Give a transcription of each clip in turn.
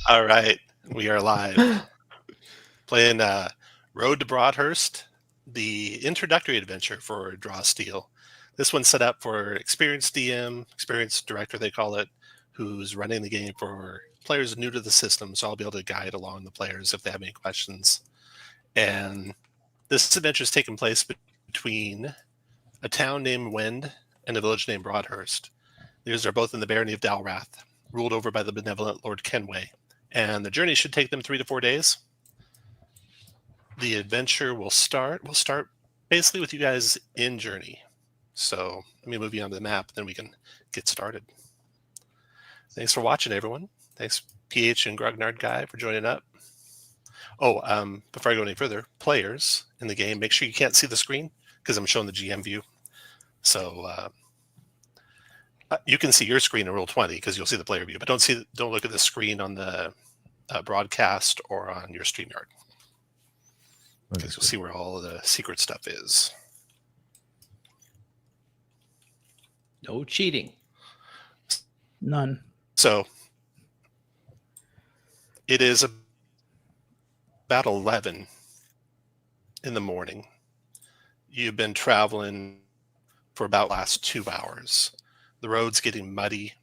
All right, we are live. Playing Road to Broadhurst, the introductory adventure for Draw Steel. This one's set up for experienced DM, experienced director, they call it, who's running the game for players new to the system. So I'll be able to guide along the players if they have any questions. And this adventure is taking place between a town named Wend and a village named Broadhurst. These are both in the barony of Dalrath, ruled over by the benevolent Lord Kenway. And the journey should take them 3 to 4 days. The adventure will start basically with you guys in journey. So let me move you onto the map, then we can get started. Thanks for watching, everyone. Thanks, PH and Grognard Guy, for joining up. Oh, before I go any further, players in the game, make sure you can't see the screen because I'm showing the GM view. So you can see your screen in Roll20 because you'll see the player view, but don't look at the screen on the broadcast or on your StreamYard. Because you'll see where all of the secret stuff is. No cheating. None. So it is about 11 in the morning. You've been traveling for about the last 2 hours. The road's getting muddy.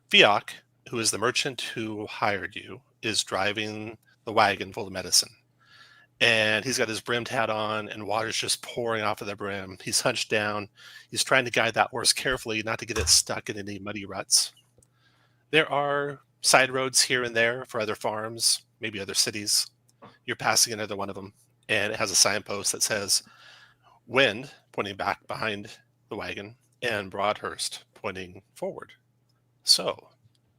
Fiok, who is the merchant who hired you, is driving the wagon full of medicine. And he's got his brimmed hat on and water's just pouring off of the brim. He's hunched down. He's trying to guide that horse carefully not to get it stuck in any muddy ruts. There are side roads here and there for other farms, maybe other cities. You're passing another one of them, and it has a signpost that says Wind, pointing back behind the wagon, and Broadhurst, pointing forward. So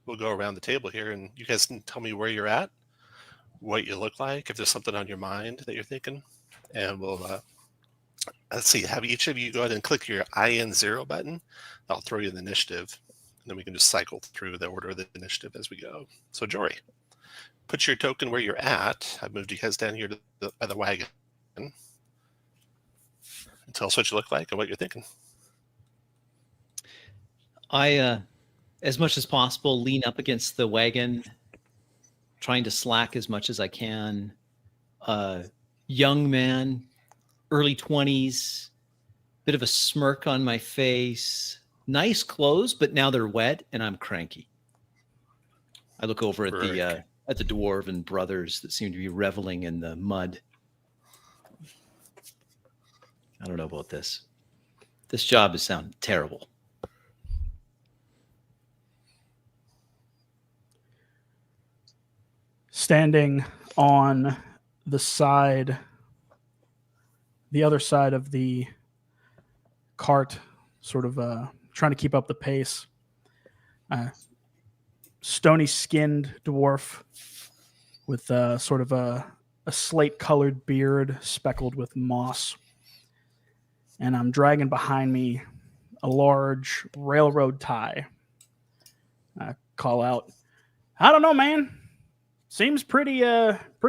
we'll go around the table here, and you guys can tell me where you're at, what you look like, if there's something on your mind that you're thinking, and we'll let's see, have each of you go ahead and click your IN0 button. That'll throw you in the initiative, and then we can just cycle through the order of the initiative as we go. So Jory, put your token where you're at. I've moved you guys down here by the wagon, and tell us what you look like and what you're thinking. I, as much as possible, lean up against the wagon, trying to slack as much as I can. Young man, early 20s, bit of a smirk on my face. Nice clothes, but now they're wet and I'm cranky. I look over at the dwarven brothers that seem to be reveling in the mud. I don't know about this. This job is sounding terrible. Standing on the other side of the cart, sort of trying to keep up the pace. Stony-skinned dwarf with sort of a slate-colored beard speckled with moss. And I'm dragging behind me a large railroad tie. I call out, I don't know, man. Seems pretty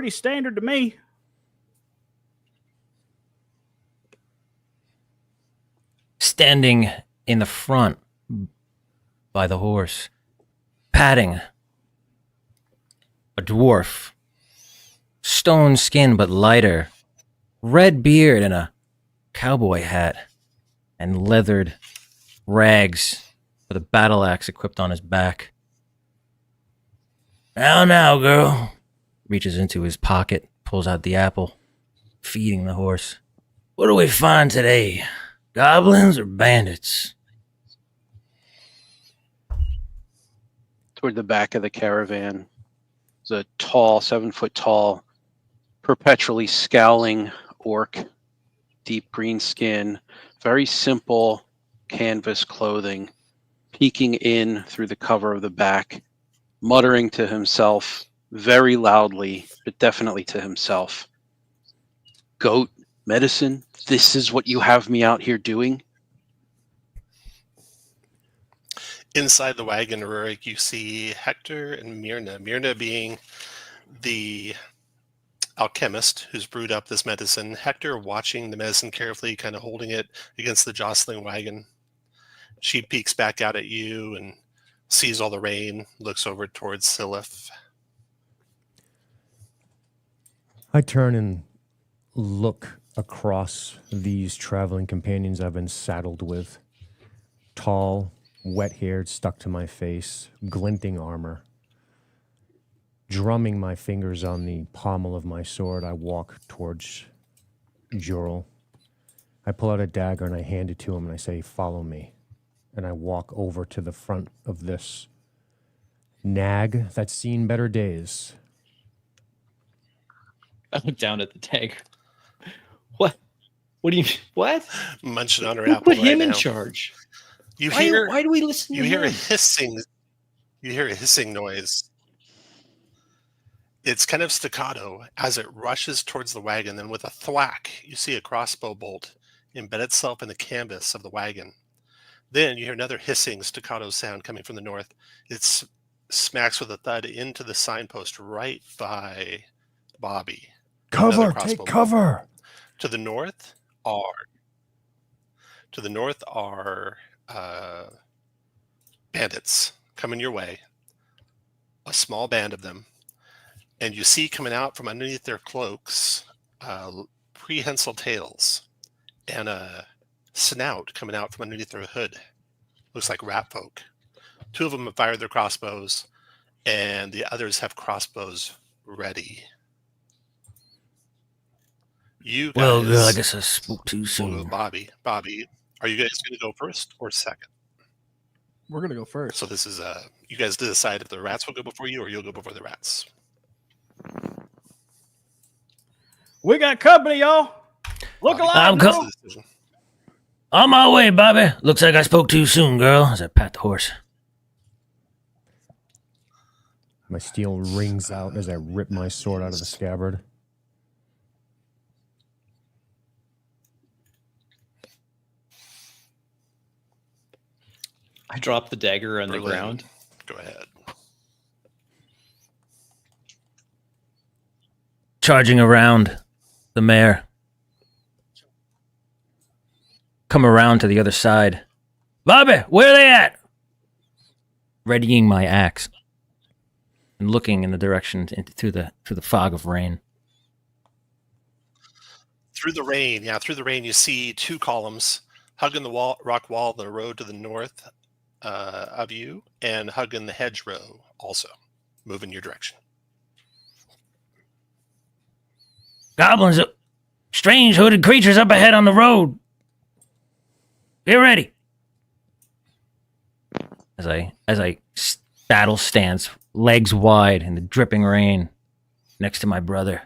standard to me. Standing in the front by the horse, patting a dwarf, stone skin but lighter, red beard and a cowboy hat, and leathered rags with a battle axe equipped on his back. Now, girl. Reaches into his pocket, pulls out the apple, feeding the horse. What do we find today? Goblins or bandits? Toward the back of the caravan is a tall, 7-foot tall, perpetually scowling orc, deep green skin, very simple canvas clothing, peeking in through the cover of the back, muttering to himself very loudly, but definitely to himself. Goat medicine? This is what you have me out here doing? Inside the wagon, Rurik, you see Hector and Myrna. Myrna being the alchemist who's brewed up this medicine. Hector watching the medicine carefully, kind of holding it against the jostling wagon. She peeks back out at you and sees all the rain, looks over towards Silith. I turn and look across these traveling companions I've been saddled with. Tall, wet-haired, stuck to my face, glinting armor. Drumming my fingers on the pommel of my sword, I walk towards Jurel. I pull out a dagger and I hand it to him and I say, "Follow me." And I walk over to the front of this nag that's seen better days. I look down at the dagger. What? What do you? What? Munching on her Who apple put right him in now. charge? You Why, hear why do we listen you to hear a him? hissing. You hear a hissing noise. It's kind of staccato as it rushes towards the wagon. Then with a thwack, you see a crossbow bolt embed itself in the canvas of the wagon. Then you hear another hissing staccato sound coming from the north. It smacks with a thud into the signpost right by Bobby. Cover! crossbow Take bolt. cover! To the north are bandits coming your way. A small band of them. And you see coming out from underneath their cloaks prehensile tails and a snout coming out from underneath their hood. Looks like rat folk. 2 of them have fired their crossbows, and the others have crossbows ready. You guys, Well, girl, I guess I spoke too we'll go soon. with Bobby. Bobby, are you guys going to go first or second? We're gonna go first. So this is you guys decide if the rats will go before you or you'll go before the rats. We got company, y'all. Look Bobby, alive. I'm now. that's the decision. On my way, Bobby. Looks like I spoke too soon, girl, as I pat the horse. My steel rings out as I rip my sword out of the scabbard. I drop the dagger on the Berlin, ground. Go ahead. Charging around the mare. Come around to the other side. Bobby, where are they at? Readying my axe and looking in the direction through the fog of rain. Through the rain, you see 2 columns hugging the rock wall, the road to the north of you, and hugging the hedgerow also, moving your direction. Goblins, strange hooded creatures up ahead on the road. Get ready. As I battle stance, legs wide in the dripping rain, next to my brother.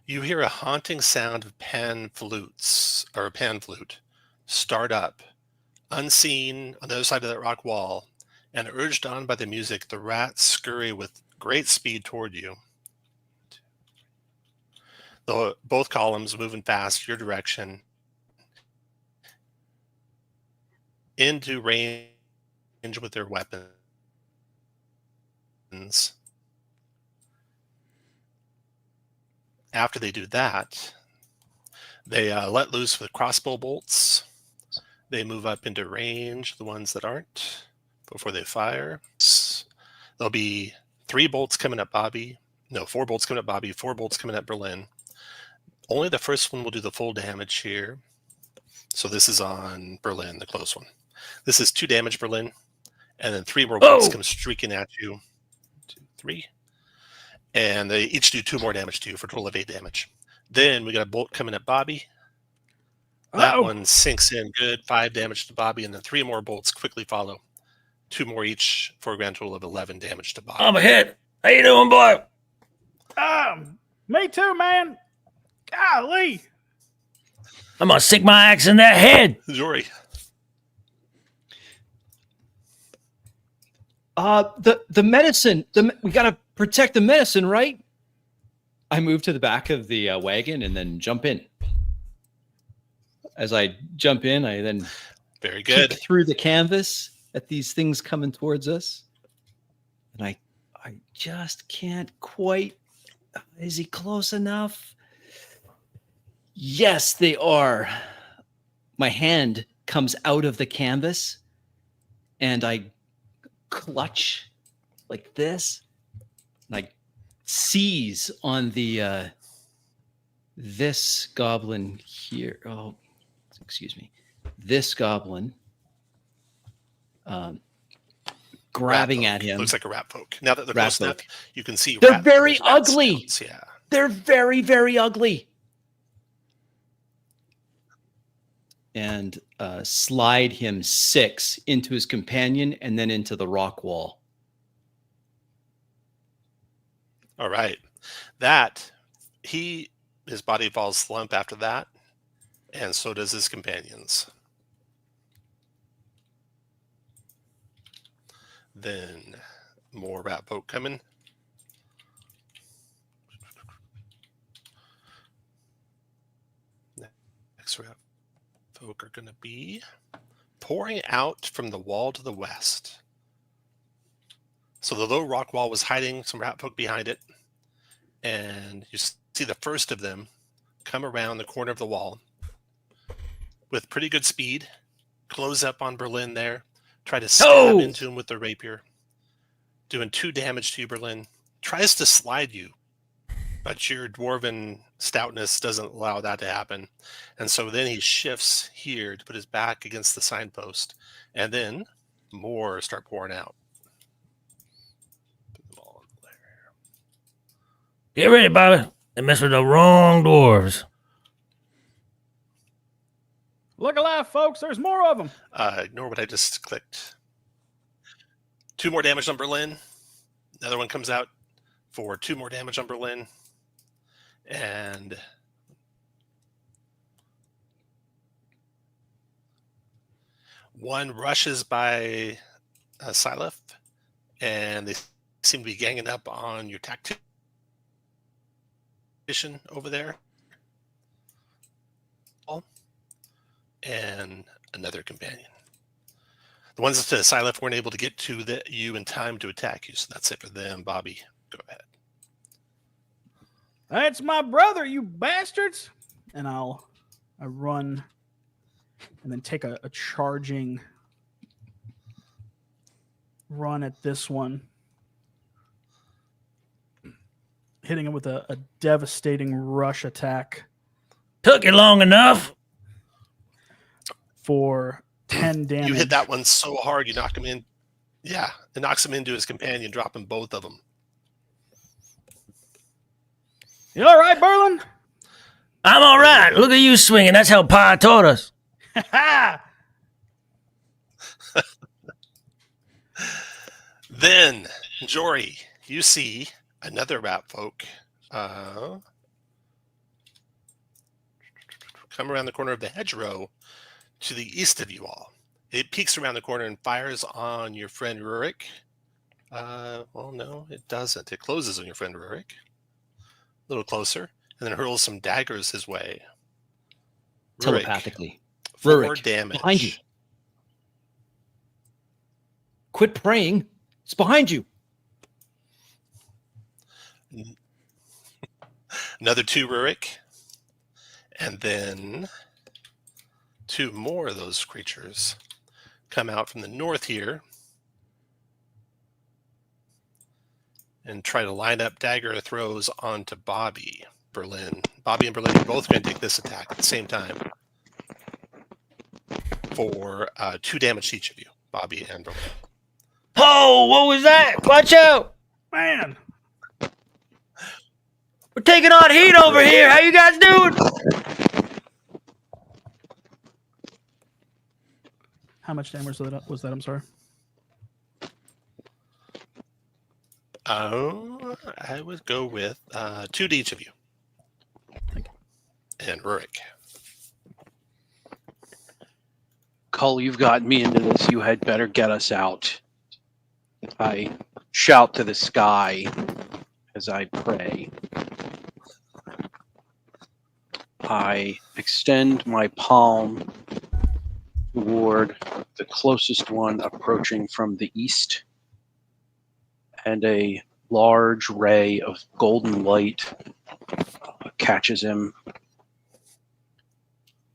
You hear a haunting sound of pan flute start up, unseen on the other side of that rock wall, and urged on by the music, the rats scurry with great speed toward you. Both columns moving fast your direction into range with their weapons. After they do that, they let loose with crossbow bolts. They move up into range, the ones that aren't, before they fire. There'll be 3 bolts coming at Bobby. No, 4 bolts coming at Bobby, 4 bolts coming at Berlin. Only the first one will do the full damage here. So this is on Berlin, the close one. This is 2 damage, Berlin. And then 3 more bolts come streaking at you. 2, 3. And they each do 2 more damage to you for a total of 8 damage. Then we got a bolt coming at Bobby. That one sinks in good, 5 damage to Bobby, and then 3 more bolts quickly follow. 2 more each for a grand total of 11 damage to Bobby. I'm ahead. How you doing, boy? Me too, man. Golly. I'm gonna stick my axe in that head. Jory. The medicine. We gotta protect the medicine, right? I move to the back of the wagon and then jump in. As I jump in, I then Very good. peek through the canvas at these things coming towards us, and I just can't quite. Is he close enough? Yes, they are. My hand comes out of the canvas and I clutch like this, and I seize on the this goblin here. Oh, excuse me, this goblin. Grabbing Rat at folk. him. Looks like a rat folk. Now that they're Rat close enough, folk. you can see They're rat, very there's rat ugly. snouts, yeah. They're very, very ugly. And slide him 6 into his companion and then into the rock wall. All right. His body falls slump after that, and so does his companions. Then more rat folk coming. Next rat folk are going to be pouring out from the wall to the west. So the low rock wall was hiding some rat folk behind it, and you see the first of them come around the corner of the wall with pretty good speed, close up on Berlin there, try to stab into him with the rapier, doing 2 damage to you, Berlin. Tries to slide you, but your dwarven stoutness doesn't allow that to happen. And so then he shifts here to put his back against the signpost, and then more start pouring out. Put them all in there. Get ready, Bobby. They messed with the wrong dwarves. Look alive, folks. There's more of them. Ignore what I just clicked. 2 more damage on Berlin. Another one comes out for 2 more damage on Berlin. And one rushes by Silef, and they seem to be ganging up on your tactician over there. And another companion. The ones to Silef weren't able to get to you in time to attack you, so that's it for them. Bobby, go ahead. That's my brother, you bastards. And I run and then take a charging run at this one, hitting him with a devastating rush attack Took you long enough. for 10 damage. You hit that one so hard, you knock him in. Yeah, it knocks him into his companion, dropping both of them. You all right, Berlin? I'm all right. Look at you swinging. That's how Pa taught us. Then, Jory, you see another rat folk come around the corner of the hedgerow to the east of you all. It peeks around the corner and fires on your friend Rurik. Well, no, it doesn't. It closes on your friend Rurik. A little closer, and then hurls some daggers his way. Rurik, Telepathically. 4 Rurik, damage. behind you. Quit praying. It's behind you. Another 2 Rurik. And then 2 more of those creatures come out from the north here and try to line up dagger throws onto Bobby, Berlin. Bobby and Berlin are both going to take this attack at the same time for 2 damage to each of you, Bobby and Berlin. Oh, what was that? Watch out. Man. We're taking on heat over here. How you guys doing? How much damage was that? I'm sorry. I would go with 2 to each of you. Thank you. And Rurik. Cull, you've gotten me into this. You had better get us out. I shout to the sky as I pray. I extend my palm toward the closest one approaching from the east, and a large ray of golden light catches him,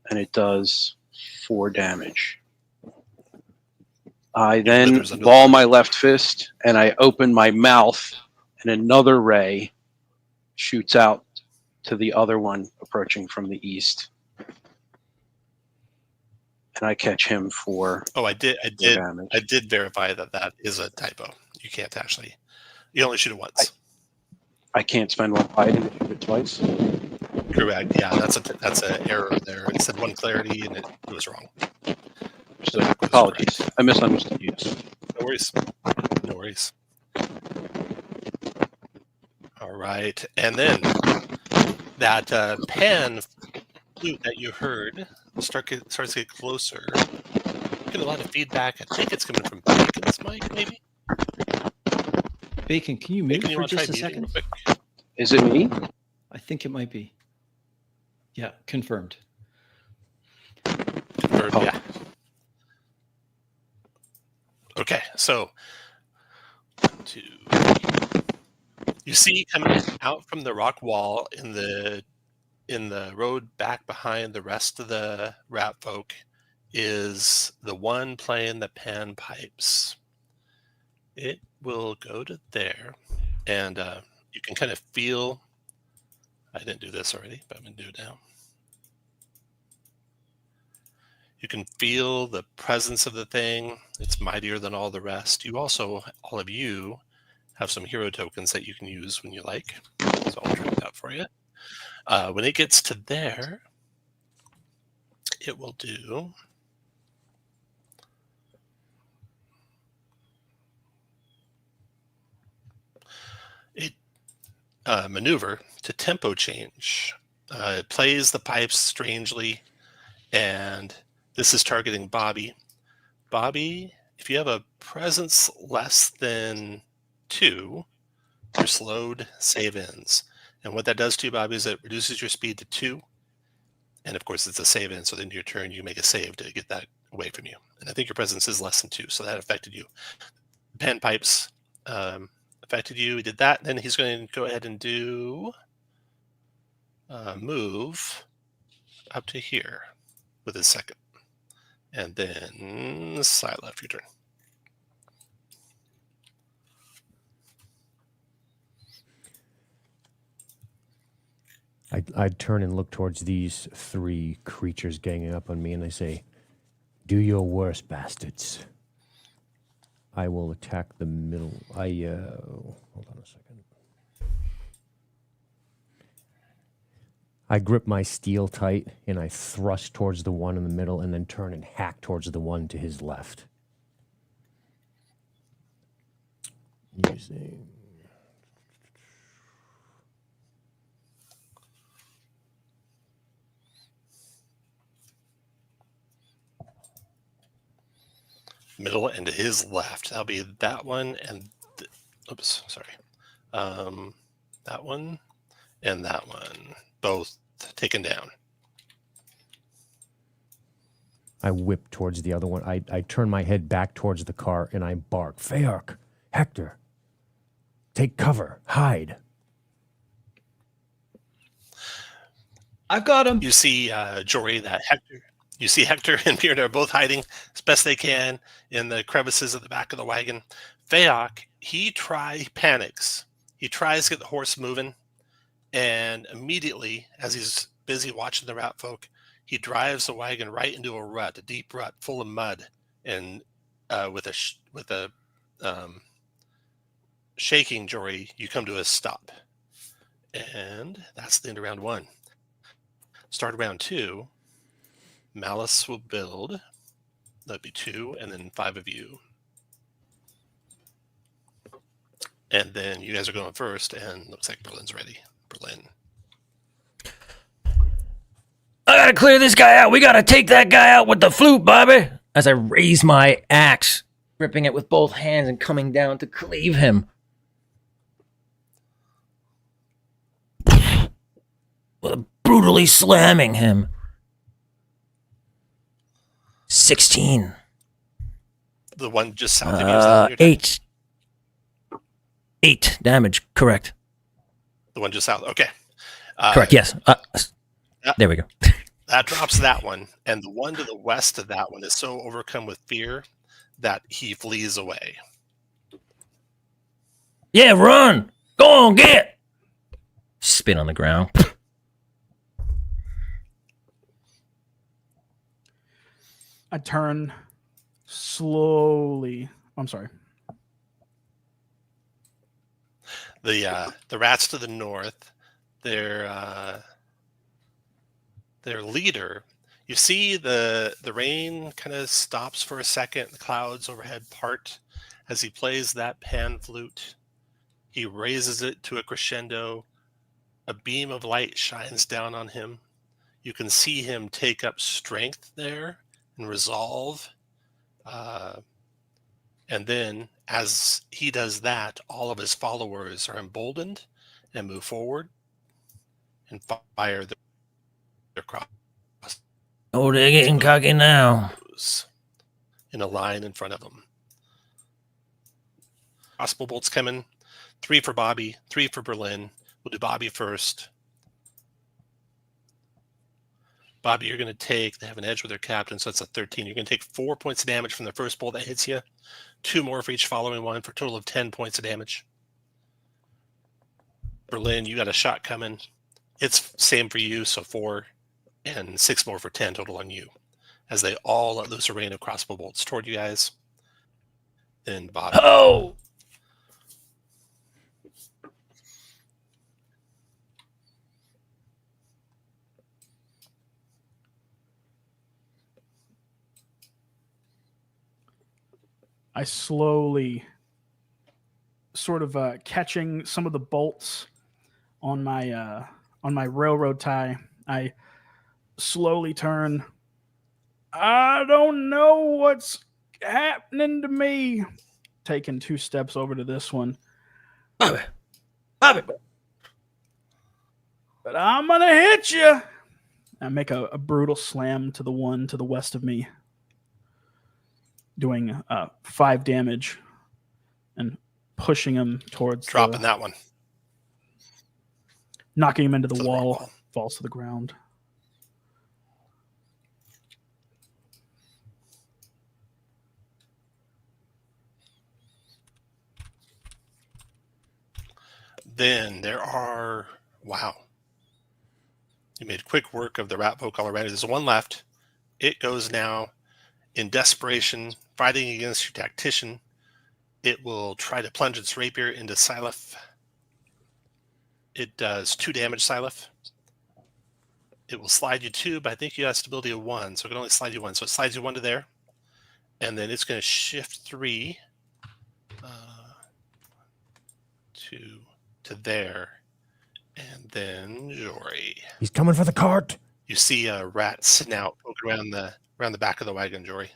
and it does 4 damage. I then withers under the ball fire. my left fist and I open my mouth, and another ray shoots out to the other one approaching from the east. And I catch him for Oh, I damage. did verify that is a typo. You can't actually. You only shoot it once. I can't spend one fighting to shoot it twice. Correct. Yeah, that's an error there. It said one clarity and it was wrong. So apologies. I misunderstood you. No worries. No worries. All right, and then that pan flute that you heard starts to get closer. Getting a lot of feedback. I think it's coming from Bacon's mic, maybe. Bacon, can you mute Bacon, you for want to try just a muting real second? quick? Is it me? I think it might be. Yeah, confirmed. Confirmed, yeah. Okay, so 1, 2, 3. You see coming out from the rock wall in the road back behind the rest of the rat folk is the one playing the panpipes. It will go to there, and you can kind of feel. I didn't do this already, but I'm going to do it now. You can feel the presence of the thing. It's mightier than all the rest. You also, all of you, have some hero tokens that you can use when you like. So I'll try that for you. When it gets to there, it will do. It maneuver to tempo change. It plays the pipes strangely, and this is targeting Bobby. Bobby, if you have a presence less than 2, your slowed save ends. And what that does to you, Bobby, is it reduces your speed to 2. And of course, it's a save in. So then your turn, you make a save to get that away from you. And I think your presence is less than 2. So that affected you. Panpipes affected you. He did that. Then he's going to go ahead and do move up to here with his second. And then side left, your turn. I'd turn and look towards these 3 creatures ganging up on me, and I say, "Do your worst, bastards." I will attack the middle. Hold on a second. I grip my steel tight, and I thrust towards the one in the middle, and then turn and hack towards the one to his left. Using... middle and to his left. That'll be that one and oops, sorry. That one and that one, both taken down. I whip towards the other one. I turn my head back towards the car and I bark, "Feark, Hector, take cover, hide." I've got him. You see, Jory, that Hector. You see Hector and Myrna are both hiding as best they can in the crevices at the back of the wagon. Feok, he panics. He tries to get the horse moving, and immediately, as he's busy watching the rat folk, he drives the wagon right into a rut, a deep rut full of mud, and with a shaking Jory, you come to a stop, and that's the end of round 1. Start round 2. Malice will build. That'd be 2, and then 5 of you. And then you guys are going first, and looks like Berlin's ready. Berlin. I gotta clear this guy out. We gotta take that guy out with the flute, Bobby. As I raise my axe, gripping it with both hands and coming down to cleave him. Brutally slamming him. 16. The one just south of you. 8. 8 damage, correct. The one just south. Okay. Correct, yes. There we go. That drops that one. And the one to the west of that one is so overcome with fear that he flees away. Yeah, run! Go on, get! Spin on the ground. I turn slowly. I'm sorry. The rats to the north, their leader. You see the rain kind of stops for a second. The clouds overhead part as he plays that pan flute. He raises it to a crescendo. A beam of light shines down on him. You can see him take up strength there and resolve. And then, as he does that, all of his followers are emboldened and move forward and fire their crossbows Oh, they're getting cocky now. in a line in front of them. Crossbow bolts coming. 3 for Bobby, 3 for Berlin. We'll do Bobby first. Bobby, you're going to take, they have an edge with their captain, so that's a 13. You're going to take 4 points of damage from the first bolt that hits you. 2 more for each following one for a total of 10 points of damage. Berlin, you got a shot coming. It's same for you, so 4 and 6 more for 10 total on you. As they all let loose a rain of crossbow bolts toward you guys. Then Bobby. Oh! I slowly, sort of catching some of the bolts on my railroad tie. I slowly turn. I don't know what's happening to me. Taking 2 steps over to this one. Bobby! But I'm gonna hit you. I make a brutal slam to the one to the west of me, doing 5 damage and pushing him towards Dropping that one. knocking him into the To the wall, wall. falls to the ground. Then there are, wow. You made quick work of the rat folk already. There's one left. It goes now in desperation, fighting against your tactician. It will try to plunge its rapier into Silif. It does 2 damage, Silif. It will slide you 2, but I think you have stability of 1, so it can only slide you 1. So it slides you 1 to there. And then it's going to shift 3 to there. And then Jory. He's coming for the cart. You see a rat snout poking around the back of the wagon, Jory.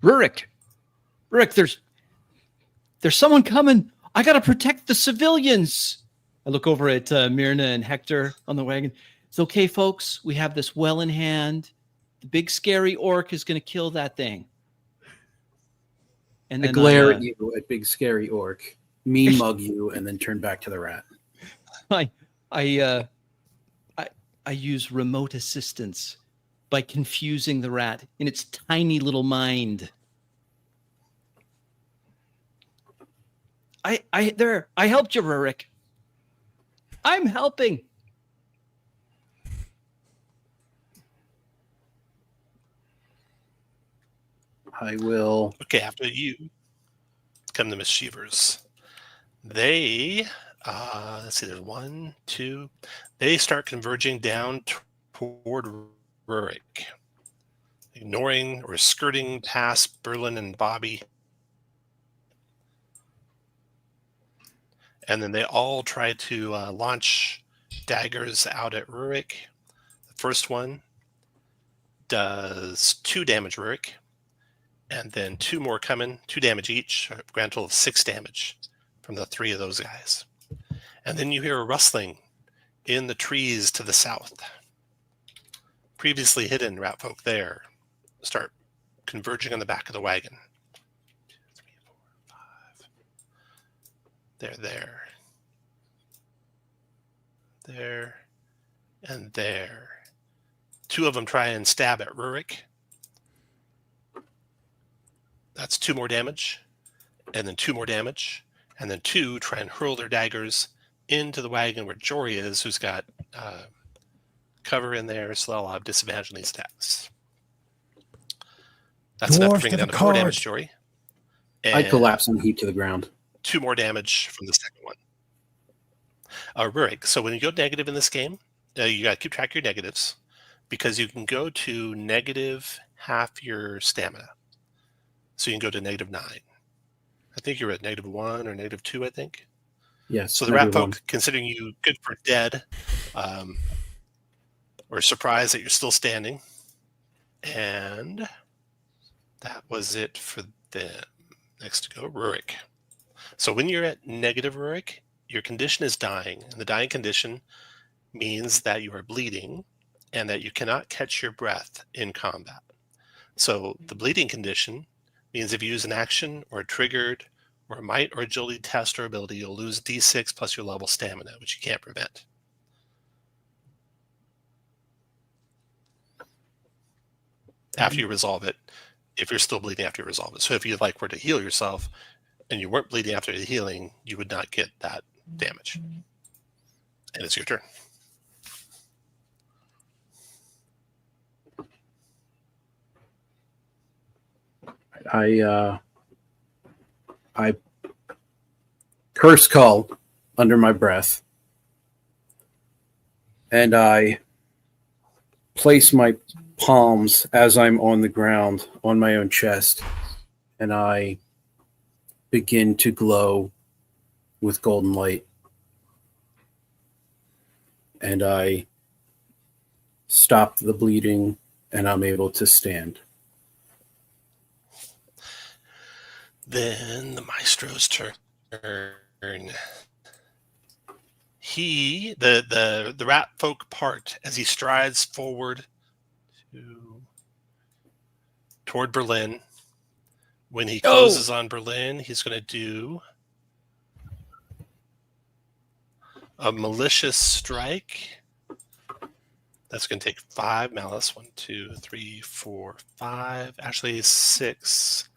Rurik, there's someone coming. I gotta protect the civilians. I look over at Myrna and Hector on the wagon. It's okay, folks. We have this well in hand. The big scary orc is gonna kill that thing. And I then glare at you, at big scary orc, mean mug you, and then turn back to the rat. I use remote assistance by confusing the rat in its tiny little mind. I helped you, Rurik. I'm helping. I will. Okay, after you come the mischievers. They, let's see, there's 1, 2. They start converging down toward Rurik, ignoring or skirting past Berlin and Bobby. And then they all try to launch daggers out at Rurik. The first one does 2 damage, Rurik. And then 2 more coming, 2 damage each, a grand total of 6 damage from the 3 of those guys. And then you hear a rustling in the trees to the south. Previously hidden rat folk there start converging on the back of the wagon. 2, 3, 4, 5. They're there. There. And there. 2 of them try and stab at Rurik. That's 2 more damage, and then 2 more damage, and then 2 try and hurl their daggers into the wagon where Jory is, who's got cover in there, so they'll have disadvantage on these attacks. That's enough to Dwarfs bring to it down the to 4 damage, cart. Jory. I And collapse and heap to the ground. 2 more damage from the second one. Rurik, so when you go negative in this game, you got to keep track of your negatives, because you can go to negative half your stamina. So you can go to -9. I think you're at -1 or -2, I think. Yes. So the rat -1. folk, considering you good for dead, were surprised that you're still standing. And that was it for them. Next to go, Rurik. So when you're at negative, Rurik, your condition is dying. And the dying condition means that you are bleeding and that you cannot catch your breath in combat. So the bleeding condition means if you use an action or a triggered or a might or agility test or ability, you'll lose D6 plus your level stamina, which you can't prevent. After you resolve it, if you're still bleeding after you resolve it. So if you were to heal yourself and you weren't bleeding after the healing, you would not get that damage. And it's your turn. I curse call under my breath, and I place my palms as I'm on the ground on my own chest, and I begin to glow with golden light, and I stop the bleeding, and I'm able to stand. Then the maestro's turn. The rat folk part as he strides forward toward Berlin. When he closes on Berlin, he's going to do a malicious strike. That's going to take 5 malice. 1, 2, 3, 4, 5. Actually, 6,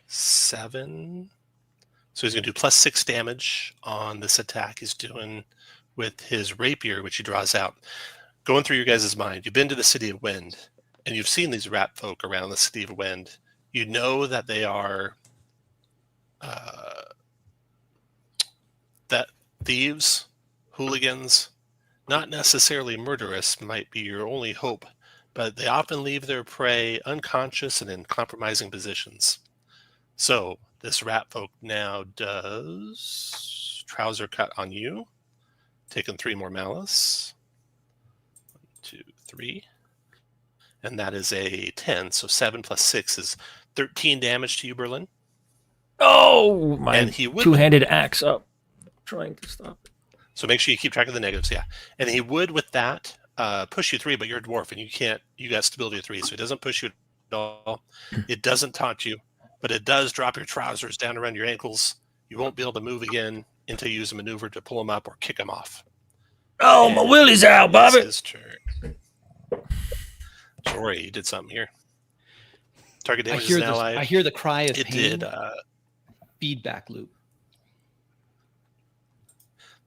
7. So he's going to do +6 damage on this attack he's doing with his rapier, which he draws out. Going through your guys' mind, you've been to the City of Wind, and you've seen these rat folk around the City of Wind. You know that they are that thieves, hooligans, not necessarily murderous might be your only hope, but they often leave their prey unconscious and in compromising positions. So this rat folk now does trouser cut on you, taking 3 more malice. 1, 2, 3. And that is a 10. So 7 + 6 is 13 damage to you, Berlin. Oh, my And he would two-handed axe up, trying to stop it. So make sure you keep track of the negatives, yeah. And he would, with that, push you 3, but you're a dwarf, and you got stability of 3, so it doesn't push you at all. It doesn't taunt you, but it does drop your trousers down around your ankles. You won't be able to move again until you use a maneuver to pull them up or kick them off. Oh, my willy's out, It's Bobby. his turn. Jory, you did something here. Target I damage hear is now live. I hear the cry of It pain. did Feedback loop.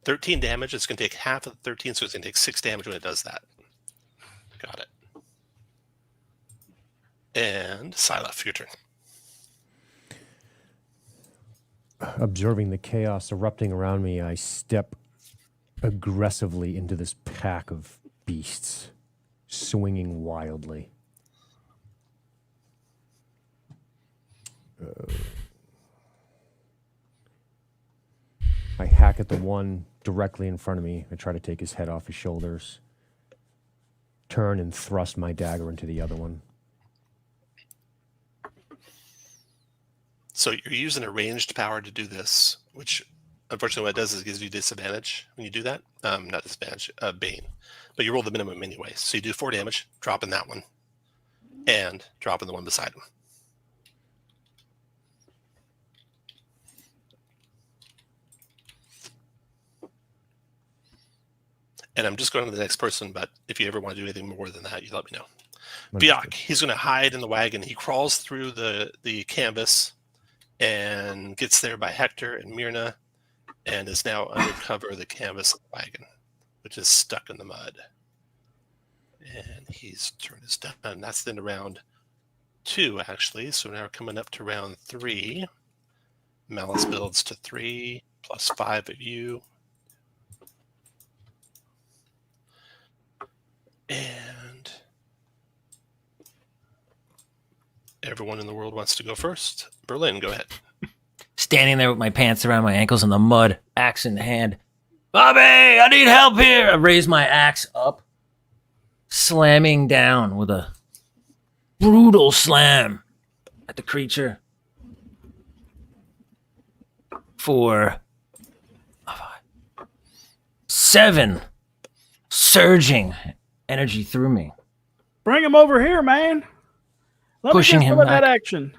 13 damage. It's going to take half of the 13, so it's going to take 6 damage when it does that. Got it. And Silaf, your turn. Observing the chaos erupting around me, I step aggressively into this pack of beasts, swinging wildly. I hack at the one directly in front of me. I try to take his head off his shoulders. Turn and thrust my dagger into the other one. So you're using a ranged power to do this, which unfortunately what it does is it gives you disadvantage when you do that. Not disadvantage, bane. But you roll the minimum anyway. So you do 4 damage, dropping that one, and dropping the one beside him. And I'm just going to the next person, but if you ever want to do anything more than that, you let me know. Biak, he's going to hide in the wagon. He crawls through the canvas and gets there by Hector and Myrna, and is now under cover of the canvas of the wagon, which is stuck in the mud. And his turn is done. That's the end of round 2, actually. So now we're coming up to round 3. Malice builds to 3 plus 5 of you. And everyone in the world wants to go first. Berlin, go ahead. Standing there with my pants around my ankles in the mud, axe in hand. Bobby, I need help here. I raise my axe up, slamming down with a brutal slam at the creature for 7 surging energy through me. Bring him over here, man. Let Pushing me get him some of that back. action.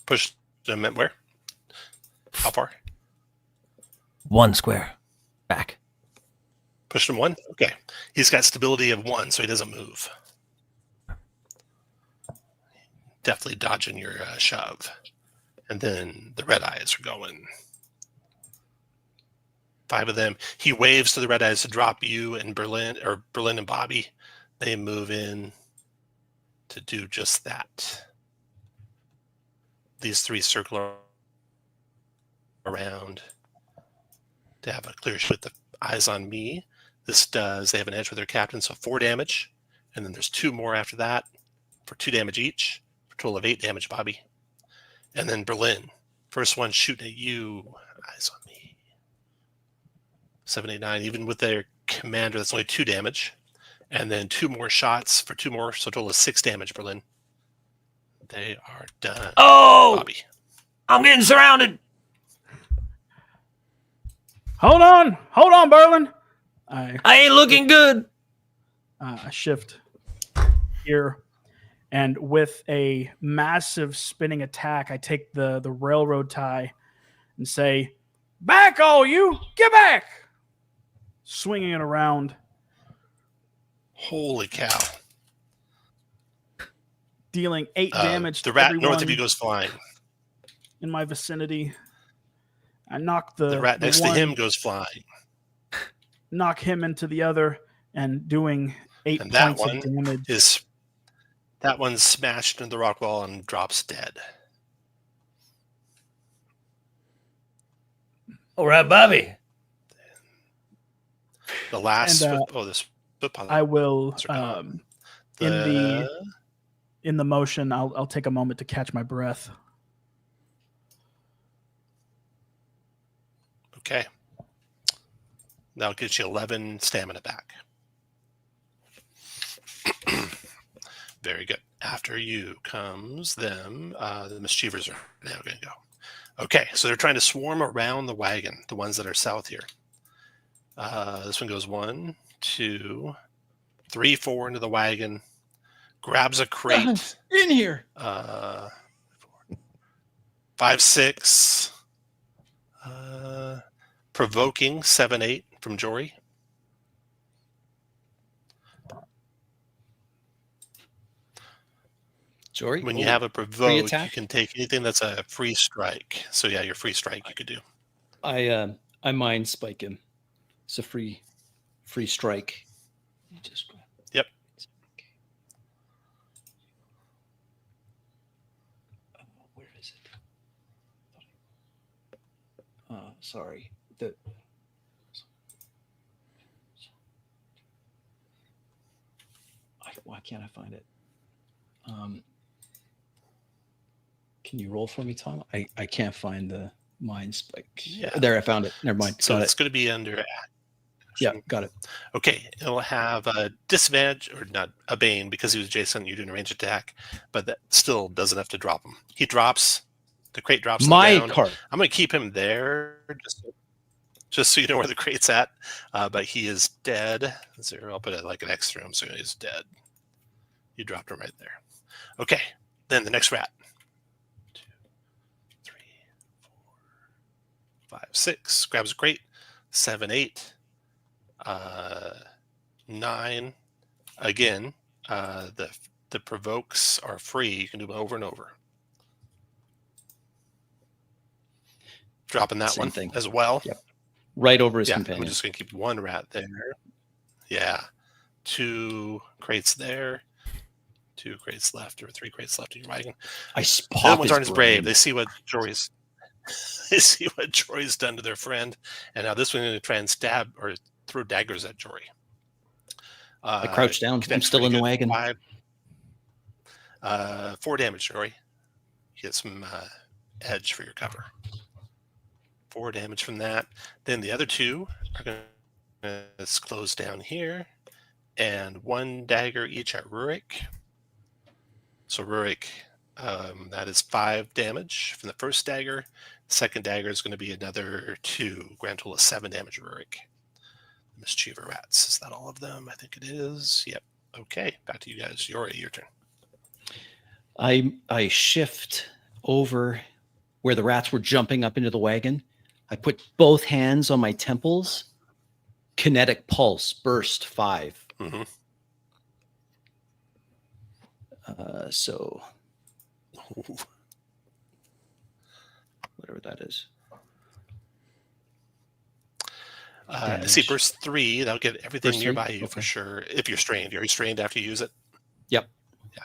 Push them at where? How far? 1 square back. Push him 1? Okay. He's got stability of 1, so he doesn't move. Definitely dodging your shove. And then the red eyes are going. 5 of them. He waves to the red eyes to drop you and Berlin and Bobby. They move in to do just that. These 3 circle around to have a clear shot with the eyes on me. This does, they have an edge with their captain, so 4 damage. And then there's 2 more after that for 2 damage each, for a total of 8 damage, Bobby. And then Berlin, first one shooting at you, eyes on me. 7, 8, 9, even with their commander, that's only 2 damage. And then 2 more shots for 2 more, so a total of 6 damage, Berlin. They are done. Oh! Bobby. I'm getting surrounded. Hold on, Berlin. I ain't looking good. I shift here, and with a massive spinning attack, I take the railroad tie and say, "Back, all you! Get back!" Swinging it around, Holy cow. dealing 8 damage. The to rat everyone north of you goes flying. in my vicinity. I knock the rat next to one, him goes flying. knock him into the other, and doing 8 And that points one of damage. that one's smashed into the rock wall and drops dead. All right, Bobby. The last And, this footpath. I will The- in the motion. I'll take a moment to catch my breath. Okay. That'll get you 11 stamina back. Very good. After you comes them. The mischievers are now going to go. Okay, so they're trying to swarm around the wagon, the ones that are south here. This one goes 1, 2, 3, 4 into the wagon. Grabs a crate. In here. 5, 6. Provoking 7, 8 from Jory. Jory, When you have a provoke, you attack? can take anything that's a free strike. So yeah, your free strike you could do. I mind spike him. It's a free strike. You just Yep. Where is it? Sorry. Why can't I find it? Can you roll for me, Tom? I can't find the mind spike. Yeah. There, I found it. Never mind. So Got it's it. going to be under Yeah, got it. Okay, it'll have a disadvantage, or not a bane, because he was Jason. You're doing a range attack, but that still doesn't have to drop him. He drops. The crate drops. My down. card. I'm going to keep him there, just so you know where the crate's at. But he is dead. 0. I'll put it like an X through him, so he's dead. You dropped him right there. Okay, then the next rat. 2, 3, 4, 5, 6. Grabs a crate. 7, 8. 9. Again, the provokes are free. You can do them over and over. Dropping that Same one thing. as well. Yep. Right over his Yeah, companion. I'm just going to keep 1 rat there. Yeah. 2 crates there. 2 crates left, or 3 crates left in your wagon. I The pop other ones his aren't as brave. brain. They see what Jory's they see what Jory's done to their friend, and now this one's going to try and stab or throw daggers at Jory. I crouch down. I'm connects still in pretty the good. wagon. 4 damage, Jory. You get some edge for your cover. 4 damage from that. Then the other 2 are going to close down here, and 1 dagger each at Rurik. So Rurik, that is 5 damage from the first dagger. The second dagger is going to be another 2. Grand total of 7 damage, Rurik. Mischievous rats. Is that all of them? I think it is. Yep. Okay, back to you guys. Yori, your turn. I shift over where the rats were jumping up into the wagon. I put both hands on my temples. Kinetic pulse, burst 5. Mm-hmm. So whatever that is. See, burst 3. That'll get everything Burst 3? nearby you Okay. for sure. If you're strained, are you strained after you use it? Yep. Yeah.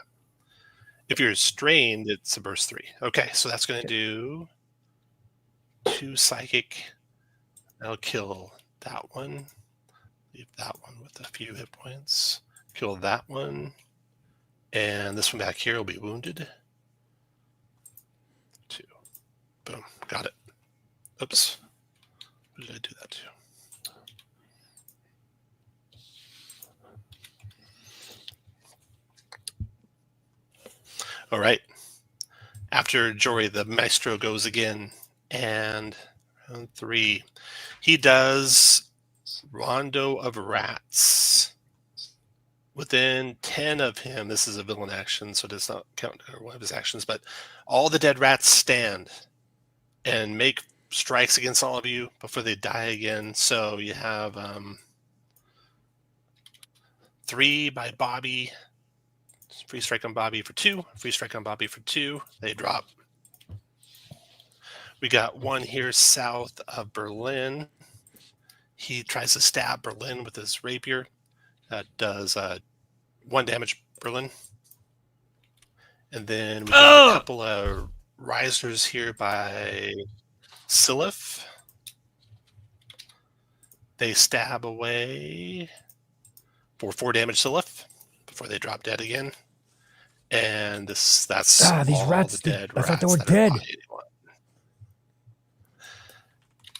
If you're strained, it's a burst 3. Okay, so that's going to do 2 psychic. That'll kill that one. Leave that one with a few hit points. Kill that one. And this one back here will be wounded. 2. Boom. Got it. Oops. What did I do that to? All right. After Jory, the maestro goes again. And round 3. He does Rondo of Rats. Within 10 of him, this is a villain action, so it does not count one of his actions, but all the dead rats stand and make strikes against all of you before they die again. So you have 3 by Bobby. Free strike on Bobby for 2. Free strike on Bobby for 2. They drop. We got 1 here south of Berlin. He tries to stab Berlin with his rapier. That does 1 damage, Berlin. And then we got a couple of risers here by Silif. They stab away for 4 damage, Silif, before they drop dead again. And that's these all rats, the dead I rats thought they were that are dead. by anyone.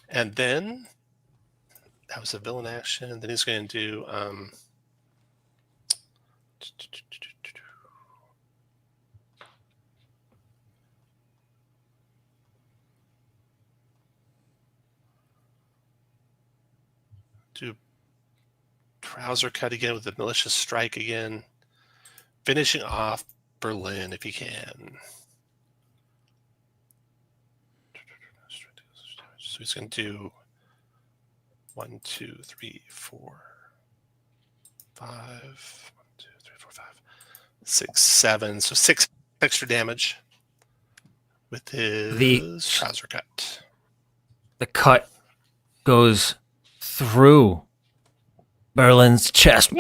And then that was a villain action. Then he's going to do trouser cut again with the malicious strike again, finishing off Berlin if he can. So he's going to do 1, 2, 3, 4, 5. 1, 2, 3, 4, 5, 6, 7. So 6 extra damage with his trouser cut. The cut goes through Berlin's chest.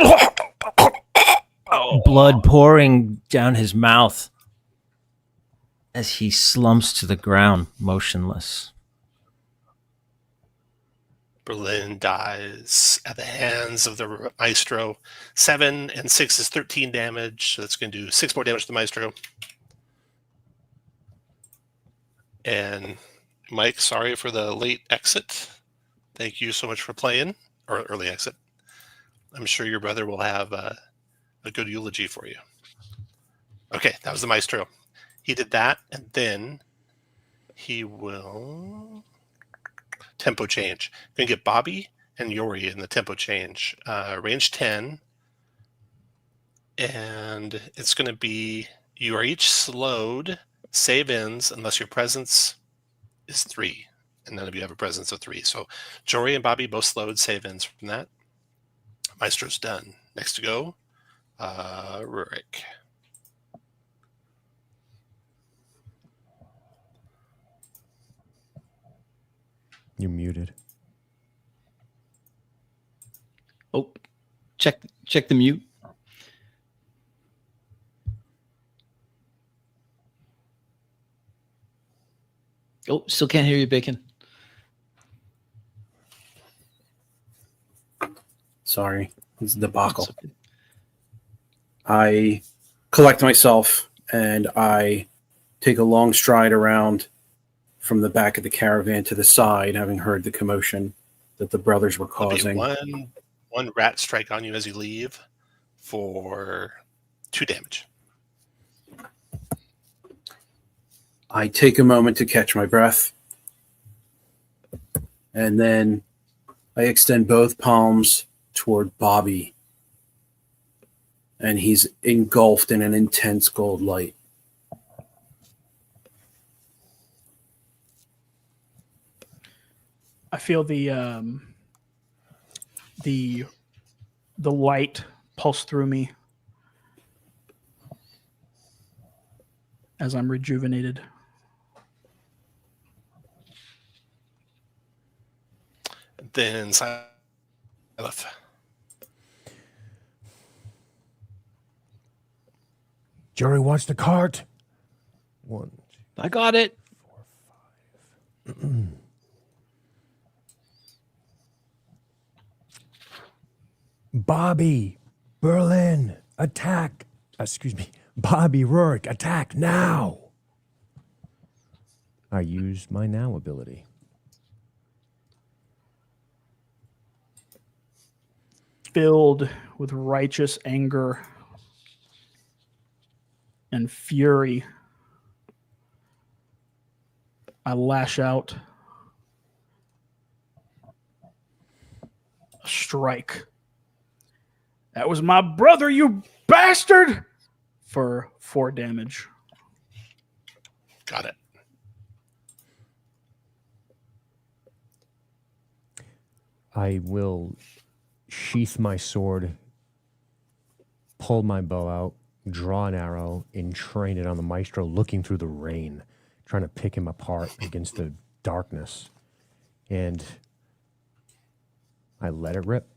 Blood pouring down his mouth as he slumps to the ground, motionless. Berlin dies at the hands of the maestro. 7 and 6 is 13 damage. So that's going to do 6 more damage to the maestro. And Mike, sorry for the late exit. Thank you so much for playing, or early exit. I'm sure your brother will have a good eulogy for you. Okay, that was the maestro. He did that, and then he will tempo change. Gonna get Bobby and Yori in the tempo change. Range 10, and it's gonna be you are each slowed. Save ends unless your presence is 3, and none of you have a presence of 3. So Jory and Bobby both slowed. Save ends from that. Maestro's done. Next to go, Rurik. You're muted. Oh, check the mute. Oh, still can't hear you, Bacon. Sorry, it's a debacle. It's okay. I collect myself and I take a long stride around from the back of the caravan to the side, having heard the commotion that the brothers were There'll be causing. one rat strike on you as you leave for 2 damage. I take a moment to catch my breath, and then I extend both palms toward Bobby, and he's engulfed in an intense gold light. I feel the light pulse through me as I'm rejuvenated. Then Silith. Jerry, watch the cart. 1, I got it. 2, 4, 5. Bobby, Berlin, attack. Excuse me. Bobby, Rurik, attack now. I used my now ability. Filled with righteous anger and fury, I lash out a strike. That was my brother, you bastard! For 4 damage. Got it. I will sheath my sword, pull my bow out, draw an arrow, and train it on the maestro, looking through the rain, trying to pick him apart against the darkness. And I let it rip.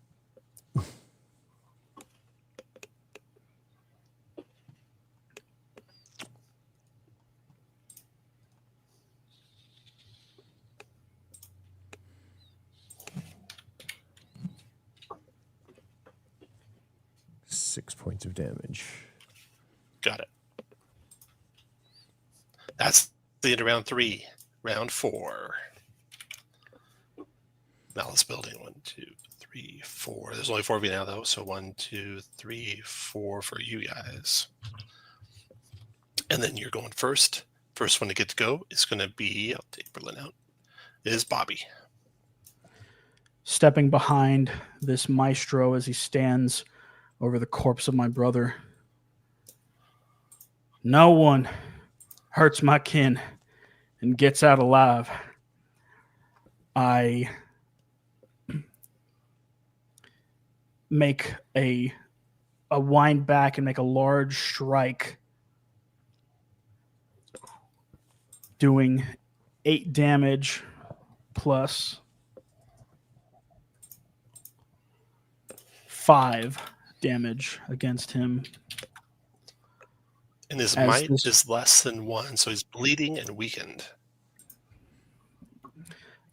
Six points of damage. Got it. That's the end of round 3. Round 4. Malice building. 1, 2, 3, 4. There's only 4 of you now, though. So 1, 2, 3, 4 for you guys. And then you're going first. First one to get to go is going to be, I'll take Berlin out, is Bobby. Stepping behind this maestro as he stands over the corpse of my brother. No one hurts my kin and gets out alive. I make a wind back and make a large strike, doing 8 damage plus 5 damage against him. And his As might this- is less than 1, so he's bleeding and weakened.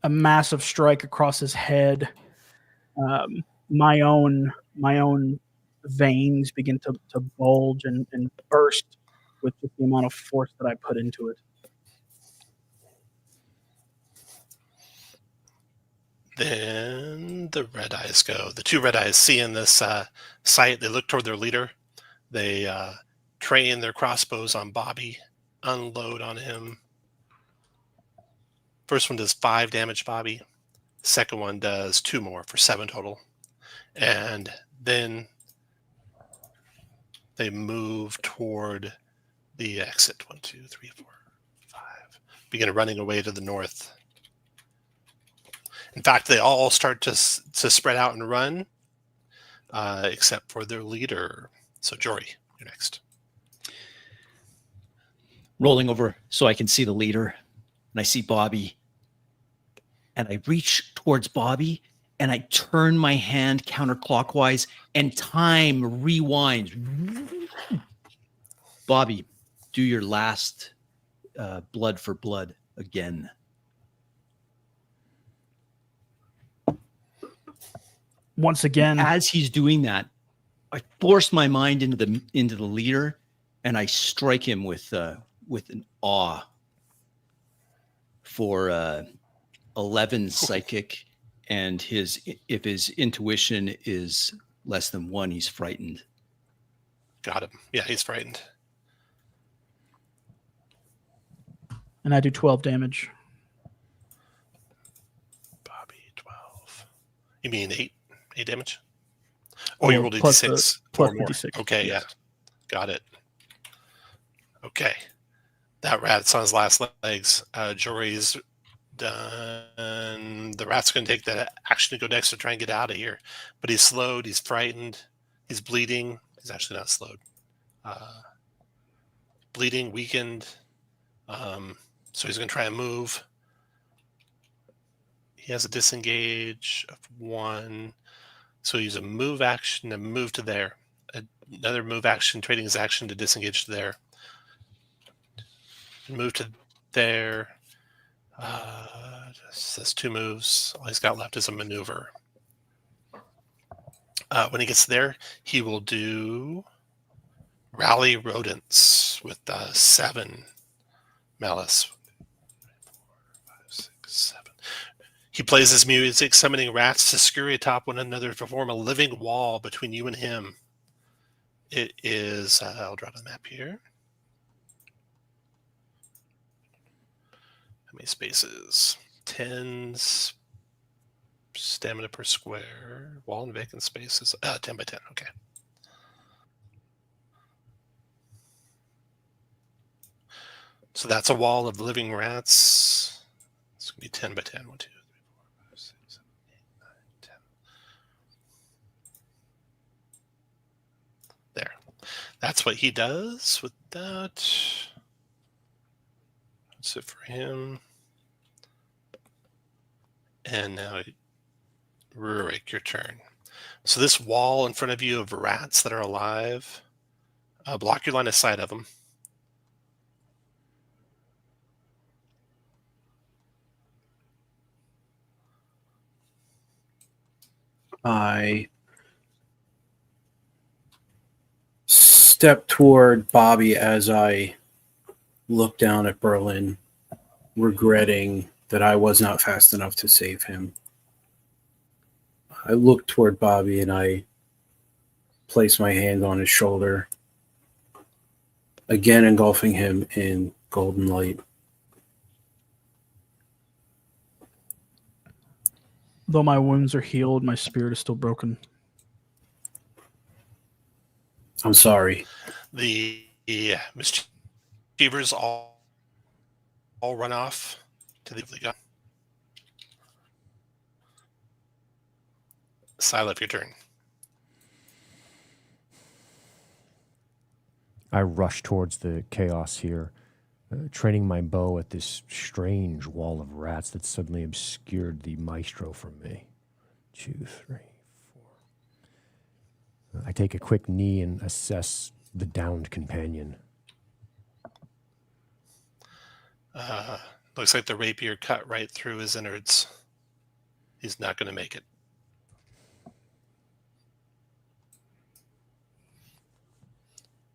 A massive strike across his head. My own veins begin to bulge and burst with just the amount of force that I put into it. Then the red eyes go. The 2 red eyes seeing this sight, they look toward their leader. They train their crossbows on Bobby, unload on him. First one does 5 damage, Bobby. Second one does 2 more for 7 total. And then they move toward the exit. 1, 2, 3, 4, 5. Begin running away to the north. In fact, they all start to spread out and run. except for their leader. So Jory, you're next. Rolling over so I can see the leader, and I see Bobby. And I reach towards Bobby, and I turn my hand counterclockwise, and time rewinds. Bobby, do your last blood for blood again. Once again, As he's doing that, I force my mind into the leader, and I strike him with an awe for 11 psychic, and if his intuition is less than 1, he's frightened. Got him. Yeah, he's frightened. and I do 12 damage. Bobby, 12. You mean 8 damage? Oh, you Well, rolled a plus d6. plus Or the more. D6. Okay, Yes. yeah. Got it. Okay. That rat's on his last legs. Jory's done. The rat's going to take that action to go next to try and get out of here. But he's slowed. He's frightened. He's bleeding. He's actually not slowed. Bleeding, weakened. So he's going to try and move. He has a disengage of 1. So use a move action to move to there. Another move action, trading his action to disengage to there. Move to there. That's 2 moves. All he's got left is a maneuver. When he gets there, he will do Rally Rodents with 7 malice. 4, 5, 6, 7. He plays his music, summoning rats to scurry atop one another to form a living wall between you and him. It is, I'll draw the map here. How many spaces? 10 stamina per square. Wall and vacant spaces. 10 by 10, okay. So that's a wall of living rats. It's going to be 10 by 10. 1, 2, 3, 4, 5, 6, 7, 8, 9, 10. There. That's what he does with that. That's it for him. And now, Rurik, your turn. So this wall in front of you of rats that are alive, block your line of sight of them. I step toward Bobby as I look down at Berlin, regretting that I was not fast enough to save him. I look toward Bobby and I place my hand on his shoulder, again engulfing him in golden light. Though my wounds are healed, my spirit is still broken. I'm sorry. The mischievers all run off to the gun. Silef, your turn. I rush towards the chaos here, training my bow at this strange wall of rats that suddenly obscured the maestro from me. 2, 3, 4. I take a quick knee and assess the downed companion. Looks like the rapier cut right through his innards. He's not going to make it.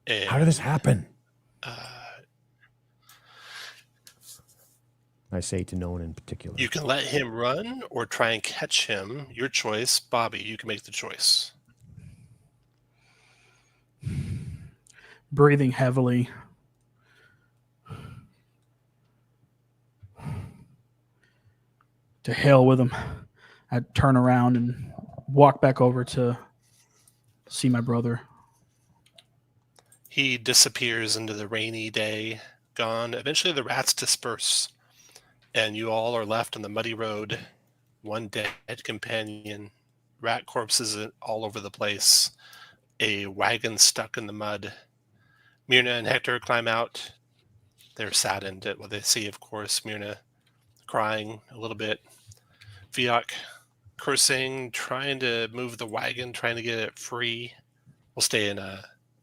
And, How did this happen? I say to no one in particular. You can let him run or try and catch him. Your choice. Bobby, you can make the choice. Breathing heavily. To hell with him. I turn around and walk back over to see my brother. He disappears into the rainy day, gone. Eventually the rats disperse, and you all are left on the muddy road, one dead companion rat corpses all over the place, a wagon stuck in the mud. Myrna and Hector climb out. They're saddened at what they see, of course. Myrna crying a little bit. Fiok cursing, trying to move the wagon, trying to get it free. We'll stay in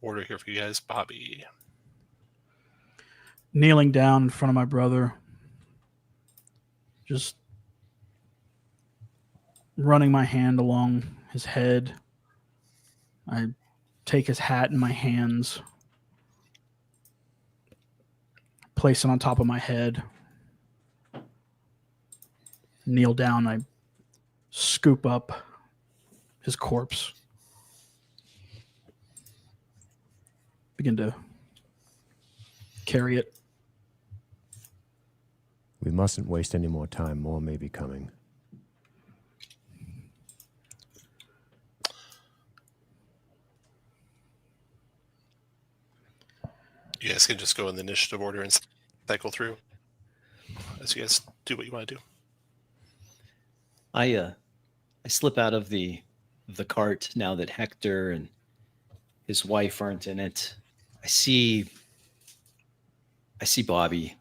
order here for you guys. Bobby. Kneeling down in front of my brother, just running my hand along his head. I take his hat in my hands, place it on top of my head, kneel down. I scoop up his corpse, begin to carry it. We mustn't waste any more time. More may be coming. You guys can just go in the initiative order and cycle through as you guys do what you want to do. I slip out of the cart now that Hector and his wife aren't in it. I see Bobby.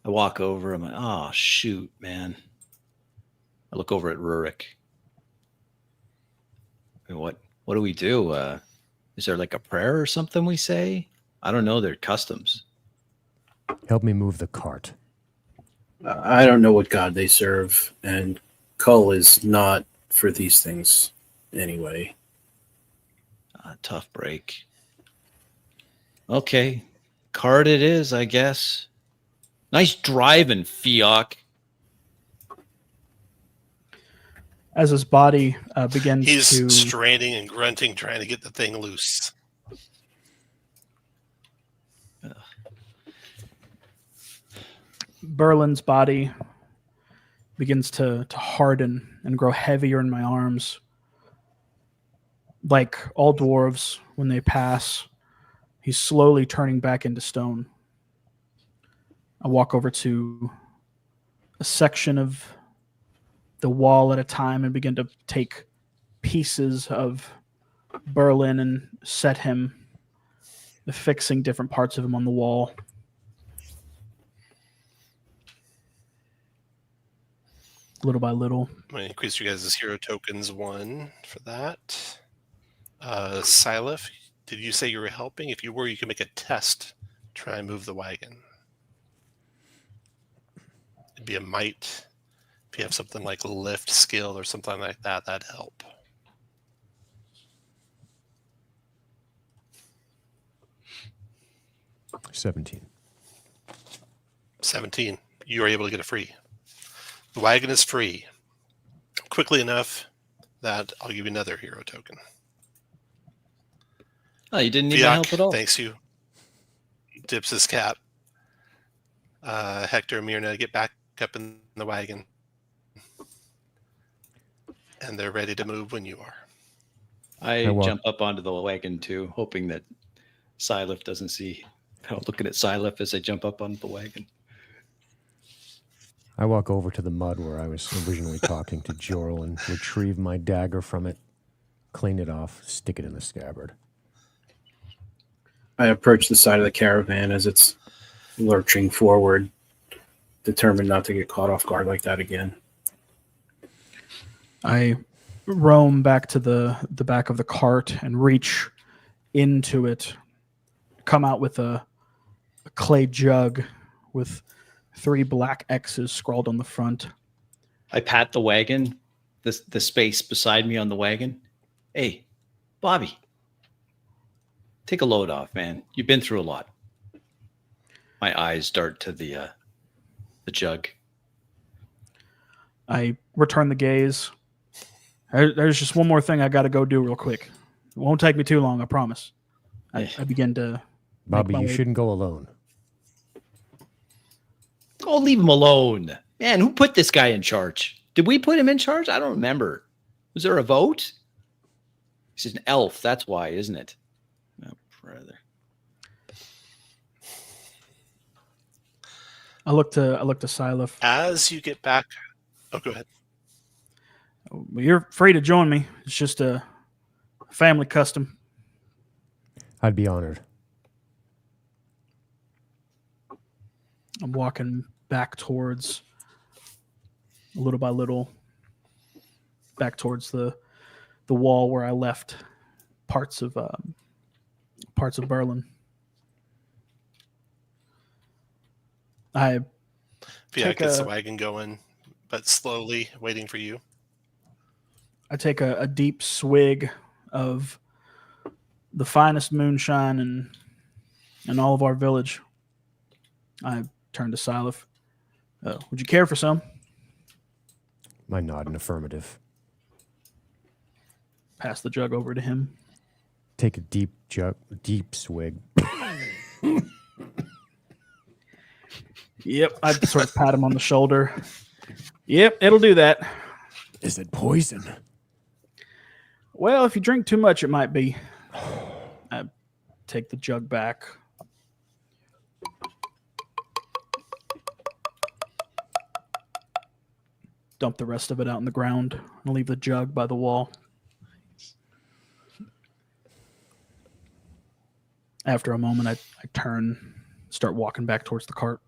I walk over. I'm like, oh shoot, man. I look over at Rurik. What do we do? Is there like a prayer or something we say? I don't know their customs. Help me move the cart. I don't know what god they serve, and Cull is not for these things anyway. Tough break. Okay. Cart it is, I guess. Nice driving, Fiok. As his body begins He's to straining and grunting, trying to get the thing loose. Berlin's body begins to harden and grow heavier in my arms. Like all dwarves, when they pass, he's slowly turning back into stone. I walk over to a section of the wall at a time and begin to take pieces of Berlin and set him, affixing different parts of him on the wall. Little by little. I'm going to increase you guys' hero tokens 1 for that. Silif, did you say you were helping? If you were, you can make a test. Try and move the wagon. It'd be a might. If you have something like lift skill or something like that, that'd help. 17. 17. You are able to get it free. The wagon is free. Quickly enough that I'll give you another hero token. Oh, you didn't need my help at all. Thanks you. Dips his cap. Hector and Myrna get back up in the wagon. And they're ready to move when you are. I jump up onto the wagon too, hoping that Silif doesn't see. Looking at Silif as I jump up onto the wagon. I walk over to the mud where I was originally talking to Jorl and retrieve my dagger from it, clean it off, stick it in the scabbard. I approach the side of the caravan as it's lurching forward, determined not to get caught off guard like that again. I roam back to the back of the cart and reach into it, come out with a clay jug with 3 black X's scrawled on the front. I pat the wagon, the space beside me on the wagon. Hey, Bobby, take a load off, man. You've been through a lot. My eyes dart to the jug. I return the gaze. There's just one more thing I got to go do real quick. It won't take me too long, I promise. I begin to... Bobby, you shouldn't go alone. Oh, leave him alone. Man, who put this guy in charge? Did we put him in charge? I don't remember. Was there a vote? He's an elf. That's why, isn't it? Oh, brother. I look to Silif. As you get back... Oh, go ahead. Well, you're free to join me. It's just a family custom. I'd be honored. I'm walking back towards, little by little, back towards the wall where I left parts of Berlin. I Fiat Take gets the a- wagon going, but slowly waiting for you. take a deep swig of the finest moonshine in all of our village. I turn to Silif. Would you care for some? I nod in affirmative. Pass the jug over to him. Take a deep swig. Yep, I sort of pat him on the shoulder. Yep, it'll do that. Is it poison? Well, if you drink too much, it might be. I take the jug back. Dump the rest of it out on the ground and leave the jug by the wall. After a moment, I turn, start walking back towards the cart.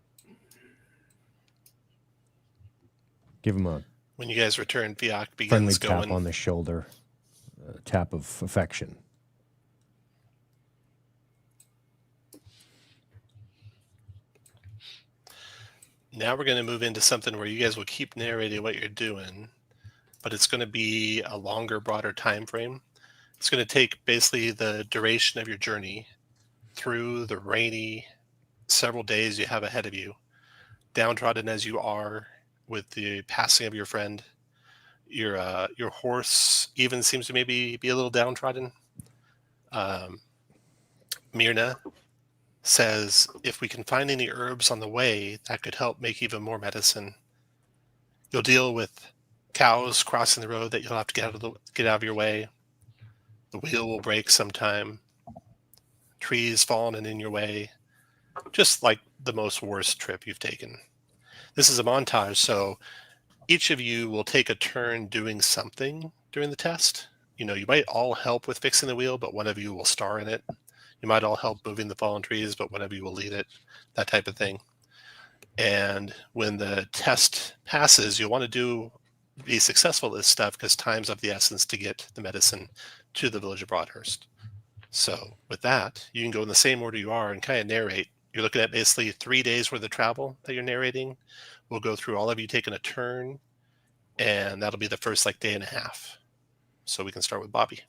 Give him a When you guys return, Fiat friendly begins tap going. on the shoulder, a tap of affection. Now we're going to move into something where you guys will keep narrating what you're doing, but it's going to be a longer, broader time frame. It's going to take basically the duration of your journey through the rainy several days you have ahead of you, downtrodden as you are with the passing of your friend. Your horse even seems to maybe be a little downtrodden. Myrna says, if we can find any herbs on the way, that could help make even more medicine. You'll deal with cows crossing the road that you'll have to get out of your way. The wheel will break sometime. Trees falling in your way. Just like the most worst trip you've taken. This is a montage, so each of you will take a turn doing something during the test. You might all help with fixing the wheel, but one of you will star in it. You might all help moving the fallen trees, but one of you will lead it, that type of thing. And when the test passes, you'll want to be successful at this stuff because time's of the essence to get the medicine to the village of Broadhurst. So with that, you can go in the same order you are and kind of narrate. You're looking at basically 3 days worth of travel that you're narrating. We'll go through all of you taking a turn, and that'll be the first day and a half. So we can start with Bobby.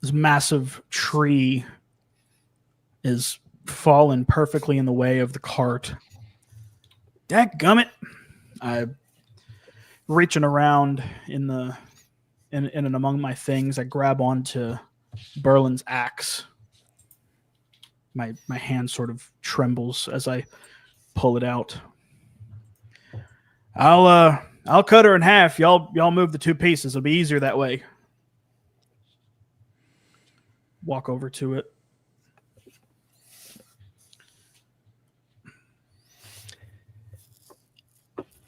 This massive tree is fallen perfectly in the way of the cart. Dadgummit! I'm reaching around in and among my things. I grab onto Berlin's axe. My hand sort of trembles as I pull it out. I'll cut her in half. Y'all move the two pieces. It'll be easier that way. Walk over to it.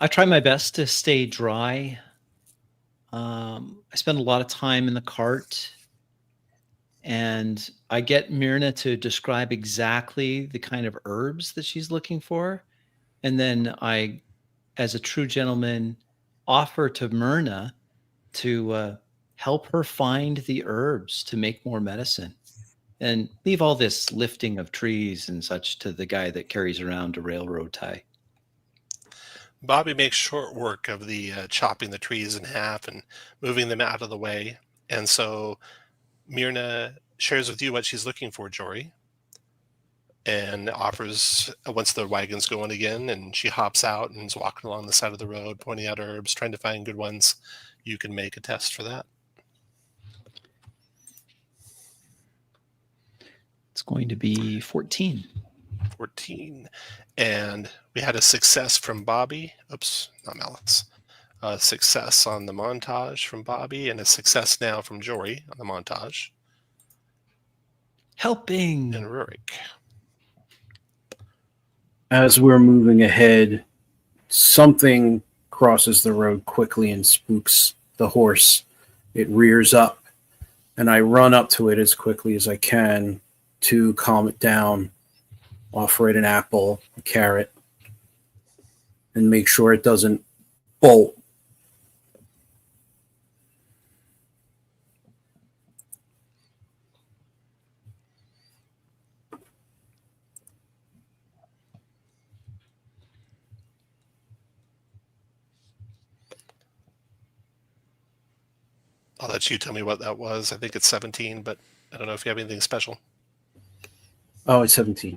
I try my best to stay dry. I spend a lot of time in the cart, and I get Myrna to describe exactly the kind of herbs that she's looking for. And then I, as a true gentleman, offer to Myrna to help her find the herbs to make more medicine, and leave all this lifting of trees and such to the guy that carries around a railroad tie. Bobby makes short work of the chopping the trees in half and moving them out of the way. And so Myrna shares with you what she's looking for, Jory, and offers, once the wagon's going again, and she hops out and is walking along the side of the road, pointing out herbs, trying to find good ones. You can make a test for that. It's going to be 14. 14. And we had a success from Bobby. Oops, not Mallets. A success on the montage from Bobby, and a success now from Jory on the montage. Helping. And Rurik. As we're moving ahead, something crosses the road quickly and spooks the horse. It rears up, and I run up to it as quickly as I can to calm it down, offer it an apple, a carrot, and make sure it doesn't bolt. I'll let you tell me what that was. I think it's 17, but I don't know if you have anything special. Oh, it's 17.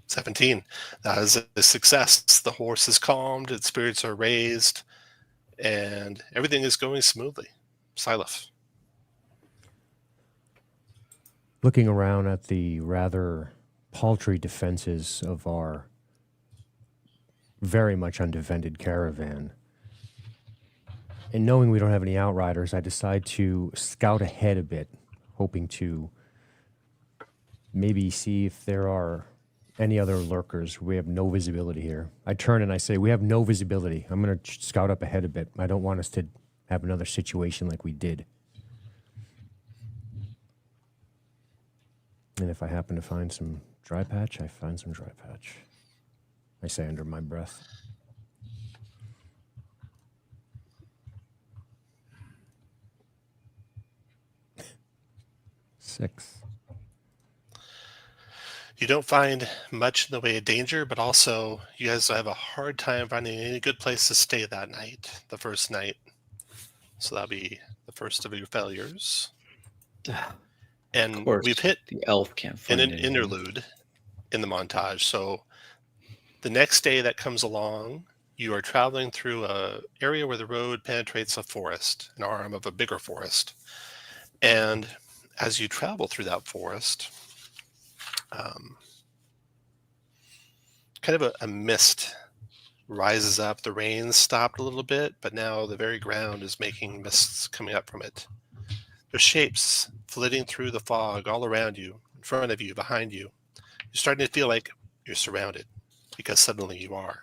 17. That is a success. The horse is calmed, its spirits are raised, and everything is going smoothly. Silaf. Looking around at the rather paltry defenses of our very much undefended caravan, and knowing we don't have any outriders, I decide to scout ahead a bit, hoping to maybe see if there are any other lurkers. We have no visibility here. I turn and I say, we have no visibility. I'm going to scout up ahead a bit. I don't want us to have another situation like we did. And if I happen to find some dry patch, I find some dry patch. I say under my breath. Six. You don't find much in the way of danger, but also you guys have a hard time finding any good place to stay that night, the first night. So that'll be the first of your failures. And Of course, we've hit the elf can't find an anything. interlude in the montage. So the next day that comes along, you are traveling through an area where the road penetrates a forest, an arm of a bigger forest. And as you travel through that forest, kind of a mist rises up. The rain stopped a little bit, but now the very ground is making mists coming up from it. There's shapes flitting through the fog all around you, in front of you, behind you. You're starting to feel like you're surrounded, because suddenly you are.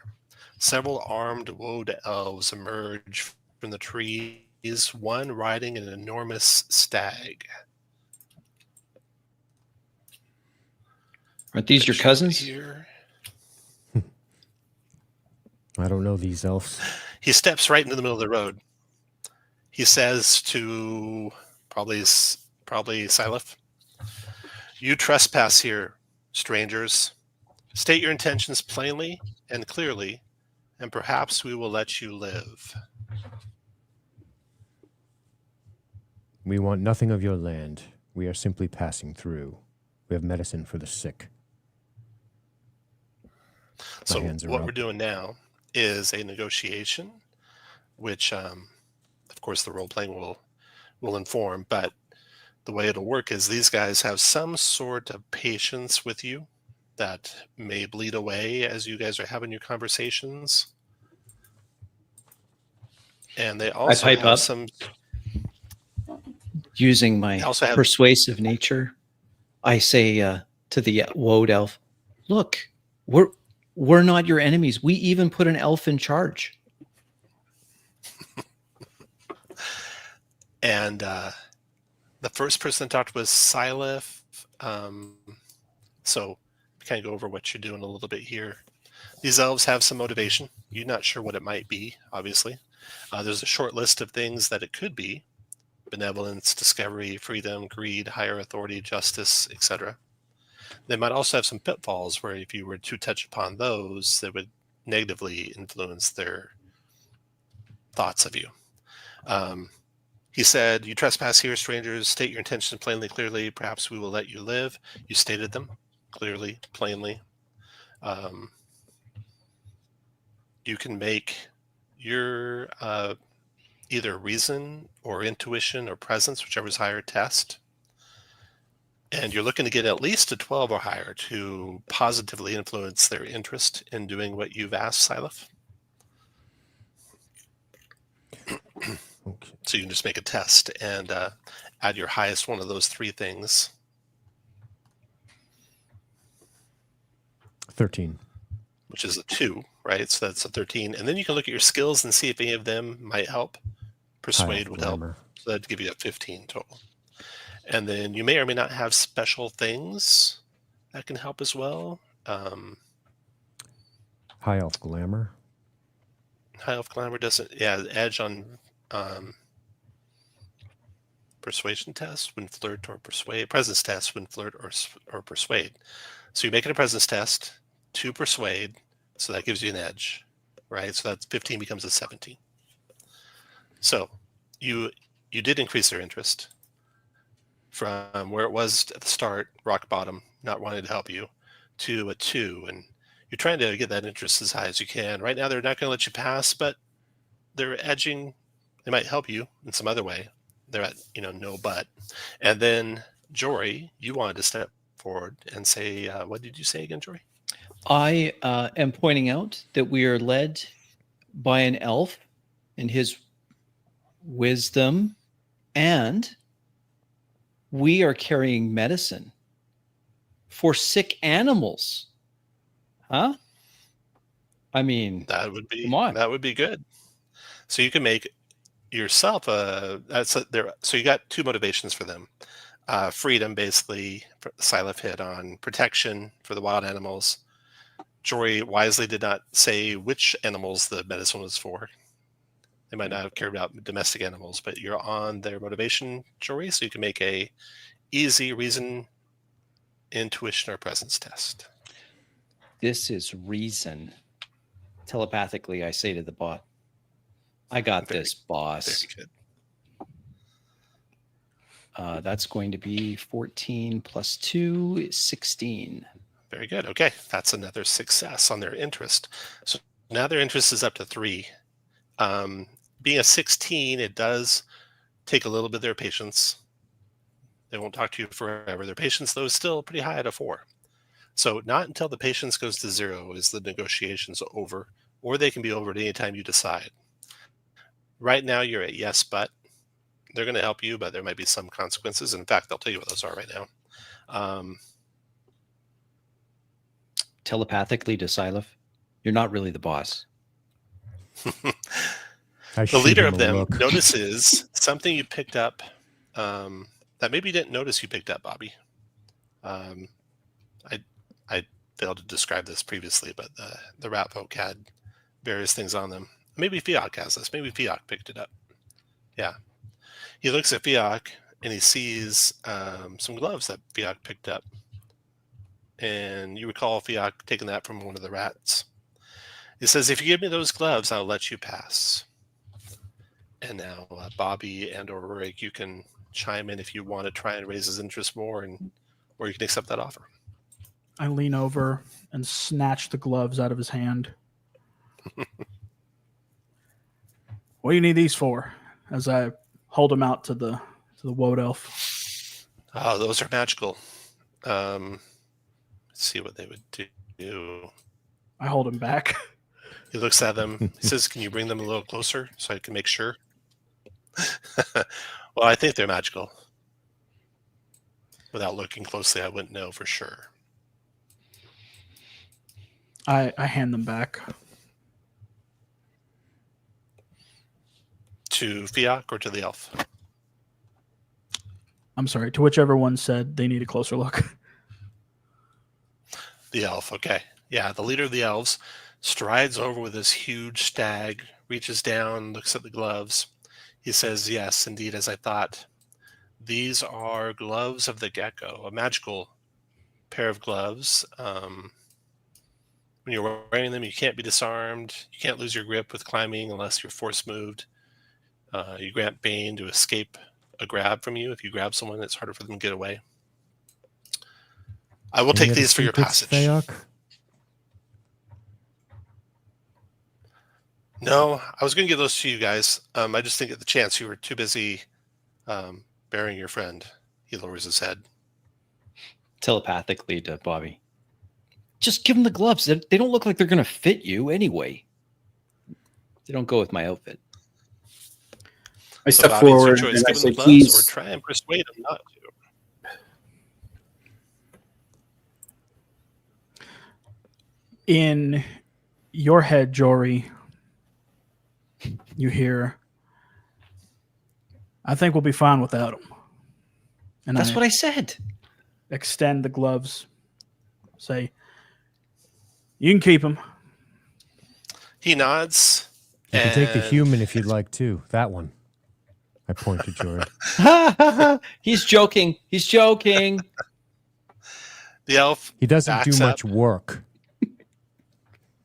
Several armed woad elves emerge from the trees, one riding an enormous stag. Aren't these your cousins? Here. I don't know these elves. He steps right into the middle of the road. He says to probably Silaf, "You trespass here, strangers. State your intentions plainly and clearly, and perhaps we will let you live." We want nothing of your land. We are simply passing through. We have medicine for the sick. So hands are what up. we're doing now is a negotiation, which, of course, the role-playing will inform, but the way it'll work is these guys have some sort of patience with you that may bleed away as you guys are having your conversations. And they also pipe have up. some... Using my They also have... persuasive nature, I say to the woad elf, "Look, we're not your enemies. We even put an elf in charge." And the first person that talked was Silaf. So kind of go over what you're doing a little bit here. These elves have some motivation. You're not sure what it might be, obviously. There's a short list of things that it could be: benevolence, discovery, freedom, greed, higher authority, justice, etc. They might also have some pitfalls where if you were to touch upon those, that would negatively influence their thoughts of you. He said, "You trespass here, strangers. State your intentions plainly, clearly. Perhaps we will let you live." You stated them clearly, plainly. You can make your either reason or intuition or presence, whichever is higher, test. And you're looking to get at least a 12 or higher to positively influence their interest in doing what you've asked, Silaf. Okay. So you can just make a test and add your highest one of those three things. 13. Which is a 2, right? right? So that's a 13. And then you can look at your skills and see if any of them might help. Persuade would help. Glamour. So that'd give you a 15 total. And then you may or may not have special things that can help as well. High elf glamour. High elf glamour doesn't, yeah, edge on persuasion test when flirt or persuade, presence test when flirt or persuade. So you're making a presence test to persuade, so that gives you an edge, right? So that's 15 becomes a 17. So you did increase their interest from where it was at the start, rock bottom, not wanting to help you, to a 2, and you're trying to get that interest as high as you can. Right now, they're not going to let you pass, but they're edging. They might help you in some other way. They're at, no but. And then, Jory, you wanted to step forward and say, what did you say again, Jory? I am pointing out that we are led by an elf and his wisdom, and we are carrying medicine for sick animals. Huh? I mean, That would be come on. That would be good. So you can make yourself so you got 2 motivations for them. Freedom, basically, Sylph hit on protection for the wild animals. Jory wisely did not say which animals the medicine was for. They might not have cared about domestic animals, but you're on their motivation, Jory, so you can make a easy reason, intuition, or presence test. This is reason. Telepathically, I say to the bot, I got this, boss. Very good. That's going to be 14 plus 2 is 16. Very good. Okay, that's another success on their interest. So now their interest is up to 3. Being a 16, it does take a little bit of their patience. They won't talk to you forever. Their patience, though, is still pretty high at a 4. So not until the patience goes to 0 is the negotiations over, or they can be over at any time you decide. Right now, you're at yes, but they're going to help you, but there might be some consequences. In fact, I'll tell you what those are right now. Telepathically to Sylph, you're not really the boss. The leader of them notices something you picked up that maybe you didn't notice you picked up, Bobby. I failed to describe this previously, but the rat folk had various things on them. Maybe Fiok has this. Maybe Fiok picked it up. Yeah. He looks at Fiok and he sees some gloves that Fiok picked up. And you recall Fiok taking that from one of the rats. He says, if you give me those gloves, I'll let you pass. And now Bobby and or Rick, you can chime in if you want to try and raise his interest more, or you can accept that offer. I lean over and snatch the gloves out of his hand. What do you need these for? As I hold them out to the woad elf. Oh, those are magical. Let's see what they would do. I hold him back. He looks at them. He says, can you bring them a little closer so I can make sure? Well, I think they're magical. Without looking closely, I wouldn't know for sure. I hand them back. To Fiok or to the elf? I'm sorry, to whichever one said they need a closer look. The elf, okay. Yeah, the leader of the elves strides over with this huge stag, reaches down, looks at the gloves. He says, yes, indeed, as I thought. These are gloves of the gecko, a magical pair of gloves. When you're wearing them, you can't be disarmed. You can't lose your grip with climbing unless you're force moved. You grant Bane to escape a grab from you. If you grab someone, it's harder for them to get away. I will take these for your passage. Fayok? No, I was going to give those to you guys. I just didn't get the chance. You were too busy burying your friend. He lowers his head. Telepathically to Bobby. Just give them the gloves. They don't look like they're going to fit you anyway. They don't go with my outfit. I So step Bobby, it's your forward choice. and I Give them say, the gloves please. or try and persuade them not to. In your head, Jory, you hear, I think we'll be fine without him. And That's what I said. extend the gloves. Say, you can keep him. He nods. You can take the and- human if you'd like to. That one. I point to Jory. He's joking. He's joking. The elf He doesn't backs do up, much work.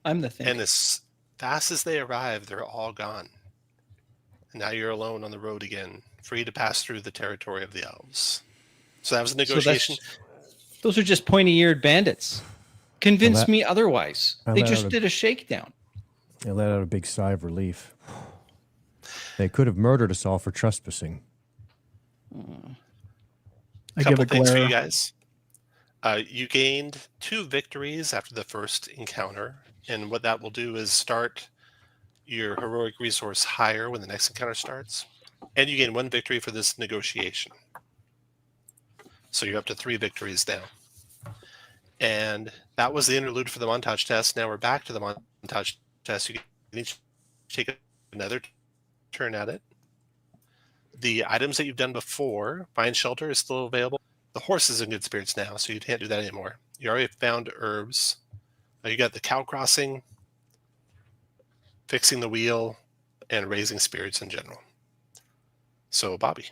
I'm the thing. and as fast as they arrive, they're all gone. And now you're alone on the road again, free to pass through the territory of the elves. So that was a negotiation. Those are just pointy-eared bandits. Convince that- me otherwise. I They let just out a- did a shakedown. I let out a big sigh of relief. They could have murdered us all for trespassing. I give Couple a things for you glare. guys. You gained 2 victories after the first encounter, and what that will do is start your heroic resource higher when the next encounter starts, and you gain 1 victory for this negotiation. So you're up to 3 victories now. And that was the interlude for the montage test. Now we're back to the montage test. You can each take another turn at it. The items that you've done before, find shelter, is still available. The horse is in good spirits now, so you can't do that anymore. You already found herbs. You got the cow crossing, fixing the wheel, and raising spirits in general. So, Bobby.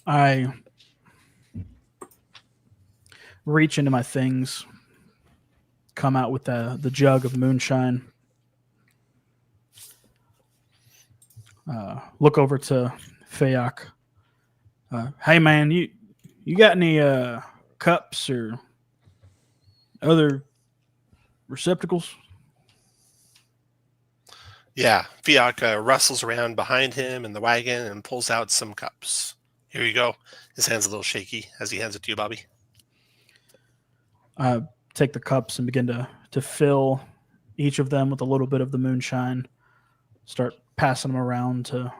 I reach into my things, come out with the jug of moonshine, look over to Fayok. Hey man, you got any cups or other receptacles? Yeah, Fiak rustles around behind him in the wagon and pulls out some cups. Here you go. His hand's a little shaky as he hands it to you, Bobby. Take the cups and begin to fill each of them with a little bit of the moonshine. Start passing them around to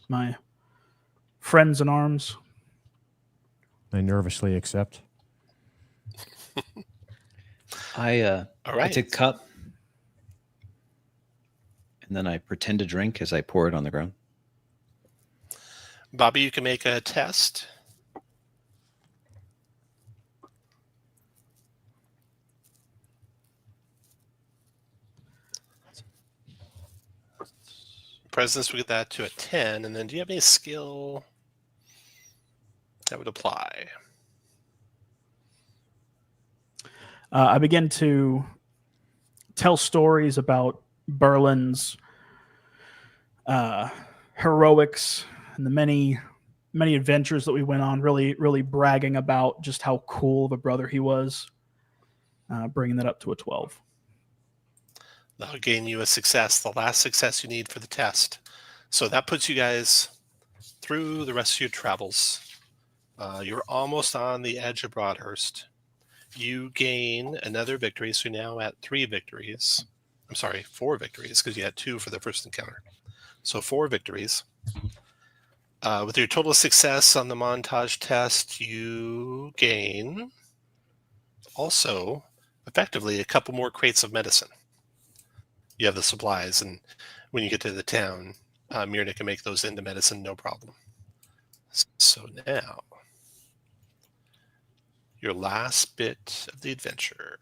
my friends in arms. I nervously accept. I All right. take a cup and then I pretend to drink as I pour it on the ground. Bobby, you can make a test. Presence, we get that to a 10. And then do you have any skill that would apply? I begin to tell stories about Berlin's heroics and the many adventures that we went on, really bragging about just how cool of a brother he was, bringing that up to a 12. That'll gain you a success, the last success you need for the test. So that puts you guys through the rest of your travels. You're almost on the edge of Broadhurst. You gain another victory, so you're now at 3 victories. I'm sorry, 4 victories, because you had 2 for the first encounter. So 4 victories. With your total success on the montage test, you gain also effectively a couple more crates of medicine. You have the supplies, and when you get to the town, Myrna can make those into medicine, no problem. So now, your last bit of the adventure.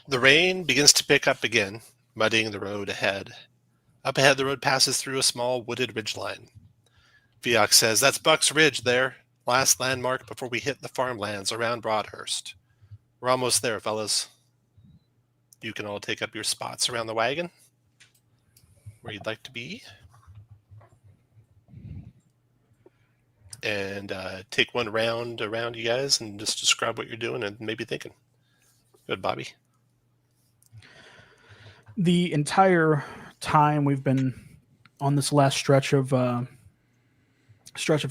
The rain begins to pick up again, muddying the road ahead. Up ahead, the road passes through a small wooded ridgeline. Fiok says, "That's Buck's Ridge there, last landmark before we hit the farmlands around Broadhurst. We're almost there, fellas. You can all take up your spots around the wagon, where you'd like to be. And take one round around you guys and just describe what you're doing and maybe thinking." Good, Bobby. The entire time we've been on this last stretch of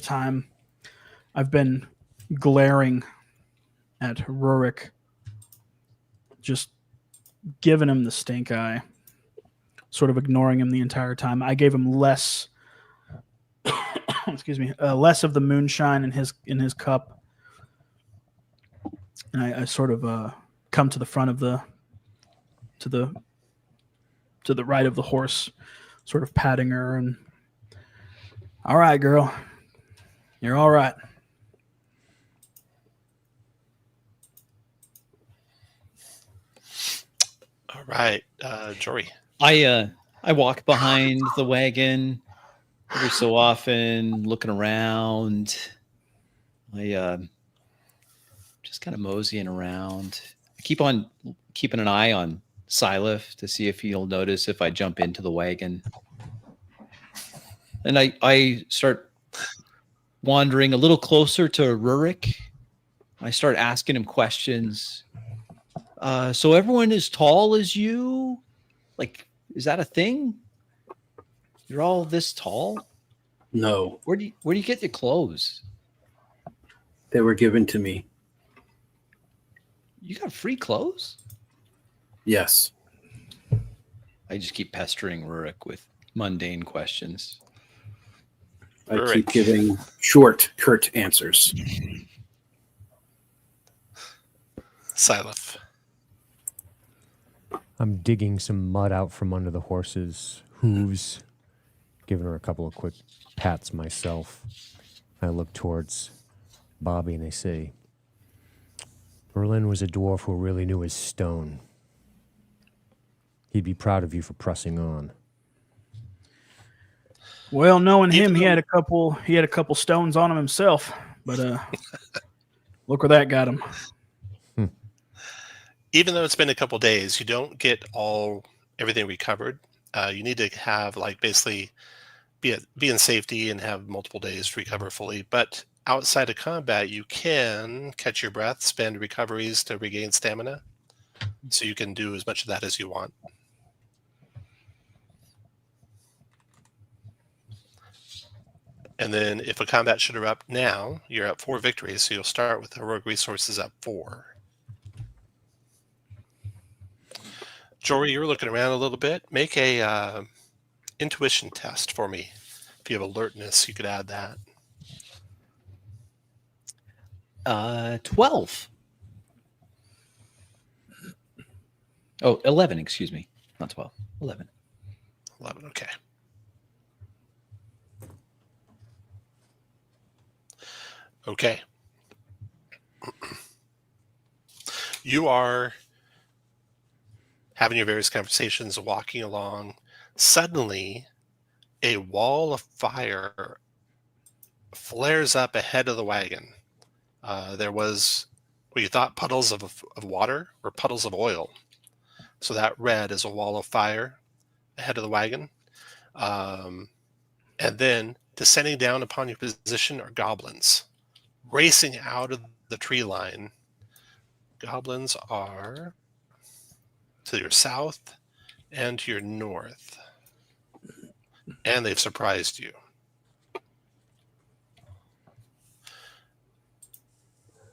time, I've been glaring at Rurik, just giving him the stink eye, sort of ignoring him the entire time. I gave him less, excuse me, less of the moonshine in his cup, and I sort of come to the front of to the right of the horse, sort of patting her and, all right, girl, you're all right. All right, Jory. I walk behind the wagon every so often, looking around. I just kind of moseying around. I keep on keeping an eye on Silif to see if he'll notice if I jump into the wagon. And I start wandering a little closer to Rurik. I start asking him questions. So everyone as tall as you? Like, is that a thing? You're all this tall? No, Where do you get your clothes? they were given to me. You got free clothes? Yes. I just keep pestering Rurik with mundane questions. I Rurik. keep giving short, curt answers. Silif. I'm digging some mud out from under the horse's hooves, giving her a couple of quick pats myself. I look towards Bobby and I say, Berlin was a dwarf who really knew his stone. He'd be proud of you for pressing on. Well, knowing Even him, he though- had a couple stones on him himself, but look where that got him. Even though it's been a couple days, you don't get everything recovered. You need to have basically be in safety and have multiple days to recover fully. But outside of combat, you can catch your breath, spend recoveries to regain stamina, so you can do as much of that as you want. And then if a combat should erupt now, you're at 4 victories, so you'll start with heroic resources at 4. Jory, you're looking around a little bit. Make a intuition test for me. If you have alertness, you could add that. 12. Oh, 11, excuse me. Not 12. 11. 11, okay. Okay. You are having your various conversations, walking along. Suddenly, a wall of fire flares up ahead of the wagon. There was what you thought puddles of water or puddles of oil. So that red is a wall of fire ahead of the wagon. And then descending down upon your position are goblins racing out of the tree line. Goblins are to your south and to your north. And they've surprised you.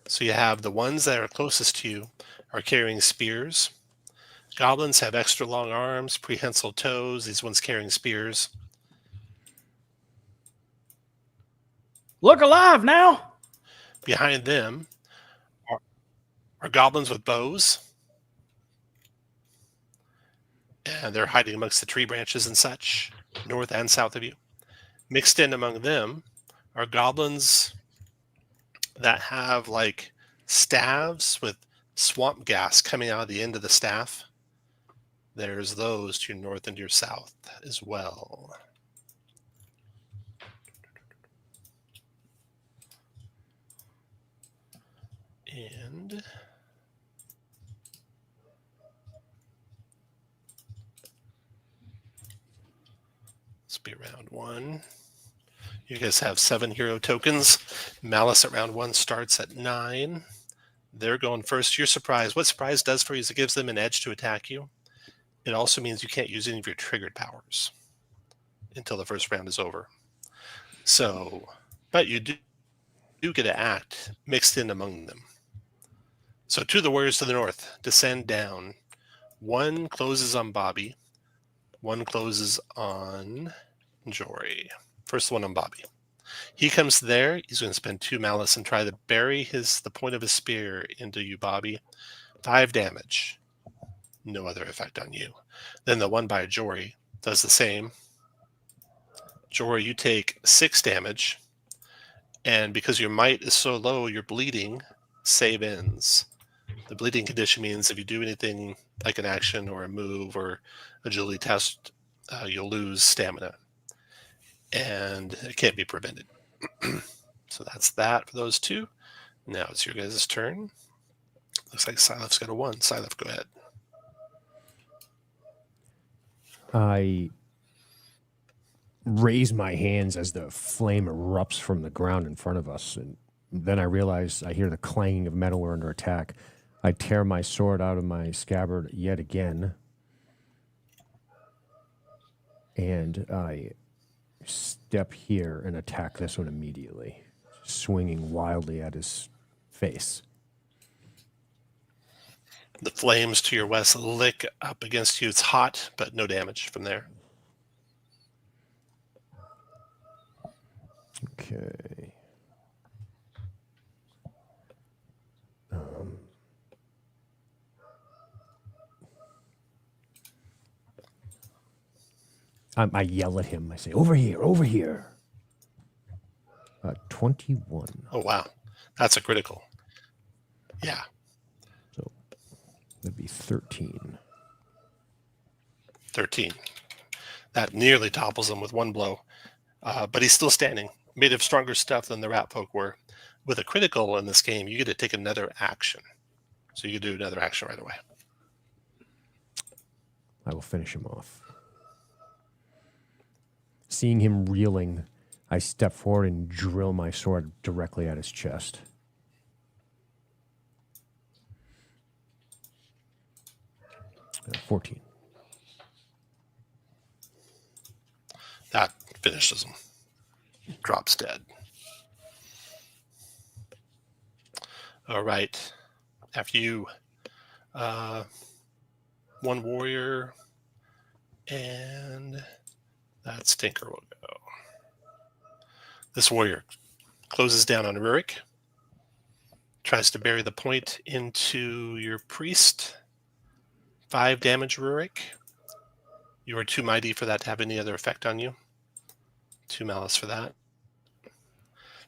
So you have the ones that are closest to you are carrying spears. Goblins have extra long arms, prehensile toes. These ones carrying spears. Look alive now! Behind them are goblins with bows. And they're hiding amongst the tree branches and such, north and south of you. Mixed in among them are goblins that have staves with swamp gas coming out of the end of the staff. There's those to your north and your south as well. And let's be round 1. You guys have 7 hero tokens. Malice at round 1 starts at 9. They're going first. You're surprised. What surprise does for you is it gives them an edge to attack you. It also means you can't use any of your triggered powers until the first round is over. So, but you do get to act mixed in among them. So to the warriors to the north, descend down. One closes on Bobby. One closes on Jory. First one on Bobby. He comes there. He's going to spend 2 malice and try to bury the point of his spear into you, Bobby. 5 damage. No other effect on you. Then the one by Jory does the same. Jory, you take 6 damage. And because your might is so low, you're bleeding. Save ends. The bleeding condition means if you do anything like an action or a move or agility test, you'll lose stamina. And it can't be prevented. So that's that for those 2. Now it's your guys' turn. Looks like Silef's got a 1. Silef, go ahead. I raise my hands as the flame erupts from the ground in front of us, and then I realize I hear the clanging of metal. We're under attack. I tear my sword out of my scabbard yet again, and I step here and attack this one immediately, swinging wildly at his face. The flames to your west lick up against you. It's hot, but no damage from there. Okay. I yell at him. I say, over here, over here. 21. Oh, wow. That's a critical. Yeah. So that'd be 13. 13. That nearly topples him with 1 blow. But he's still standing. Made of stronger stuff than the rat folk were. With a critical in this game, you get to take another action. So you can do another action right away. I will finish him off. Seeing him reeling, I step forward and drill my sword directly at his chest. Uh, 14. That finishes him. Drops dead. All right. After you, 1 warrior, and that stinker will go. This warrior closes down on Rurik, tries to bury the point into your priest. 5 damage, Rurik. You are too mighty for that to have any other effect on you. 2 malice for that.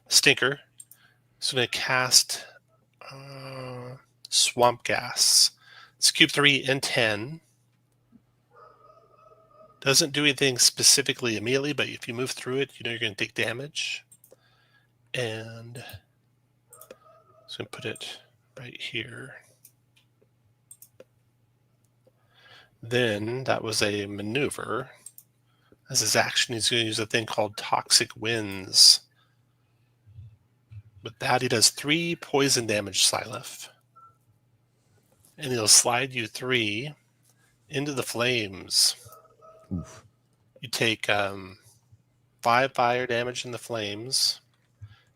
Stinker is going to cast Swamp Gas. It's cube 3 and 10. Doesn't do anything specifically immediately, but if you move through it, you know you're going to take damage. And so I'm going to put it right here. Then that was a maneuver. As his action, he's going to use a thing called Toxic Winds. With that, he does 3 poison damage, Silef. And he'll slide you 3 into the flames. Oof. You take 5 fire damage in the flames.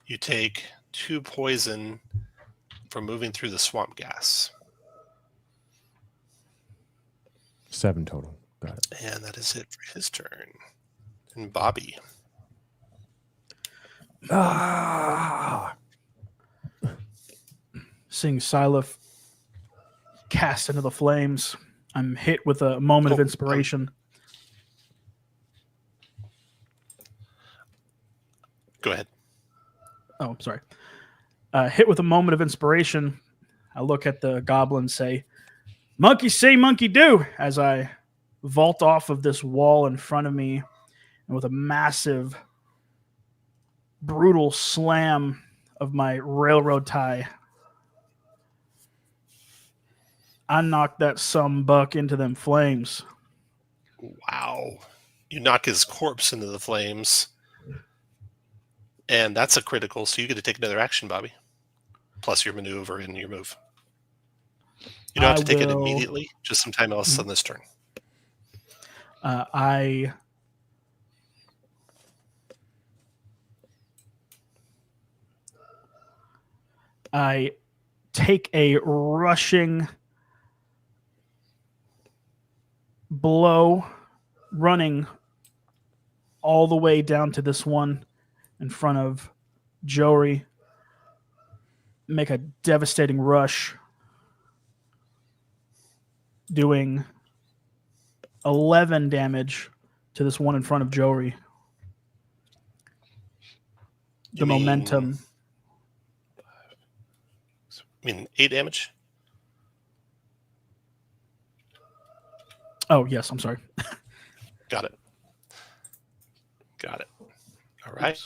You take 2 poison from moving through the swamp gas. 7 total. Got it. And that is it for his turn. And Bobby. Seeing Silef cast into the flames, I'm hit with a moment of inspiration. Go ahead. Oh, I'm sorry. Hit with a moment of inspiration, I look at the goblin and say, "Monkey see, monkey do," as I vault off of this wall in front of me, and with a massive, brutal slam of my railroad tie, I knocked that buck into them flames. Wow. You knock his corpse into the flames. And that's a critical, so you get to take another action, Bobby. Plus your maneuver and your move. You don't have to take it immediately, just sometime else on this turn. I take a rushing blow, running all the way down to this one in front of Jory. Make a devastating rush, doing 11 damage to this one in front of Jory. The momentum. I mean, 8 damage? Oh, yes, I'm sorry. Got it. Got it. All right.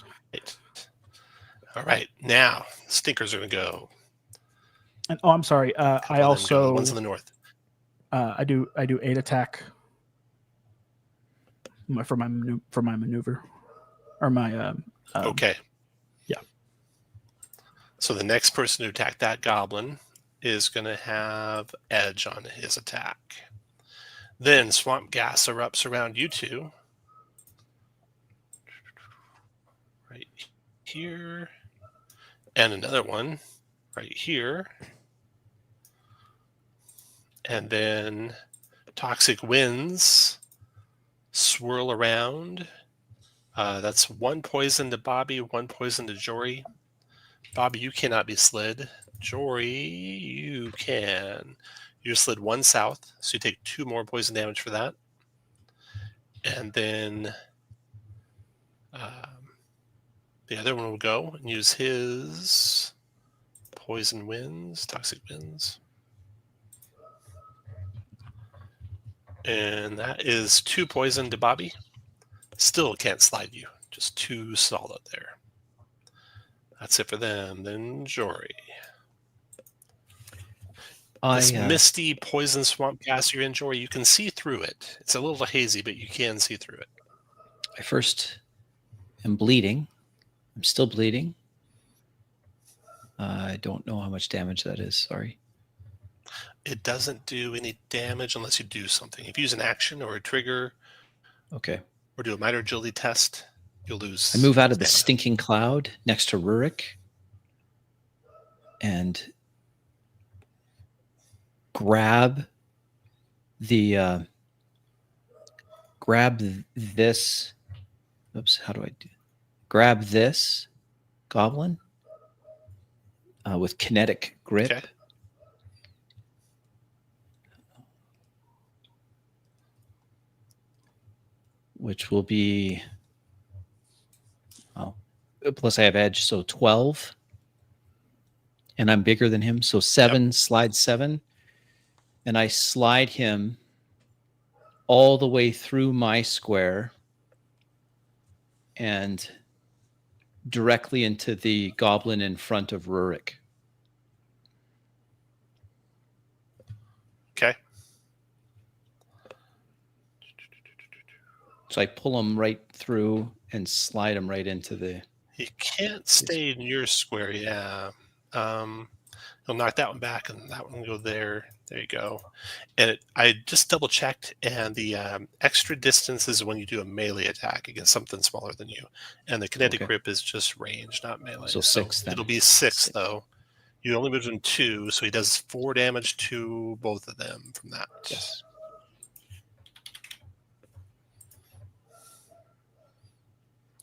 All right. Now, stinkers are going to go. And I'm sorry. I also The ones in the north. I do 8 attack for my maneuver or my Okay. Yeah. So the next person to attack that goblin is going to have edge on his attack. Then swamp gas erupts around you two. Right here. And another one right here. And then toxic winds swirl around. That's 1 poison to Bobby, 1 poison to Jory. Bobby, you cannot be slid. Jory, you can. You slid 1 south, so you take 2 more poison damage for that. And then the other one will go and use his poison winds, toxic winds. And that is 2 poison to Bobby. Still can't slide you. Just 2 solid there. That's it for them. Then Jory. This misty poison swamp gas you're in, Jory, you can see through it. It's a little hazy, but you can see through it. I first am bleeding. I'm still bleeding. I don't know how much damage that is. Sorry. It doesn't do any damage unless you do something. If you use an action or a trigger, Okay. or do a minor agility test, you'll lose. I move out of the stamina. stinking cloud next to Rurik and grab the this. Oops, how do I do? Grab this goblin with kinetic grip. Okay. Which will be, plus I have edge, so 12. And I'm bigger than him, so 7, slide 7. And I slide him all the way through my square and directly into the goblin in front of Rurik. Okay. So I pull him right through and slide him right into the... He can't stay in your square, yeah. He'll knock that one back, and that one will go there. There you go. And I just double checked, and the extra distance is when you do a melee attack against something smaller than you, and the kinetic grip is just range, not melee. So 6 then. It'll be 6 though. You only moved him 2, so he does 4 damage to both of them from that. Yes.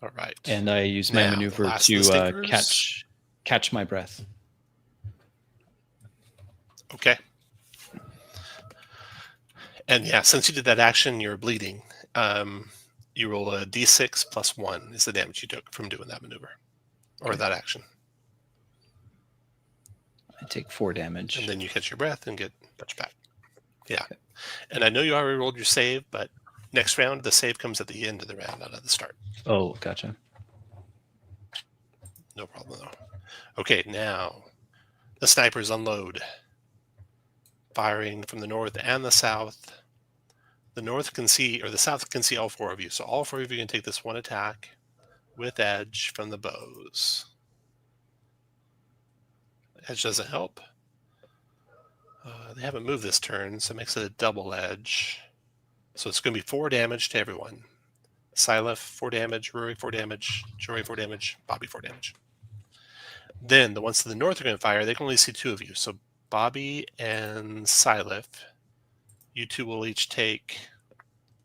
All right. And I use my Now, maneuver the last of the to stinkers. catch my breath. Okay. And yeah, since you did that action, you're bleeding. You roll a d6 plus 1 is the damage you took from doing that maneuver or that action. I take 4 damage. And then you catch your breath and get touched back. Yeah. Okay. And I know you already rolled your save, but next round, the save comes at the end of the round, not at the start. Oh, gotcha. No problem, though. Okay, now the snipers unload. Firing from the north and the south. The north can see, or the south can see all 4 of you. So all 4 of you can take this one attack with edge from the bows. Edge doesn't help. They haven't moved this turn, so it makes it a double edge. So it's going to be 4 damage to everyone. Syleth, 4 damage. Rurik, 4 damage. Jory, 4 damage. Bobby, 4 damage. Then the ones to the north are going to fire. They can only see 2 of you. So Bobby and Syleth, you 2 will each take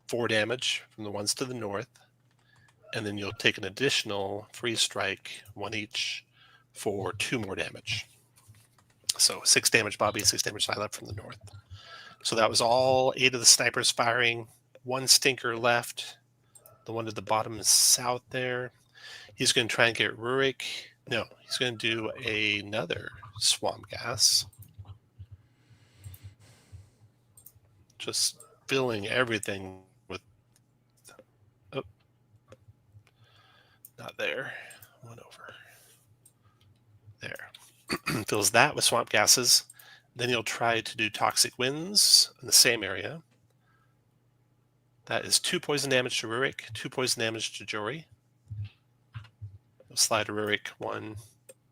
4 damage from the ones to the north, and then you'll take an additional free strike, 1 each, for 2 more damage. So 6 damage, Bobby, 6 damage, Silep from the north. So that was all 8 of the snipers firing. 1 stinker left. The one at the bottom is south there. He's going to try and get Rurik. No, he's going to do another swamp gas. Just filling everything with... Oh. Not there. One over. There. Fills that with swamp gases. Then you'll try to do toxic winds in the same area. That is 2 poison damage to Rurik, 2 poison damage to Jory. You'll slide Rurik 1,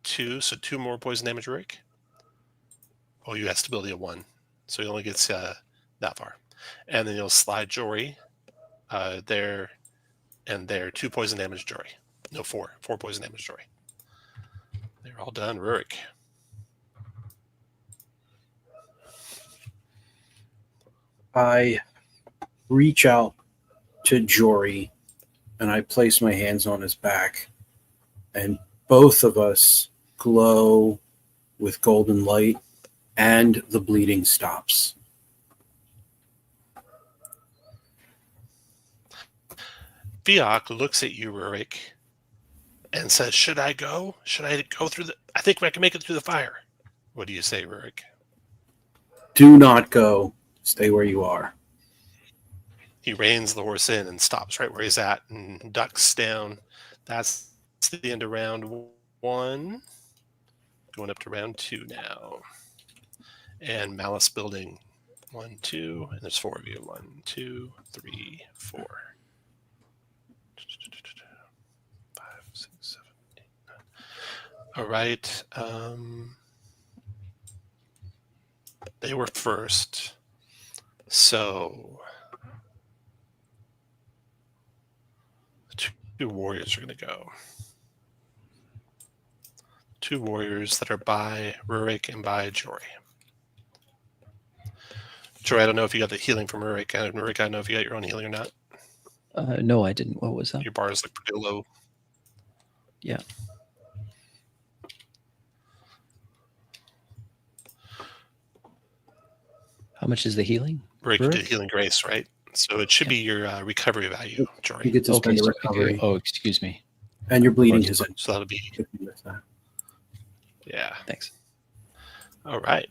2, so 2 more poison damage Rurik. Oh, you have stability of 1, so he only gets that far. And then you'll slide Jory there and there, 2 poison damage Jory. No, 4 poison damage Jory. They're all done, Rurik. I reach out to Jory and I place my hands on his back, and both of us glow with golden light and the bleeding stops. Fiok looks at you, Rurik, and says, should I go? Should I go through the... I think I can make it through the fire. What do you say, Rurik? Do not go. Stay where you are. He reins the horse in and stops right where he's at and ducks down. That's the end of round 1. Going up to round 2 now. And Malice building 1, 2, and there's 4 of you. 1, 2, 3, 4. 5, 6, 7, 8, 9. All right. They were first. So 2 warriors are going to go. 2 warriors that are by Rurik and by Jory. Jory, I don't know if you got the healing from Rurik. And Rurik, I don't know if you got your own healing or not. No, I didn't. What was that? Your bars look pretty low. Yeah. How much is the healing? Rurik did healing grace, right? So it should be your recovery value, Jory. You get to spend a recovery. Oh, excuse me. And your bleeding is in. So that'll be... Yeah. Thanks. All right.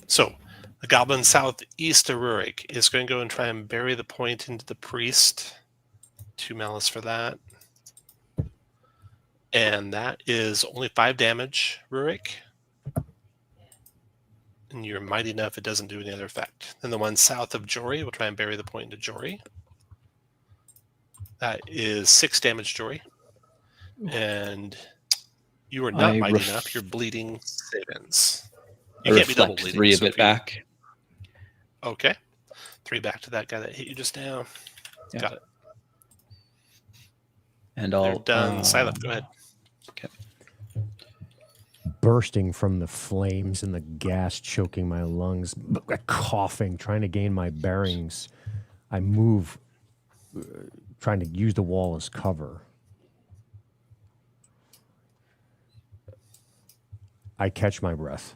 So the goblin southeast of Rurik is going to go and try and bury the point into the priest. 2 malice for that. And that is only 5 damage, Rurik. And you're mighty enough it doesn't do any other effect. Then the one south of Jory will try and bury the point into Jory. That is 6 damage, Jory. And you are not mighty enough. You're bleeding Savins. You can't be double bleeding. 3 of it back. Okay. 3 back to that guy that hit you just now. Yeah. Got it. And They're all done. Silent, go ahead. Okay. Bursting from the flames and the gas choking my lungs, coughing, trying to gain my bearings. I move, trying to use the wall as cover. I catch my breath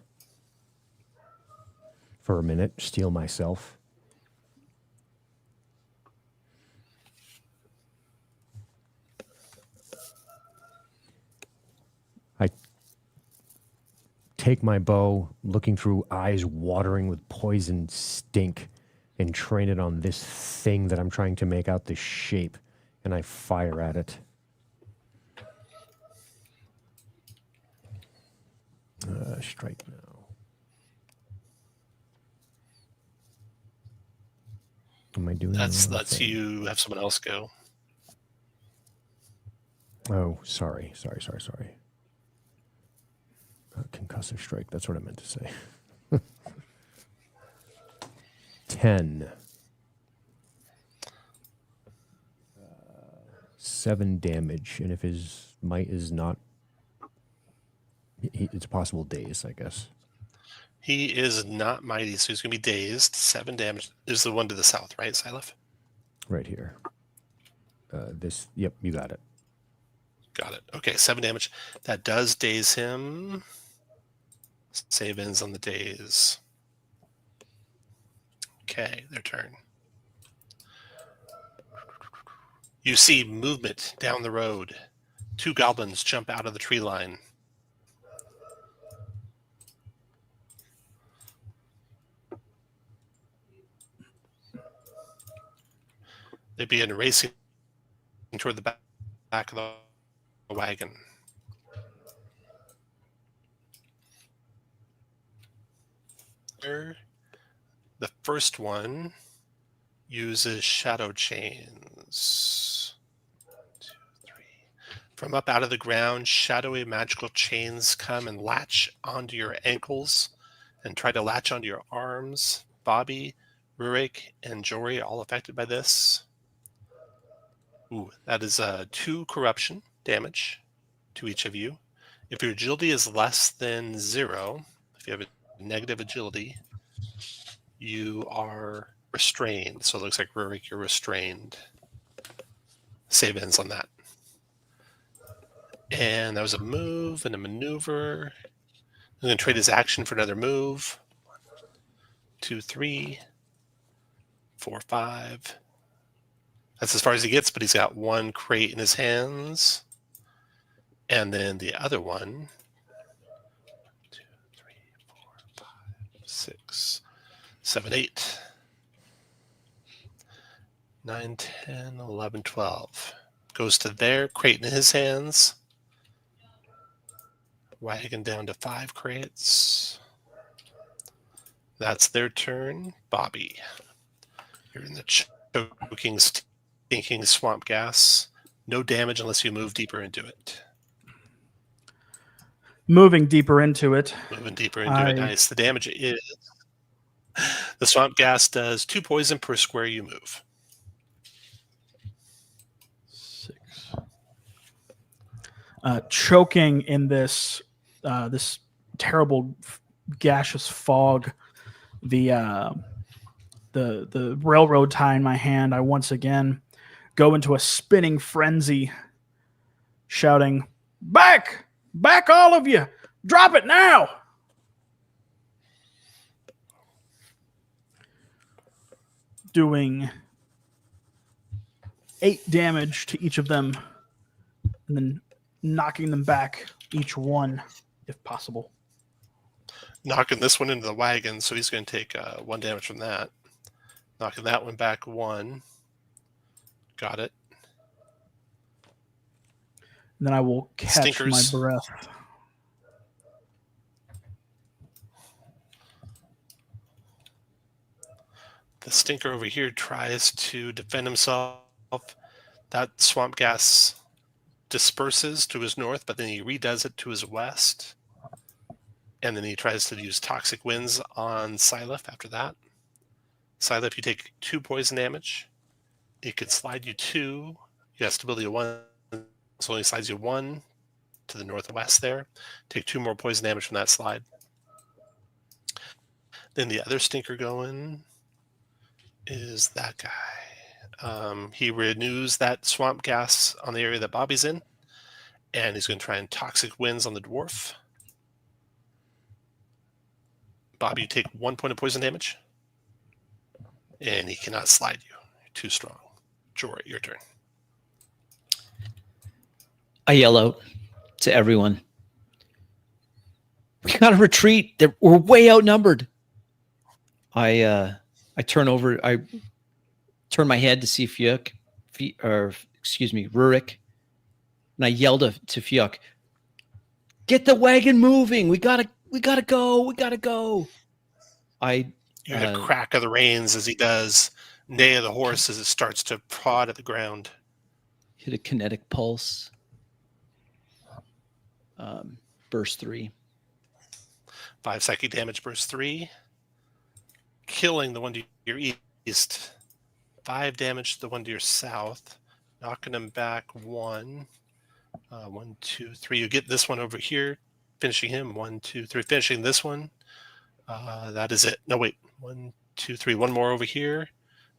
for a minute, steel myself. I take my bow, looking through eyes watering with poison stink, and train it on this thing that I'm trying to make out the shape, and I fire at it. Strike now. Am I doing That's you. Have someone else go. Oh, sorry. Concussive strike. That's what I meant to say. 10. 7 damage, and if his might is not, it's a possible daze, I guess. He is not mighty, so he's going to be dazed. 7 damage is the one to the south, right, Silef? right here. Yep, you got it. Got it. Okay, 7 damage. That does daze him. Save ends on the daze. Okay, their turn. You see movement down the road. 2 goblins jump out of the tree line. They begin racing toward the back of the wagon. The first one uses shadow chains. 2, 3. From up out of the ground, shadowy magical chains come and latch onto your ankles and try to latch onto your arms. Bobby, Rurik, and Jory all affected by this. Ooh, that is 2 corruption damage to each of you. If your agility is less than 0, if you have a negative agility, you are restrained. So it looks like Rurik, you're restrained. Save ends on that. And that was a move and a maneuver. I'm going to trade his action for another move. 1, 2, 3, 4, 5. That's as far as he gets, but he's got 1 crate in his hands. And then the other one. 2, 3, 4, 5, 6, 7, 8. 9, 10, 11, 12. Goes to their crate in his hands. Wagon down to 5 crates. That's their turn. Bobby, you're in the choking, stinking swamp gas. No damage unless you move deeper into it. Moving deeper into it. Moving deeper into it. Nice. The damage is... The swamp gas does 2 poison per square you move. 6. Choking in this terrible gaseous fog, the railroad tie in my hand, I once again go into a spinning frenzy, shouting, "Back! Back, all of you! Drop it now!" Doing 8 damage to each of them, and then knocking them back, each one, if possible. Knocking this one into the wagon, so he's going to take 1 damage from that. Knocking that one back 1. Got it. And then I will catch Stinkers. my breath. The stinker over here tries to defend himself. That swamp gas disperses to his north, but then he redoes it to his west. And then he tries to use toxic winds on Silef after that. Silef, you take 2 poison damage. It could slide you 2. You have stability of 1, so it only slides you 1 to the northwest there. Take 2 more poison damage from that slide. Then the other stinker going is that guy. He renews that swamp gas on the area that Bobby's in, and he's going to try and toxic winds on the dwarf. Bobby, you take 1 point of poison damage, and he cannot slide you. You're too strong. Jory, your turn. I yell out to everyone, "We gotta retreat. We're way outnumbered." I turn over. I turn my head to see Rurik, and I yelled to Fiuk, "Get the wagon moving. We gotta go. You hear the crack of the reins as he does neigh of the horse as it starts to prod at the ground. Hit a kinetic pulse. Burst 3. 5 psychic damage, burst 3. Killing the one to your east. 5 damage to the one to your south. Knocking him back 1. 1, 2, 3. You get this one over here. Finishing him. 1, 2, 3. Finishing this one. That is it. No, wait. 1, 2, 3. One more over here.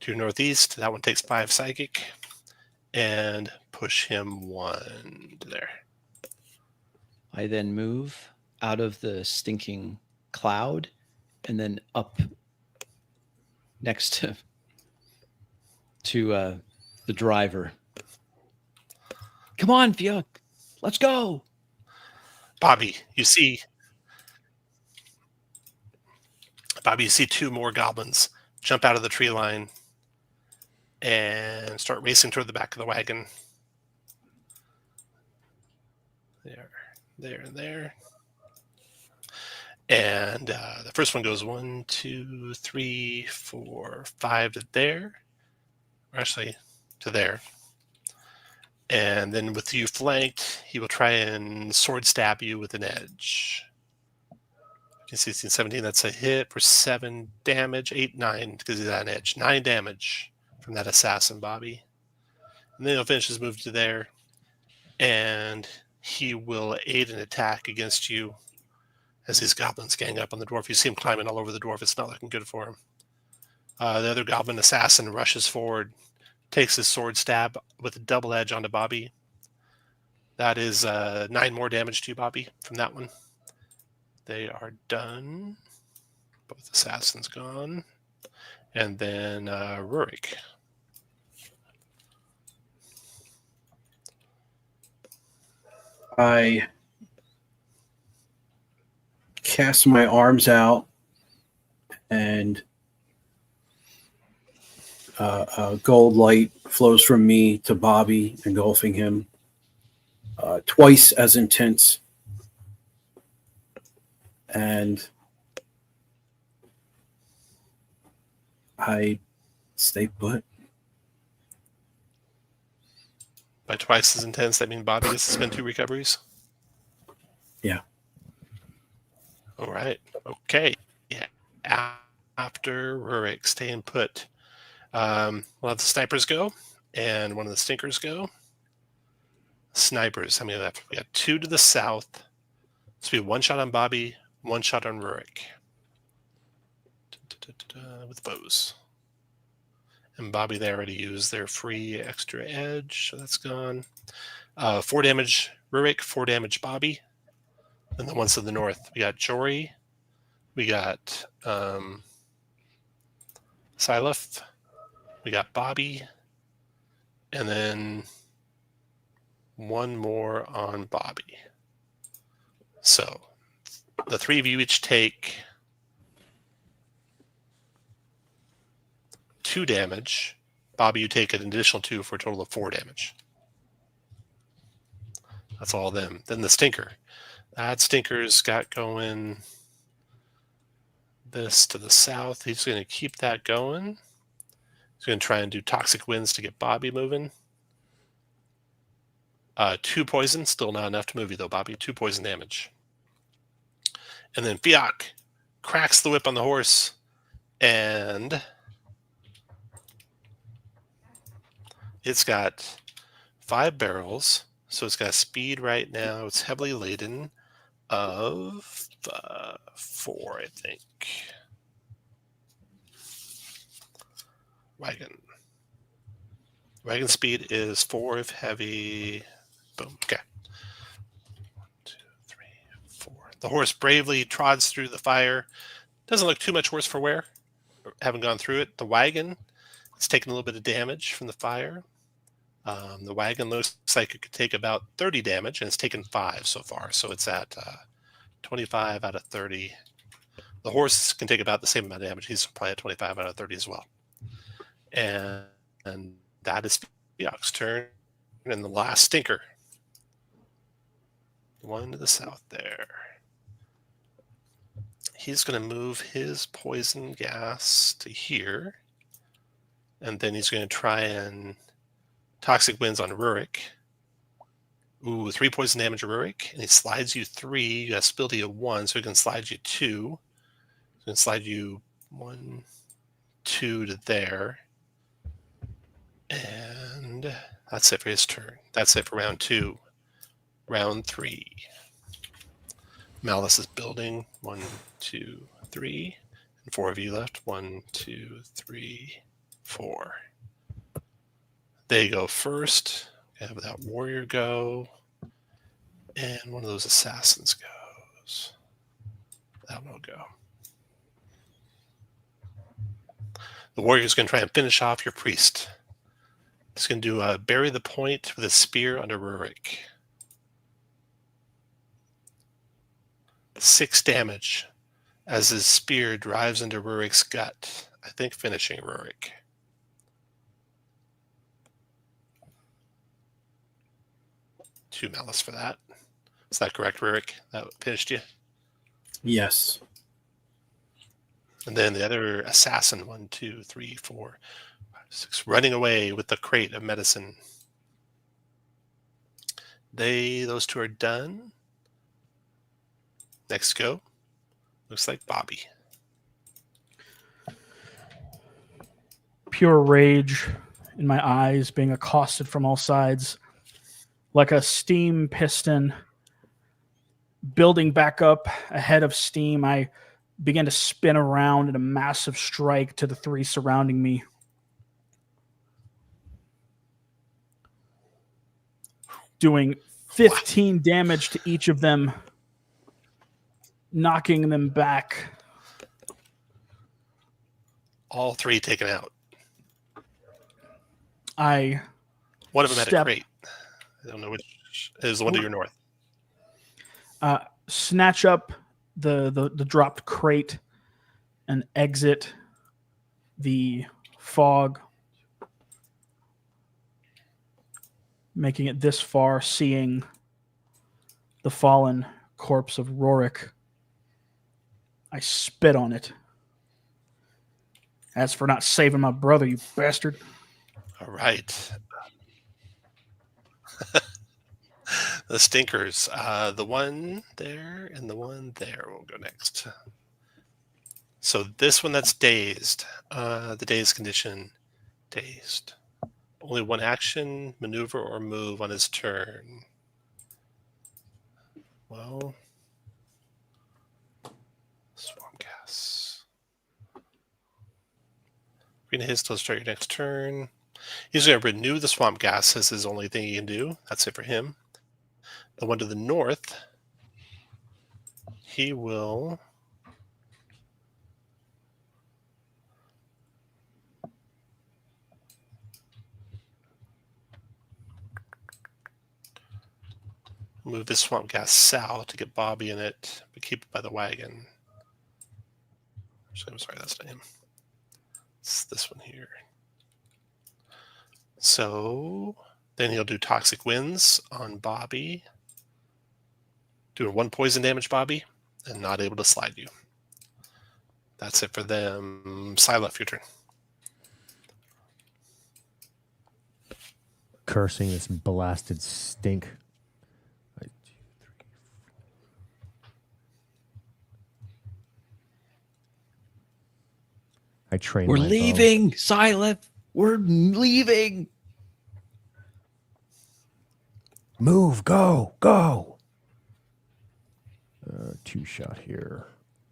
to your northeast. That one takes 5 psychic. And push him 1 to there. I then move out of the stinking cloud and then up next to the driver. Come on, Fiuk. Let's go. Bobby, you see 2 more goblins jump out of the tree line and start racing toward the back of the wagon. There. And the first one goes 1, 2, 3, 4, 5 to there. Or actually, to there. And then with you flanked, he will try and sword stab you with an edge. 16, 17, that's a hit for 7 damage. 8, 9, because he's at an edge. 9 damage from that assassin, Bobby. And then he'll finish his move to there. And he will aid an attack against you as these goblins gang up on the dwarf. You see him climbing all over the dwarf. It's not looking good for him. The other goblin assassin rushes forward, takes his sword stab with a double edge onto Bobby. That is 9 more damage to you, Bobby, from that one. They are done. Both assassins gone. And then Rurik. I cast my arms out and gold light flows from me to Bobby, engulfing him. Twice as intense. And I stay put. By twice as intense, that means Bobby gets to spend 2 recoveries? Yeah. All right. Okay. Yeah. After Rurik, staying put. We'll have the snipers go, and one of the stinkers go. Snipers, how many left? We got 2 to the south. This will be 1 shot on Bobby, 1 shot on Rurik. With bows. And Bobby, they already used their free extra edge, so that's gone. 4 damage Rurik, 4 damage Bobby. And the ones to the north, we got Jory, we got Silaf, we got Bobby, and then 1 more on Bobby. So the 3 of you each take 2 damage. Bobby, you take an additional 2 for a total of 4 damage. That's all of them. Then the stinker. That stinker's got going this to the south. He's going to keep that going. He's going to try and do toxic winds to get Bobby moving. 2 poison, still not enough to move you though, Bobby. 2 poison damage. And then Fiak cracks the whip on the horse, and it's got 5 barrels, so it's got speed right now. It's heavily laden of 4, I think. Wagon speed is 4 if heavy. Boom. Okay. 1, 2, 3, 4. The horse bravely trods through the fire. Doesn't look too much worse for wear. Haven't gone through it. The wagon is taking a little bit of damage from the fire. The wagon looks like it could take about 30 damage, and it's taken 5 so far. So it's at 25 out of 30. The horse can take about the same amount of damage. He's probably at 25 out of 30 as well. And that is Fiak's turn. And the last stinker. The one to the south there. He's going to move his poison gas to here. And then he's going to try and toxic winds on Rurik. Ooh, 3 poison damage to Rurik. And he slides you 3. You got ability of 1, so he can slide you 2. He's going to slide you 1, 2 to there. And that's it for his turn. That's it for round 2. Round 3. Malice is building. 1, 2, 3. And 4 of you left. 1, 2, 3, 4. They go first. Have that warrior go. And one of those assassins goes. That one will go. The warrior's going to try and finish off your priest. He's going to do bury the point with a spear under Rurik. 6 damage as his spear drives into Rurik's gut. I think finishing Rurik. Two malice for that. Is that correct, Rurik? That finished you? Yes. And then the other assassin, 1, 2, 3, 4, 5, 6, running away with the crate of medicine. Those two are done. Next go. Looks like Bobby. Pure rage in my eyes, being accosted from all sides. Like a steam piston building back up ahead of steam, I began to spin around in a massive strike to the 3 surrounding me. Doing 15 damage to each of them, knocking them back. All 3 taken out. I One of them had a step- crate. I don't know which is the one to your north. snatch up the dropped crate and exit the fog, making it this far, seeing the fallen corpse of Rurik. I spit on it. As for not saving my brother, you bastard. All right. The stinkers. The one there and the one there will go next. So this one that's dazed. The dazed condition. Dazed. Only one action, maneuver, or move on his turn. Well, swamp gas. Green haste till start your next turn. He's going to renew the swamp gas as his only thing he can do. That's it for him. The one to the north, he will move this swamp gas south to get Bobby in it, but keep it by the wagon. I'm sorry, that's not him. It's this one here. So then he'll do toxic winds on Bobby. Doing 1 poison damage, Bobby, and not able to slide you. That's it for them. Silaf, your turn. Cursing this blasted stink. 1, 2, 3, 4. I train. We're my bow. leaving, Silent. We're leaving. Move, go, go. 2 shot here,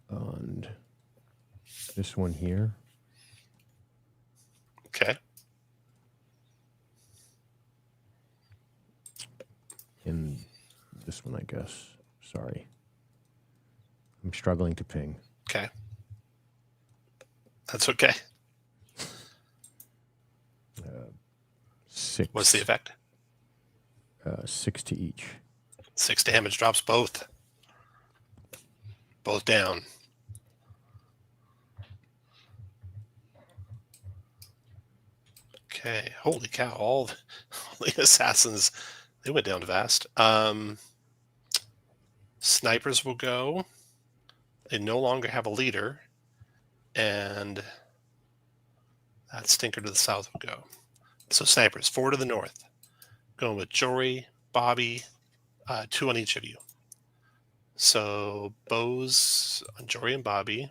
and this one here. Okay. And this one, I guess. Sorry. I'm struggling to ping. Okay. That's okay. 6. What's the effect? 6 to each. 6 damage, drops both. Both down. Okay. Holy cow. All the assassins, they went down fast. Snipers will go. They no longer have a leader. And that stinker to the south will go. So snipers, 4 to the north. Going with Jory, Bobby, 2 on each of you. So bows on Jory and Bobby.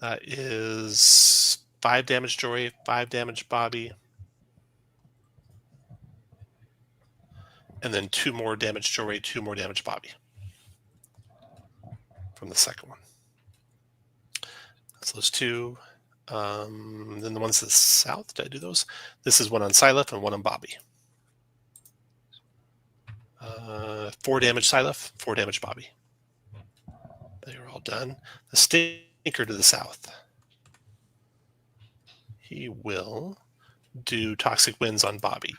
That is 5 damage Jory, 5 damage Bobby. And then 2 more damage Jory, 2 more damage Bobby. From the second one. So those two. Then the ones to the south, did I do those? This is one on Silef and one on Bobby. 4 damage Silef, 4 damage Bobby. They are all done. The stinker to the south. He will do Toxic Winds on Bobby.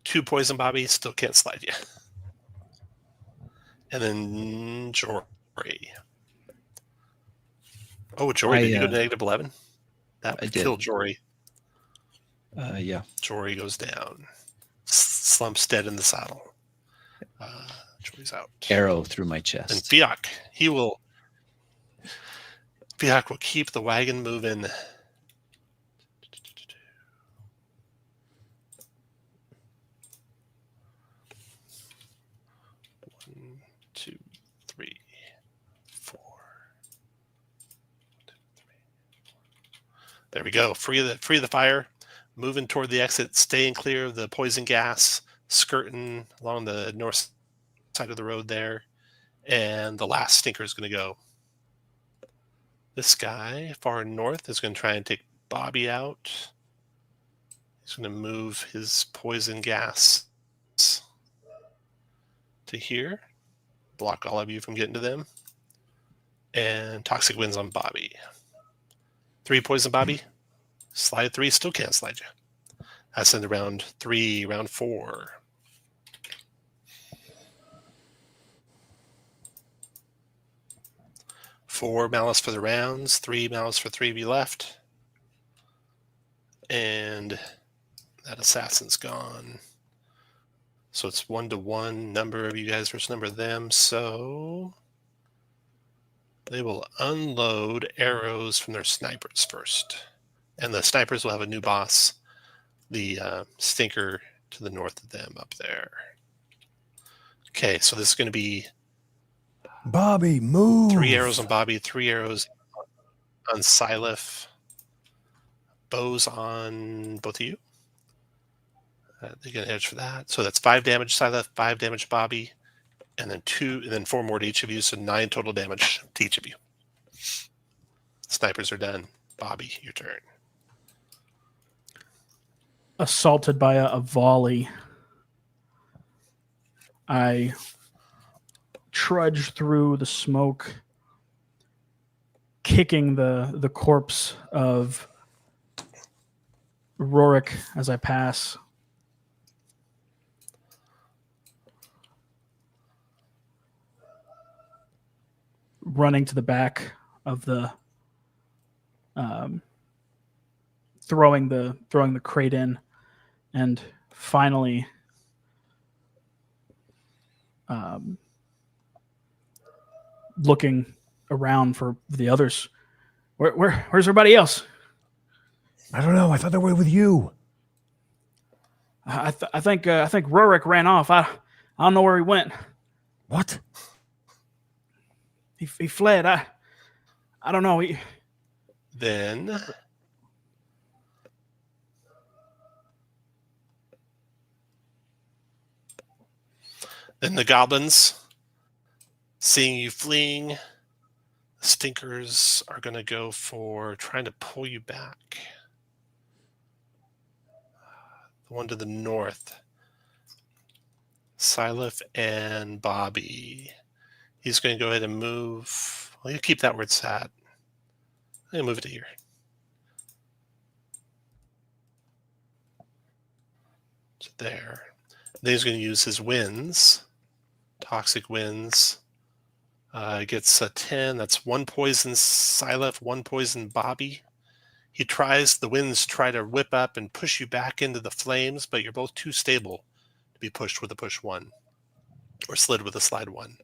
2 poison Bobby, still can't slide you. And then Jory. Oh, Jory, did you go to -11? That would kill Jory. Yeah. Jory goes down. Slumps dead in the saddle. Jory's out. Arrow through my chest. And Fiak, Fiak will keep the wagon moving. 1, 2, 3, 4. There we go. Free of the fire. Moving toward the exit, staying clear of the poison gas, skirting along the north side of the road there. And the last stinker is going to go. This guy far north is going to try and take Bobby out. He's going to move his poison gas to here. Block all of you from getting to them. And Toxic Winds on Bobby. 3 poison Bobby. Slide 3, still can't slide you. That's in the round 3, round 4. Four malice for the rounds, 3 malice for 3 of you left. And that assassin's gone. So it's 1-to-1 number of you guys versus number of them. So they will unload arrows from their snipers first. And the snipers will have a new boss, the stinker to the north of them up there. Okay, so this is going to be Bobby, move. 3 arrows on Bobby, 3 arrows on Silef, bows on both of you. They get an edge for that. So that's 5 damage Silef, 5 damage Bobby, and then 4 more to each of you. So 9 total damage to each of you. Snipers are done. Bobby, your turn. Assaulted by a volley, I trudge through the smoke, kicking the corpse of Rorik as I pass. Running to the back of the throwing the crate in, and finally looking around for the others. Where's everybody else? I don't know. I thought they were with you. I think Rorik ran off. I don't know where he went. What? He fled. I don't know. Then the goblins, seeing you fleeing, the stinkers are going to go for trying to pull you back. The one to the north, Silef and Bobby. He's going to go ahead and move. Well, you keep that where it's at. I'm going to move it to here. To there. Then he's going to use his winds. Toxic Winds. Gets a 10. That's 1 poison Silef, 1 poison Bobby. The winds try to whip up and push you back into the flames, but you're both too stable to be pushed with a push 1. Or slid with a slide 1.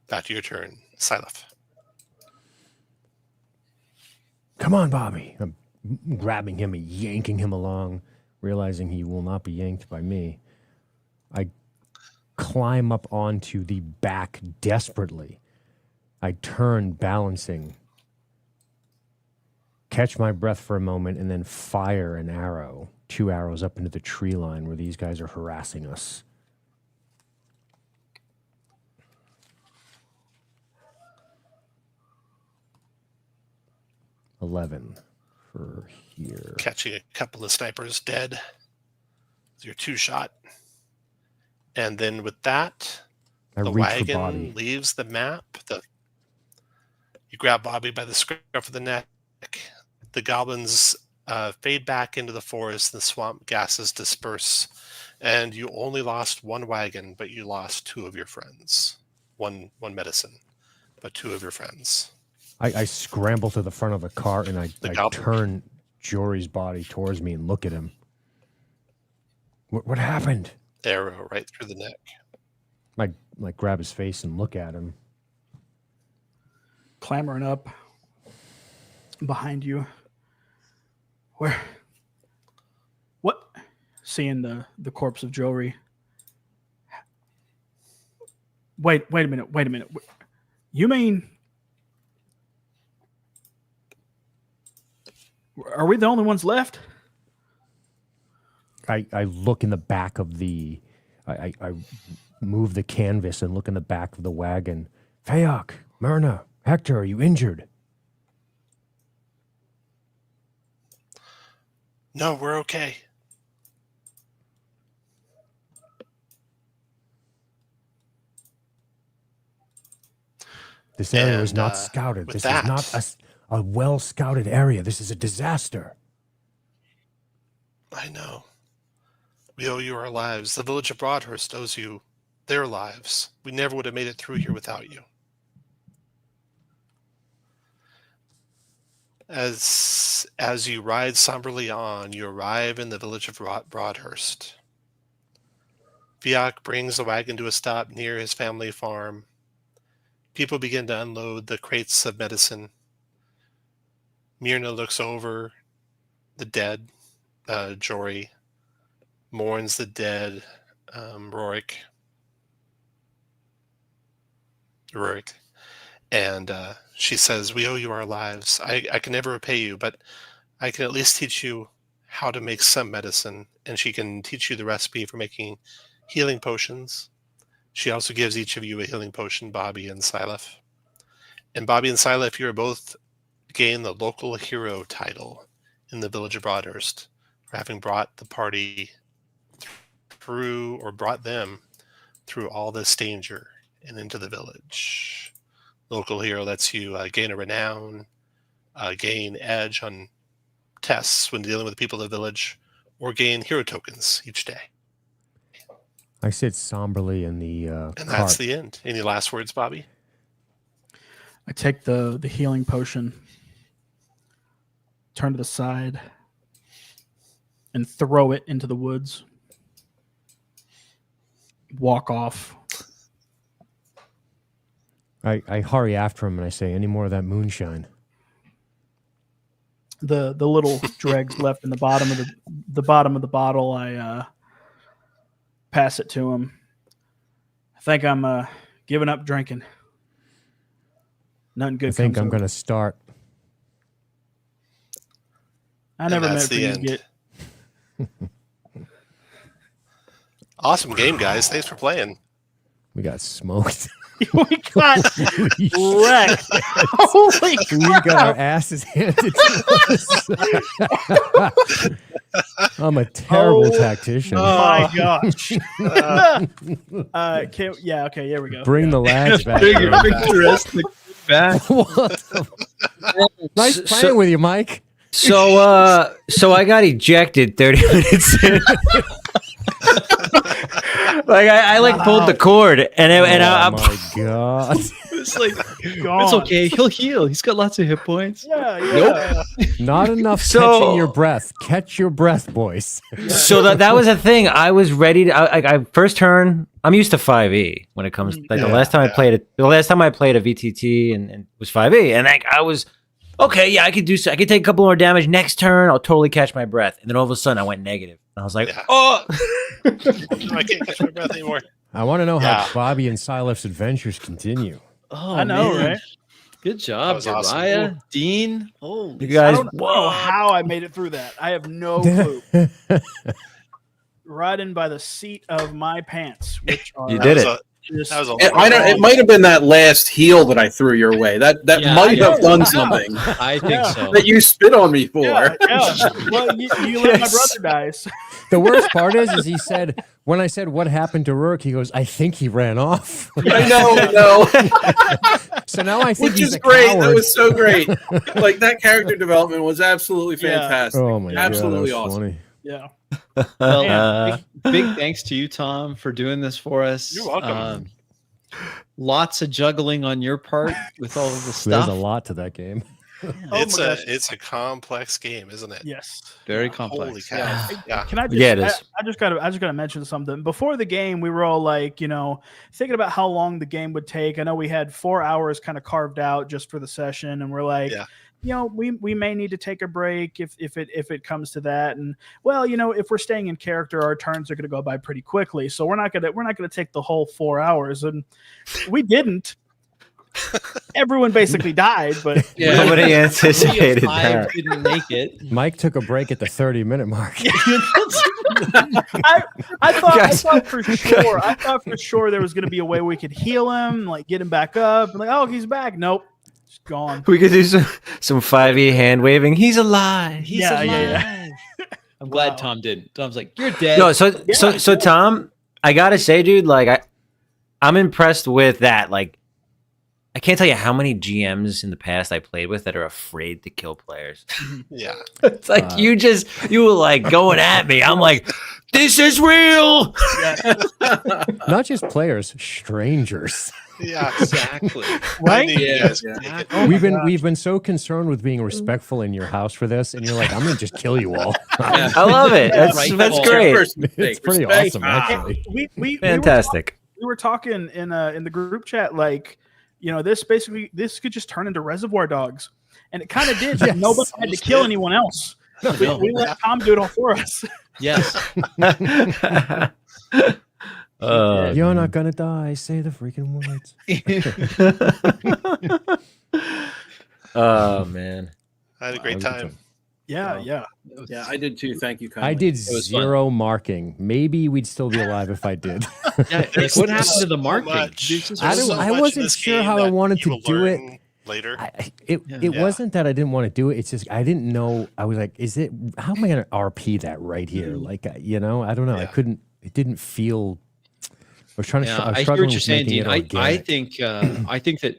Back to your turn, Silef. Come on, Bobby. I'm grabbing him and yanking him along, realizing he will not be yanked by me. I climb up onto the back desperately. I turn, balancing, catch my breath for a moment, and then fire an arrow, 2 arrows up into the tree line where these guys are harassing us. 11 for here. Catching a couple of snipers dead. Your 2-shot. And then with that, I the reach for Bobby. wagon leaves the map. You grab Bobby by the scruff of the neck. The goblins fade back into the forest. The swamp gases disperse. And you only lost 1 wagon, but you lost 2 of your friends. One medicine, but 2 of your friends. I scramble to the front of the car and I turn Jory's body towards me and look at him. What happened? Arrow right through the neck. I grab his face and look at him. Clambering up behind you. Where? What? Seeing the corpse of Jory. Wait a minute. You mean... Are we the only ones left? I look in the back of the... I move the canvas and look in the back of the wagon. Fayok, Myrna, Hector, are you injured? No, we're okay. This area is And, not scouted. with This that- is not a well-scouted area. This is a disaster. I know. We owe you our lives. The village of Broadhurst owes you their lives. We never would have made it through here without you. As you ride somberly on, you arrive in the village of Broadhurst. Fiak brings the wagon to a stop near his family farm. People begin to unload the crates of medicine. Myrna looks over the dead, Jory, mourns the dead, Rorik, and she says, we owe you our lives. I can never repay you, but I can at least teach you how to make some medicine, and she can teach you the recipe for making healing potions. She also gives each of you a healing potion, Bobby and Silef. And Bobby and Silef, you are both gain the local hero title in the village of Broadhurst for having brought the party through, or brought them through all this danger and into the village. Local hero lets you gain a renown, gain edge on tests when dealing with the people of the village, or gain hero tokens each day. I sit somberly in the And cart. that's the end. Any last words, Bobby? I take the healing potion, turn to the side, and throw it into the woods. Walk off. I hurry after him and I say, any more of that moonshine? The little dregs left in the bottom of the bottom of the bottle, I pass it to him. I think I'm giving up drinking. Nothing good. I think comes I'm of going to it. start. I never And meant that's for the you to end. get. Awesome game, guys. Thanks for playing. We got smoked. We got wrecked. Holy We crap! got our asses handed to us. I'm a terrible tactician. My gosh. Okay, here we go. Bring the lads back. Bring the rest of the back. What the- Nice playing with you, Mike. So I got ejected 30 minutes in. Like I pulled the cord and I my god! It's like, Gone. it's okay. He'll heal. He's got lots of hit points. Yeah. Not enough So- catching your breath. Catch your breath, boys. So that was a thing. I was ready to. I first turn. I'm used to 5e when it comes. Like the last time I played it, the last time I played a VTT and was 5e, and I was okay. Yeah, I could do. So I could take a couple more damage next turn. I'll totally catch my breath, and then all of a sudden I went negative. And I was like, Yeah. oh. I can't catch my breath anymore. I want to know Yeah. how Bobby and Silef's adventures continue. Oh, I know, man. right? Good That job, was awesome. Uriah, Dean. Oh, You guys, I don't know how I made it through that. I have no clue. Riding by the seat of my pants, which are You did it. Just- That was a It, I don't, it might have been that last heel that I threw your way. That Yeah, might have done yeah. something I think so. that you spit on me for. yeah, yeah. Well, you let my brother die. So. The worst part is he said, when I said what happened to Rourke, he goes, I think he ran off. I know. So now I think Which he's is a great. coward. That was so great. Like that character development was absolutely Yeah. fantastic. Oh my Absolutely god, that was awesome. funny. Yeah. Well, big thanks to you, Tom, for doing this for us. You're welcome. Lots of juggling on your part with all of the There's stuff. a lot to that game. It's a complex game, isn't it? Yes. Very Holy complex. cow! Yeah. Yeah. Can I just? Yeah, it is. I just gotta mention something. Before the game, we were all like, thinking about how long the game would take. I know we had 4 hours kind of carved out just for the session, and we're like, Yeah. we may need to take a break if it comes to that. And well, if we're staying in character, our turns are gonna go by pretty quickly. So we're not gonna take the whole 4 hours, and we didn't. Everyone basically died, but Yeah. Nobody anticipated Five that. didn't make it. Mike took a break at the 30-minute mark. I thought Guys. for sure there was going to be a way we could heal him, like get him back up, and like, oh, he's back. Nope, he's gone. We could do some 5e hand waving. He's alive. He's Yeah, alive. yeah. I'm glad Wow. Tom didn't. Tom's like, you're dead. No, so Tom, I gotta say, dude, like I'm impressed with that. Like, I can't tell you how many GMs in the past I played with that are afraid to kill players. Yeah. It's like you were like going at me. I'm like, this is real. Not just players, strangers. Yeah. exactly. I knew you Yeah, guys yeah. could take it. Oh my We've been so concerned with being respectful in your house for this, and you're like, I'm gonna just kill you all. Yeah. I love it. Right That's call. great. First mistake. It's pretty Respect. awesome, actually. we Fantastic. we were talking in the group chat, like, this could just turn into Reservoir Dogs, and it kind of did. Yes. Nobody had to Almost kill did. anyone else. We let Tom do it all for us. Yes. You're not gonna die. Say the freaking words. Oh man. I had a great time. Yeah, Wow. yeah. Yeah, I did too. Thank you, kindly. I did was zero marking. Maybe we'd still be alive if I did. Yeah, like, There's what happened so to the marketing? much. There's just I There's don't- so I much in wasn't this sure game how I that wanted you to will do it. learn later. It Yeah. wasn't that I didn't want to do it. It's just I didn't know. I was like, how am I going to RP that right here? Like, I don't know. I Yeah. couldn't. It didn't feel. I was trying to. Yeah, I was I hear struggling what you're with saying, making Dean. it I organic. think that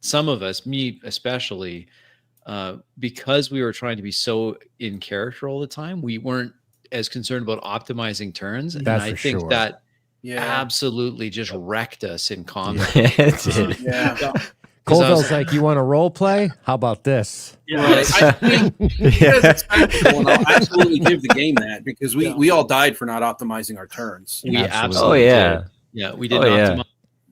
some of us, me especially, because we were trying to be so in character all the time, we weren't as concerned about optimizing turns. And That's I for think sure. that Yeah. absolutely just wrecked us in combat. It did. Yeah. Colville's like, you want to role play? How about this? Yeah. Because it's tactical, and I'll absolutely give the game that because we all died for not optimizing our turns. We Absolutely. absolutely Oh yeah. did. Yeah, we did Oh, yeah. optimize.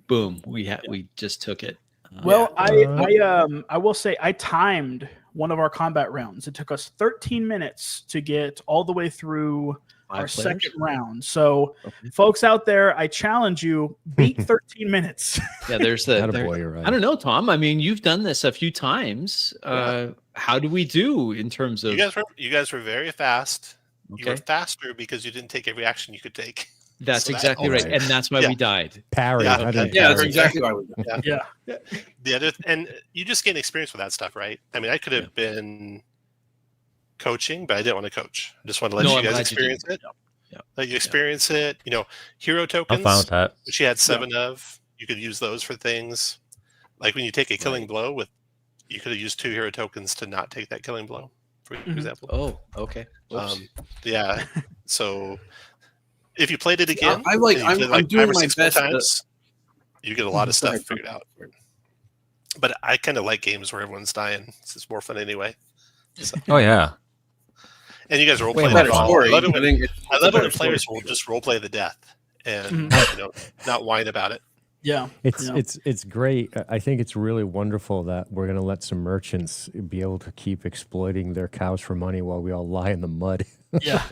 Boom. We just took it. Well, I will say I timed one of our combat rounds. It took us 13 minutes to get all the way through our second round. So, folks out there, I challenge you, beat 13 minutes. Yeah, there's the. Attaboy, you're right. I don't know, Tom. I mean, you've done this a few times. How do we do in terms of? You guys were very fast. You were Okay, faster because you didn't take every action you could take. that's so that- exactly right, Alright. and that's why Yeah. we died. Parry. Yeah, I didn't Yeah, that's parry. exactly why we did. Yeah. The other, and you just gain experience with that stuff, right? I mean, I could have been coaching, but I didn't want to coach. I just want to let No, you I'm guys glad you experience it. Yeah. Let you experience it. Hero I tokens, found that. which you had 7 of. You could use those for things. Like when you take a killing blow you could have used 2 hero tokens to not take that killing blow, for example. Oh, okay. Oops. Yeah. So if you played it again, I like- and you I'm- did it I'm like doing 5 or my 6 more best to- times, you get a lot of stuff Sorry. figured out. But I kind of like games where everyone's dying. It's more fun anyway. So, Oh yeah. and you guys role Way play Better that all. story. I love it I when, think it's I a love it better when players story. will just role play the death and not whine about it. Yeah. It's great. I think it's really wonderful that we're going to let some merchants be able to keep exploiting their cows for money while we all lie in the mud. Yeah.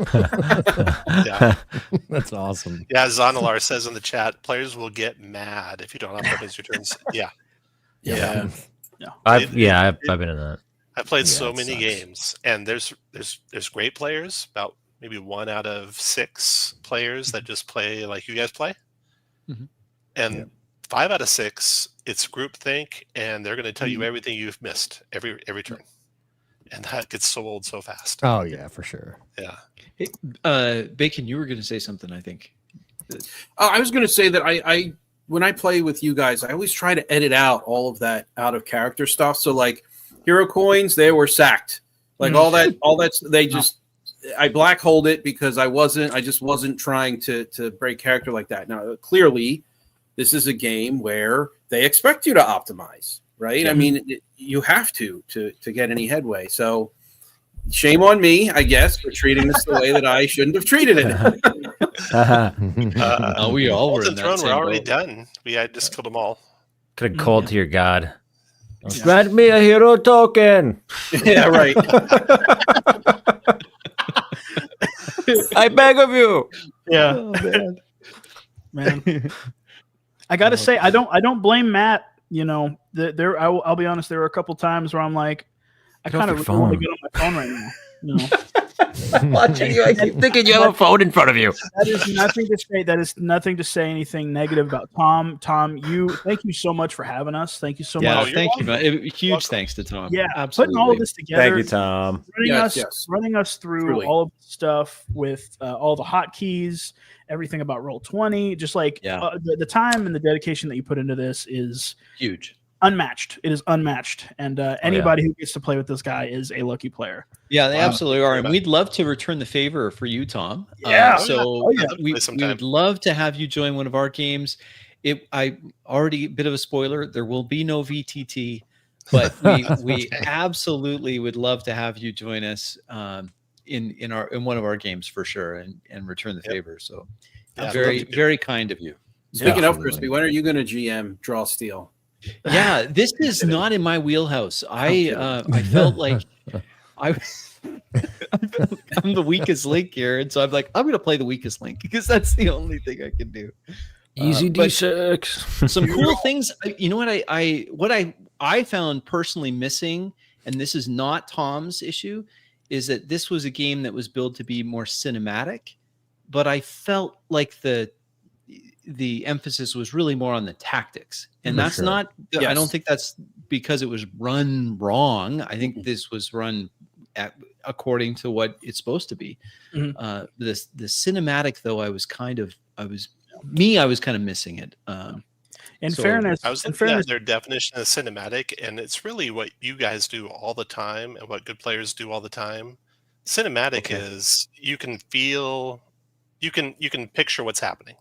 Yeah. That's awesome. Yeah, Zonalar says in the chat, players will get mad if you don't optimize your turns. Yeah. Yeah. I've been in that. I played Yeah, so it many sucks. games, and there's great players, about maybe 1 out of 6 players that just play like you guys play. Mhm. And Yep. 5 out of 6, it's groupthink, and they're going to tell you everything you've missed every turn, and that gets so old so fast. Oh yeah, for sure. Yeah. Hey, Bacon, you were going to say something, I think. I was going to say that I when I play with you guys, I always try to edit out all of that out of character stuff. So like hero coins, they were sacked. Like all that's they just I black holed it because I just wasn't trying to break character like that. Now clearly, this is a game where they expect you to optimize, right? I mean, you have to get any headway. So shame on me, I guess, for treating this the way that I shouldn't have treated it. We all were in Molten that Throne, same we're already boat. done. We had just killed them all. Could have called to your god. Yeah. Grant me a hero token. Yeah, right. I beg of you. Yeah, Oh, man. I gotta say, I don't blame Matt. You know, I'll be honest. There were a couple times where I'm like, I Get off kind of your really want to phone. get on my phone right now. You know, I'm watching you. I keep thinking you have a phone in front of you. that is nothing to say. That is nothing to say anything negative about Tom. Tom, thank you so much for having us. Thank you so Yeah, much. you're thank you, welcome. man. Huge Welcome. thanks to Tom. Yeah, absolutely. putting all of this together. Thank you, Tom. Running us through Truly. all of the stuff with all the hotkeys, everything about Roll20. Just like the time and the dedication that you put into this is Huge. unmatched. It is unmatched, and anybody who gets to play with this guy is a lucky player. Yeah, they Wow. absolutely are. And we'd love to return the favor for you, Tom. Yeah. So Oh, yeah. we Sometime. would love to have you join one of our games. I already, a bit of a spoiler, there will be no VTT, but we absolutely would love to have you join us in one of our games for sure, and return the favor. So Yeah, very, love to. very kind of you. Speaking of Absolutely. Crispy, when are you going to GM Draw Steel? Yeah, this is not in my wheelhouse. I felt like I'm the weakest link here, and so I'm like, I'm going to play the weakest link because that's the only thing I can do. Easy but D6. Some cool things. You know what I found personally missing, and this is not Tom's issue, is that this was a game that was built to be more cinematic, but I felt like the emphasis was really more on the tactics, and For that's sure. not. I Yes. don't think that's because it was run wrong. I think this was run according to what it's supposed to be. Mhm. The cinematic, though, I was kind of missing it. In So, fairness, I was in looking fairness, at their definition of cinematic, and it's really what you guys do all the time and what good players do all the time. Cinematic is you can feel, you can picture what's happening,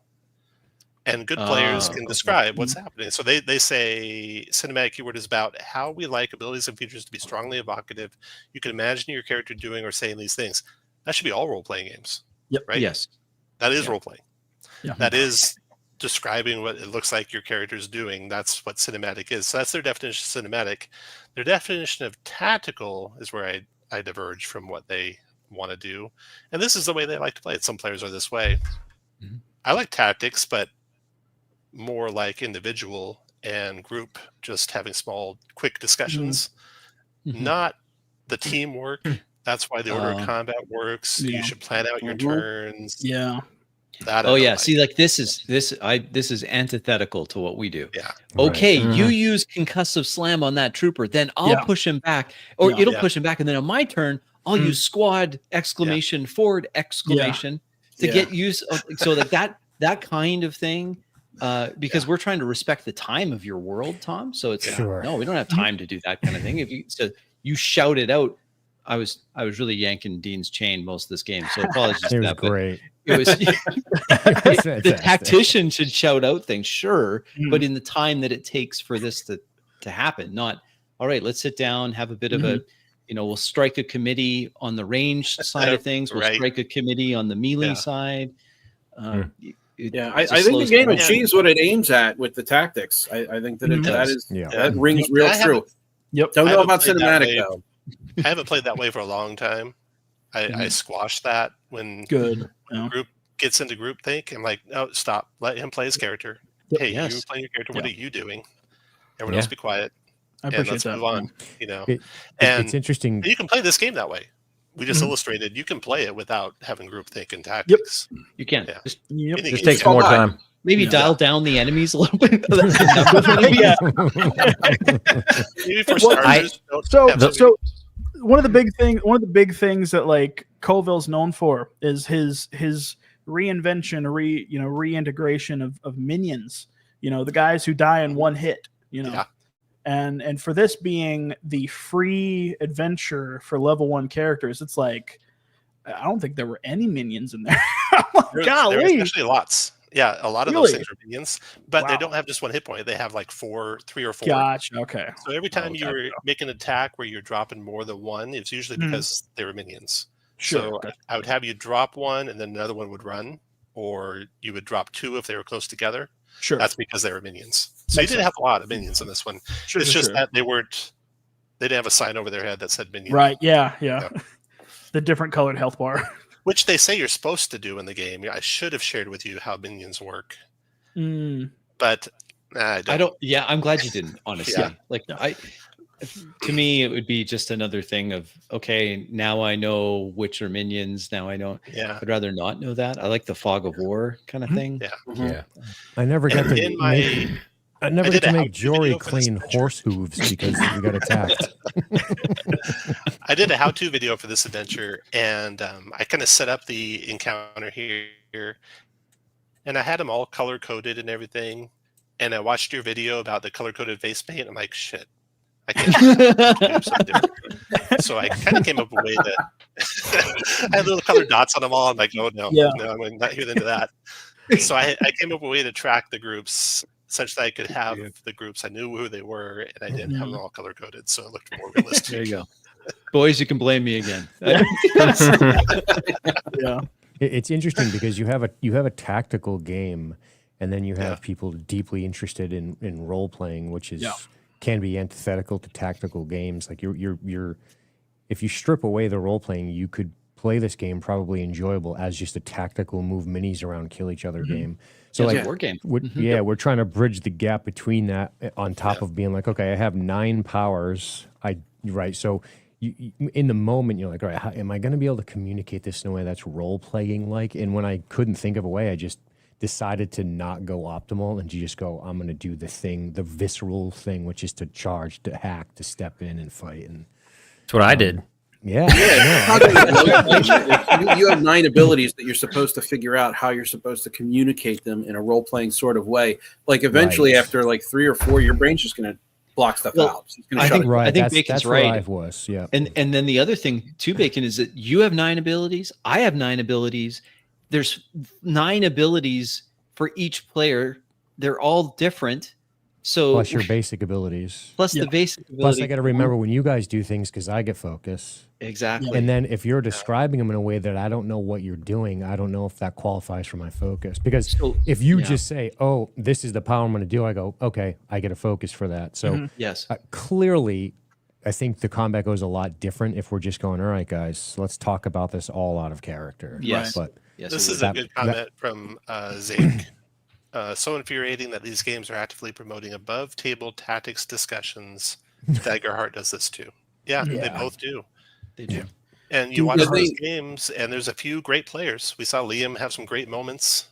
and good players can okay. describe what's happening. So they say cinematic keyword is about how we like abilities and features to be strongly evocative. You can imagine your character doing or saying these things. That should be all role playing games. Yep. Right. Yes. That is Yeah. role playing. Yeah. That is describing what it looks like your character's doing. That's what cinematic is. So that's their definition of cinematic. Their definition of tactical is where I diverge from what they want to do. And this is the way they like to play it. Some players are this way. Mhm. I like tactics, but more like individual and group, just having small, quick discussions, Mhm. not the teamwork. That's why the order of combat works. Yeah. You should plan out your Mhm. turns. yeah, That I Oh don't yeah. like. See, like this is antithetical to what we do. Yeah. Okay, Right. you use concussive slam on that trooper, then I'll Yeah. push him back, or Yeah. it'll Yeah. push him back, and then on my turn, I'll use squad exclamation forward exclamation to Yeah. get use of, so that kind of thing. Because we're trying to respect the time of your world, Tom. So it's Sure. no, we don't have time to do that kind of thing. If you shout it out, I was really yanking Dean's chain most of this game, so apologies It for was that. But great. it was It was the fantastic. tactician should shout out things, sure, Mhm. but in the time that it takes for this to happen, not all right, let's sit down, have a bit of a, we'll strike a committee on the range side of things, we'll Right. strike a committee on the melee Yeah. side. Yeah, I think the game achieves what it aims at with the tactics. I think that Mhm. that is Yeah. that rings real I true. yep. Don't I know haven't about played that cinematic way. though. I haven't played that way for a long time. I Mhm. squashed that when Good. Yeah. group gets into groupthink. I'm like, no, stop. Let him play his character. Yep. Hey, you Yes. playing your character. What Yeah. are you doing? Everyone Yeah. else be quiet. I And appreciate let's that. move on. You know, It- and it's interesting. you can play this game that way. We just Mhm. illustrated you can play it without having groupthink and tactics. You can Yeah. just Yep. Anything Just you takes can. more Well, time. Maybe Yeah. dial down the enemies a little bit. Yeah. Maybe for Well, starters, don't So, have somebody- so one of the big things that like Colville's known for is his reinvention, reintegration of minions. The guys who die in one hit. Yeah. And for this being the free adventure for level 1 characters, it's like I don't think there were any minions in there. There's Golly. actually lots. Yeah, a lot of Really? those things are minions, but they Wow. don't have just one hit point. They have like 3 or 4. Gotcha. Okay. So every time you Okay. were making an attack where you're dropping more than one, it's usually Mhm. because they were minions. Sure. So Gotcha. I would have you drop one and then another one would run, or you would drop 2 if they were close together. Sure. That's because they were minions. So Makes you didn't have a lot of minions in this one. Sure, It's sure, just sure. that they didn't have a sign over their head that said minion. Right. Yeah. The different colored health bar. Which they say you're supposed to do in the game. I should have shared with you how minions work, but I don't. Yeah, I'm glad you didn't. Honestly, Yeah. like to me, it would be just another thing of okay. Now I know which are minions. Now I don't. Yeah. I'd rather not know that. I like the fog of war kind of thing. Yeah. Yeah. I never got to In my I never I get did to a make how-to video Jory for this clean adventure. horse hooves because we got attacked. I did a how-to video for this adventure, and I kind of set up the encounter here, and I had them all color-coded and everything. And I watched your video about the color-coded face paint. I'm like, shit, I can't do something different. So I kind of came up with a way that I had little colored dots on them all. I'm like, oh no, Yeah. no, I'm not here into that. So I came up with a way to track the groups such that I could have the groups. I knew who they were, and I didn't have them all color-coded, so it looked more realistic. There you go. Boys, you can blame me again. Yeah. It's interesting because you have a tactical game, and then you have people deeply interested in role playing, which is can be antithetical to tactical games. Like you're if you strip away the role playing, you could play this game probably enjoyable as just a tactical move minis around, kill each other game. So It's like a war game. we're trying to bridge the gap between that on top of being like, okay, I have 9 powers. So you in the moment you're like, all right, how, am I going to be able to communicate this in a way that's role playing like? And when I couldn't think of a way, I just decided to not go optimal and to just go, I'm going to do the visceral thing, which is to charge, to hack, to step in and fight. And That's what I did. yeah, How do you have 9 abilities that you're supposed to figure out how you're supposed to communicate them in a role-playing sort of way. Like eventually, Right. after like 3 or 4, your brain's just going to block stuff Well, out. It's gonna I shut think- it. right. Bacon's that's right. where I was. Yeah. And then the other thing too, Bacon, is that you have 9 abilities. I have 9 abilities. There's 9 abilities for each player. They're all different. So Plus your basic abilities. plus the basic Plus, ability. I got to remember when you guys do things because I get focus. Exactly. And then if you're describing them in a way that I don't know what you're doing, I don't know if that qualifies for my focus. Because So, if you yeah. just say, "Oh, this is the power I'm going to do," I go, "Okay, I get a focus for that." So Yes. clearly, I think the combat goes a lot different if we're just going, "All right, guys, let's talk about this all out of character." Yes. But Yes. This it is would. a good comment from Zake. So infuriating that these games are actively promoting above-table tactics discussions. Daggerheart does this too. Yeah, they Yeah. both do. They do. And you Do watch they- those games, and there's a few great players. We saw Liam have some great moments,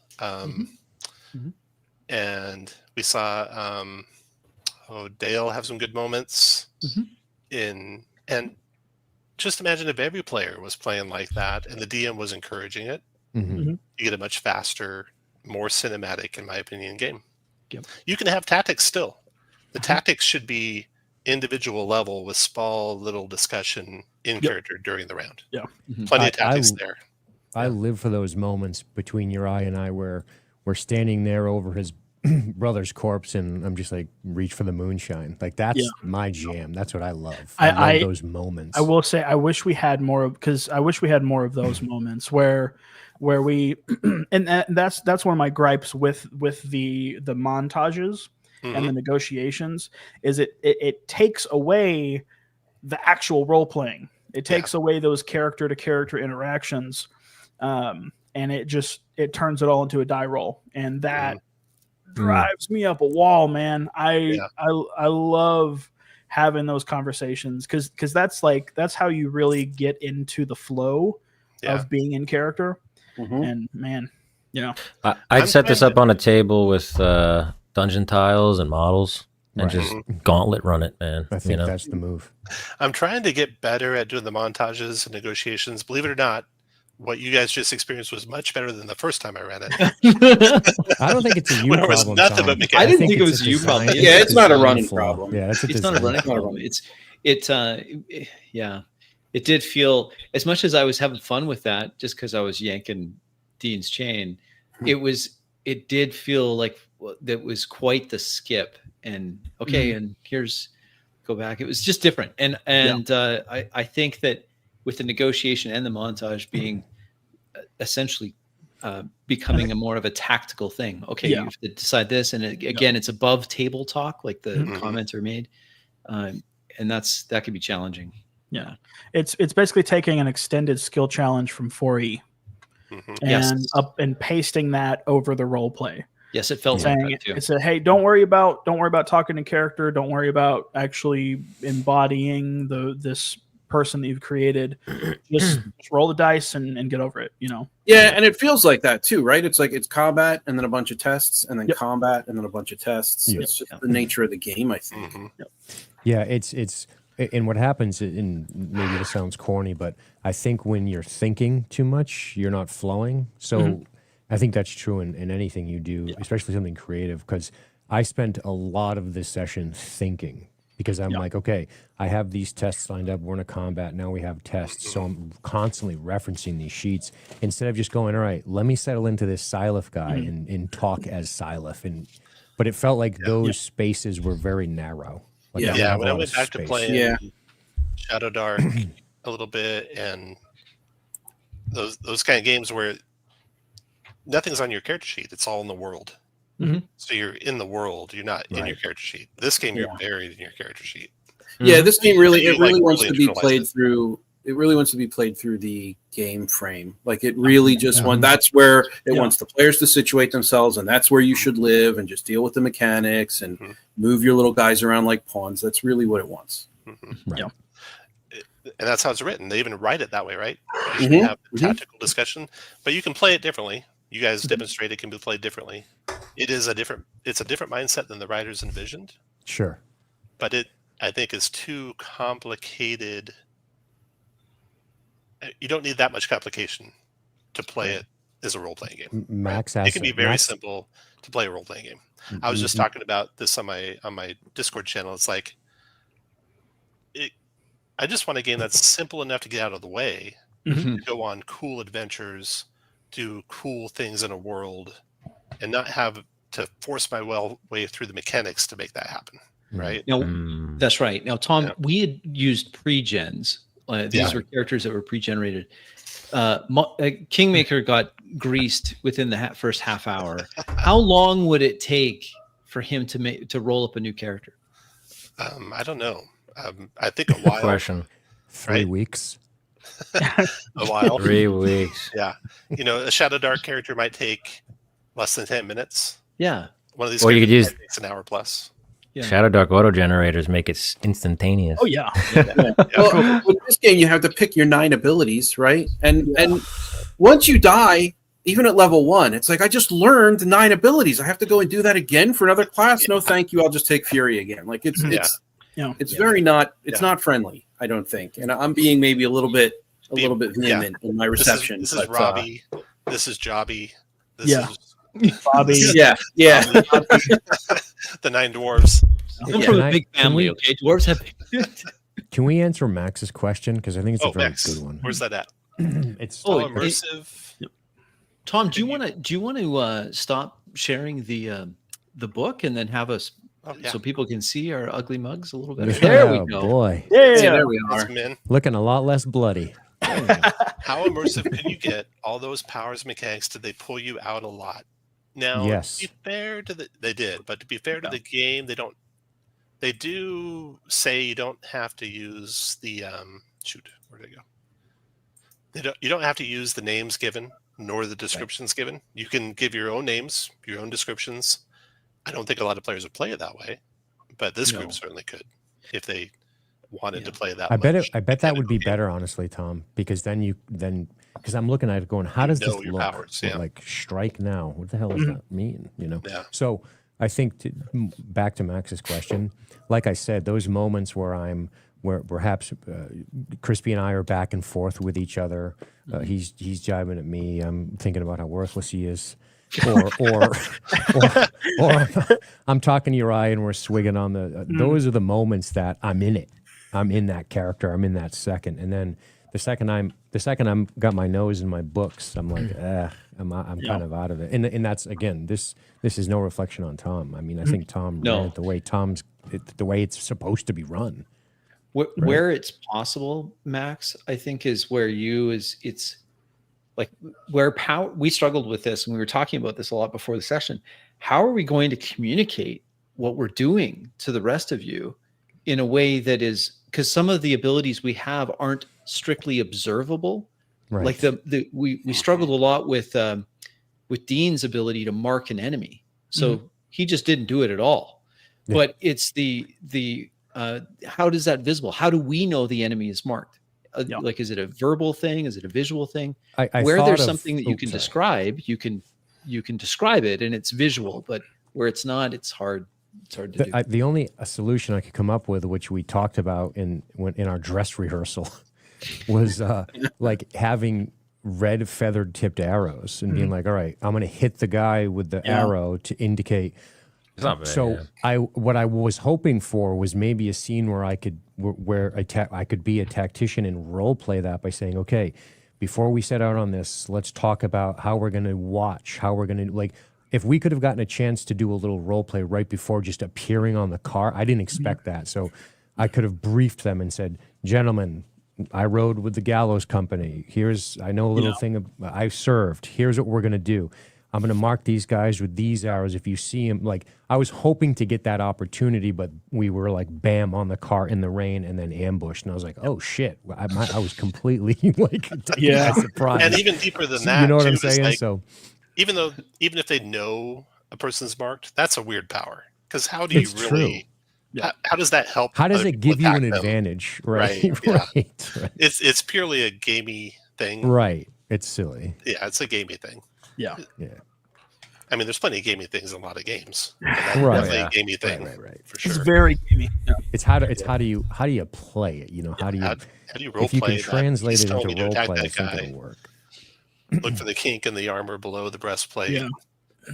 and we saw Dale have some good moments. And just imagine if every player was playing like that, and the DM was encouraging it. mhm. You get a much faster, more cinematic, in my opinion, game. Yep. You can have tactics still. The tactics should be individual level with small little discussion in character during the round. Yeah. Plenty of I- tactics there. I live for those moments between Uri and I where we're standing there over his brother's corpse and I'm just like, reach for the moonshine. Like that's my jam. That's what I love. I love those moments. I will say I wish we had more of those moments where we and that's one of my gripes with the montages and the negotiations is it takes away the actual role playing. It takes away those character to character interactions, and it turns it all into a die roll, and that drives me up a wall, man. I love having those conversations because that's how you really get into the flow of being in character. And man, Yeah. I'd I'm set this trying up on a table with dungeon tiles and models and Right. just gauntlet run it, man. I think that's the move. I'm trying to get better at doing the montages and negotiations. Believe it or not, what you guys just experienced was much better than the first time I ran it. I don't think it's a you When there was problem. nothing Tom. but mechanics. I didn't think it it's was a you design- problem. Yeah, it's not a design running flaw. problem. Yeah, it's a It's not a design running flaw. problem. Yeah. It did feel, as much as I was having fun with that, just because I was yanking Dean's chain, it did feel like that was quite the skip. And okay, and here's go back. It was just different. And I think that with the negotiation and the montage being essentially becoming a more of a tactical thing. Okay, you have to decide this, and again, it's above table talk, like the comments are made, and that can be challenging. Yeah, it's basically taking an extended skill challenge from 4E and and pasting that over the role play. Yes, it felt saying like that too. It said, "Hey, don't worry about talking in character. Don't worry about actually embodying this person that you've created. Just roll the dice and get over it." Yeah, and it feels like that too, right? It's like it's combat and then a bunch of tests, and then combat and then a bunch of tests. Yep. It's just the nature of the game, I think. Yeah, it's and what happens, and maybe this sounds corny, but I think when you're thinking too much, you're not flowing. So I think that's true in anything you do, especially something creative, because I spent a lot of this session thinking, because I'm like, okay, I have these tests lined up. We're in a combat. Now we have tests. So I'm constantly referencing these sheets instead of just going, all right, let me settle into this Sylph guy and talk as Sylph. But it felt like those spaces were very narrow. Like I didn't have a When I lot went of back to space. playing Shadow Dark a little bit, and those kind of games where nothing's on your character sheet, it's all in the world. So you're in the world, you're not in your character sheet. This game, you're buried in your character sheet. Yeah, this game really wants to be internalize played it. through. It really wants to be played through the game frame. Like it really just wants. That's where it wants the players to situate themselves, and that's where you should live, and just deal with the mechanics and move your little guys around like pawns. That's really what it wants. Right. And that's how it's written. They even write it that way, right? You should have a tactical discussion, but you can play it differently. You guys demonstrate it can be played differently. It's a different mindset than the writers envisioned. Sure. But I think is too complicated. You don't need that much complication to play it as a role-playing game. Max It has can be very simple to play a role-playing game. I was just talking about this on my Discord channel. It's like I just want a game that's simple enough to get out of the way, to go on cool adventures, do cool things in a world, and not have to force my way through the mechanics to make that happen. Right? Now, that's right. Now, Tom, we had used pre-gens. These were characters that were pre-generated. Kingmaker got greased within the first half hour. How long would it take for him to roll up a new character? I don't know. I think a while. Question. 3 weeks. A while. 3 weeks. Yeah. A Shadow Dark character might take less than 10 minutes. Yeah. One of these Or you could use takes an hour plus. Yeah. Shadow Dark auto generators make it instantaneous. Oh yeah. Well, with this game, you have to pick your 9 abilities, right? And once you die, even at level 1, it's like I just learned 9 abilities. I have to go and do that again for another class. No, thank you. I'll just take Fury again. Like it's very not. It's not friendly. I don't think. And I'm being maybe a little bit vehement in my reception. This is Robbie. This is Jobby. This is Bobby. Yeah. the 9 dwarves. I'm from a big family. Okay, dwarves have. Can we answer Max's question? Because I think it's a very Max, good one. where's that at? It's Immersive. Tom, do you want to stop sharing the book and then have us so people can see our ugly mugs a little better? There we go. Boy. Yeah, there we are. Looking a lot less bloody. How immersive can you get? All those powers mechanics, did they pull you out a lot? Now, Yes. to be fair to they did, but to be fair to the game, they do say you don't have to use the where'd it go? You don't have to use the names given nor the descriptions given. You can give your own names, your own descriptions. I don't think a lot of players would play it that way, but this group certainly could if they wanted to play that. I bet much. I bet that would be better, honestly, Tom, because then because I'm looking at it going, how does this your look? powers, yeah. Like strike now. What the hell does that mean? You know. Yeah. So I think back to Max's question, like I said, those moments where perhaps Crispy and I are back and forth with each other. He's jibing at me. I'm thinking about how worthless he is. Or I'm talking to Uriah and we're swigging on the. Those are the moments that I'm in it. I'm in that character. I'm in that second. And then the second I'm got my nose in my books, I'm like, I'm kind of out of it. And that's again, this is no reflection on Tom. I mean, I think Tom ran it the way it's supposed to be run. Where it's possible, Max, I think is where it's like where power. We struggled with this and we were talking about this a lot before the session. How are we going to communicate what we're doing to the rest of you in a way that is, because some of the abilities we have aren't strictly observable. Right. Like we struggled a lot with Dean's ability to mark an enemy. So he just didn't do it at all. Yeah. But it's the how does that visible? How do we know the enemy is marked? Like, is it a verbal thing? Is it a visual thing? Where there's something that you can describe, you can describe it and it's visual, but where it's not, it's hard. It's hard to do. The only solution I could come up with, which we talked about in our dress rehearsal, was like having red feathered tipped arrows and being like, all right, I'm going to hit the guy with the arrow to indicate. What I was hoping for was maybe a scene where I could be a tactician and role play that by saying, okay, before we set out on this, let's talk about how we're going to watch, how we're going to like. If we could have gotten a chance to do a little role play right before just appearing on the car, I didn't expect that. So I could have briefed them and said, gentlemen, I rode with the Gallows Company. I know a little thing I served. Here's what we're going to do. I'm going to mark these guys with these arrows. If you see them, like I was hoping to get that opportunity, but we were like, bam, on the car in the rain and then ambushed. And I was like, oh shit. I was completely like, surprised. And even deeper than that, you know what I'm saying? Like, so even if they know a person's marked, that's a weird power. Because how do you really? How does that help? How does it give you an advantage? Right. Right. It's purely a gamey thing. Right. It's silly. Yeah, it's a gamey thing. Yeah. I mean, there's plenty of gamey things in a lot of games. Right. Definitely a gamey thing. Right. For sure. It's very gamey. Yeah. It's how do you play it? You know, how do you role if you play can translate it into role attack play, I that think guy. it'll work. Look for the kink in the armor below the breastplate. Yeah.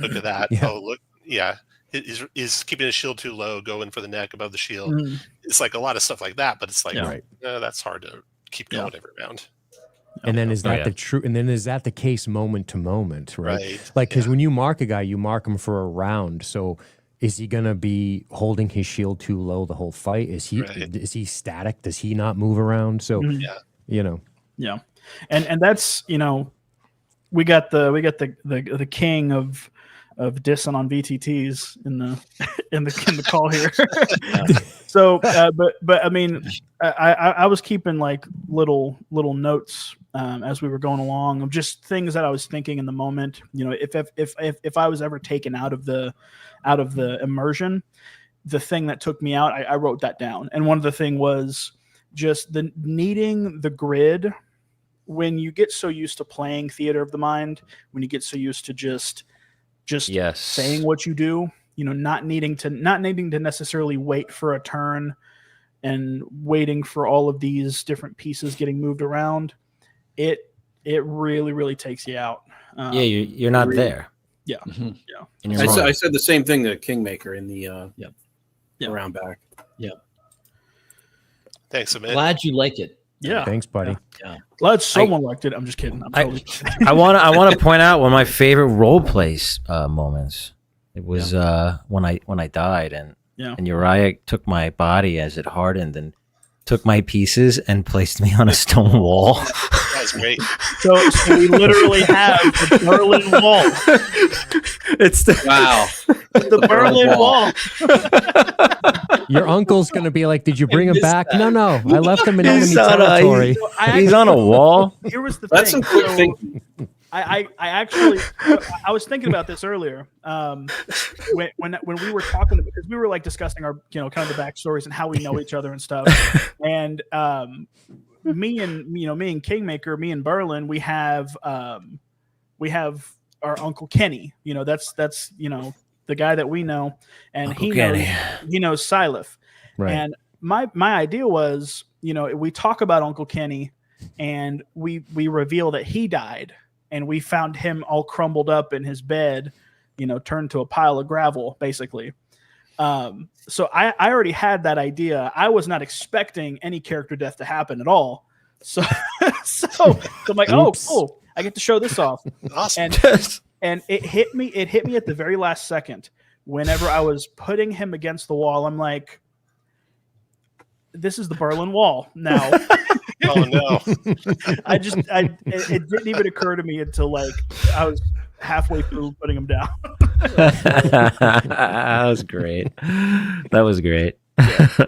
Look at that. Yeah. Oh, look. Yeah. Is keeping his shield too low, going for the neck above the shield. It's like a lot of stuff like that, but it's like, that's hard to keep going every round. And then is that the true? And then is that the case moment to moment, right? Like, because when you mark a guy, you mark him for a round. So is he gonna be holding his shield too low the whole fight? Is he static? Does he not move around? So you know. Yeah. And that's, you know, we got the king of dissing on VTTs in the call here. So, but I mean, I was keeping like little notes as we were going along of just things that I was thinking in the moment. You know, if I was ever taken out of the immersion, the thing that took me out, I wrote that down. And one of the thing was just the needing the grid. When you get so used to playing theater of the mind, when you get so used to just saying what you do, you know, not needing to necessarily wait for a turn and waiting for all of these different pieces getting moved around, it really, really takes you out. You're not there. Yeah. And I said the same thing to Kingmaker in the round back. Yeah. Thanks, Amit. Glad you like it. Yeah. Thanks, buddy. Yeah. Glad someone liked it. I'm just kidding. I want to point out one of my favorite role plays moments. It was when I died and Uriah took my body as it hardened and took my pieces and placed me on a stone wall. That was great. So we literally have the Berlin Wall. It's the Berlin Wall. Your uncle's gonna be like, "Did you bring him back?" No, I left him in enemy He's territory. He's on a wall. Here was the That's thing. some quick thinking. I actually I was thinking about this earlier. When we were talking, because we were like discussing our kind of the backstories and how we know each other and stuff. And me and Kingmaker, me and Berlin, we have our Uncle Kenny. That's the guy that we know, and Uncle Kenny. he knows Silith. Right. And my idea was, we talk about Uncle Kenny, and we reveal that he died, and we found him all crumbled up in his bed, turned to a pile of gravel, basically. So I already had that idea. I was not expecting any character death to happen at all. So I'm like, oh, cool, I get to show this off. Awesome. And it hit me at the very last second. Whenever I was putting him against the wall, I'm like, this is the Berlin Wall now. Oh no. It didn't even occur to me until like I was halfway through putting him down. That was great. That was great. Yeah.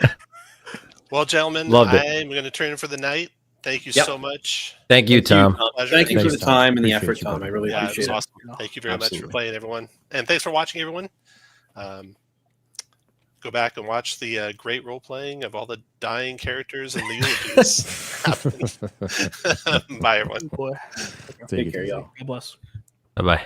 Well, gentlemen, Loved it. I'm going to turn in for the night. Thank you Yep. so much. Thank you, Tom. Pleasure. Thank you for Thanks, the Tom. time and the Appreciate effort, you, Tom. buddy. I really Yeah, it was appreciate it. awesome. Thank you very much Absolutely. for playing, everyone. And thanks for watching, everyone. Go back and watch the great role playing of all the dying characters and the eulogies. Bye, everyone. Boy, Take Take care, y'all. God bless. Bye bye.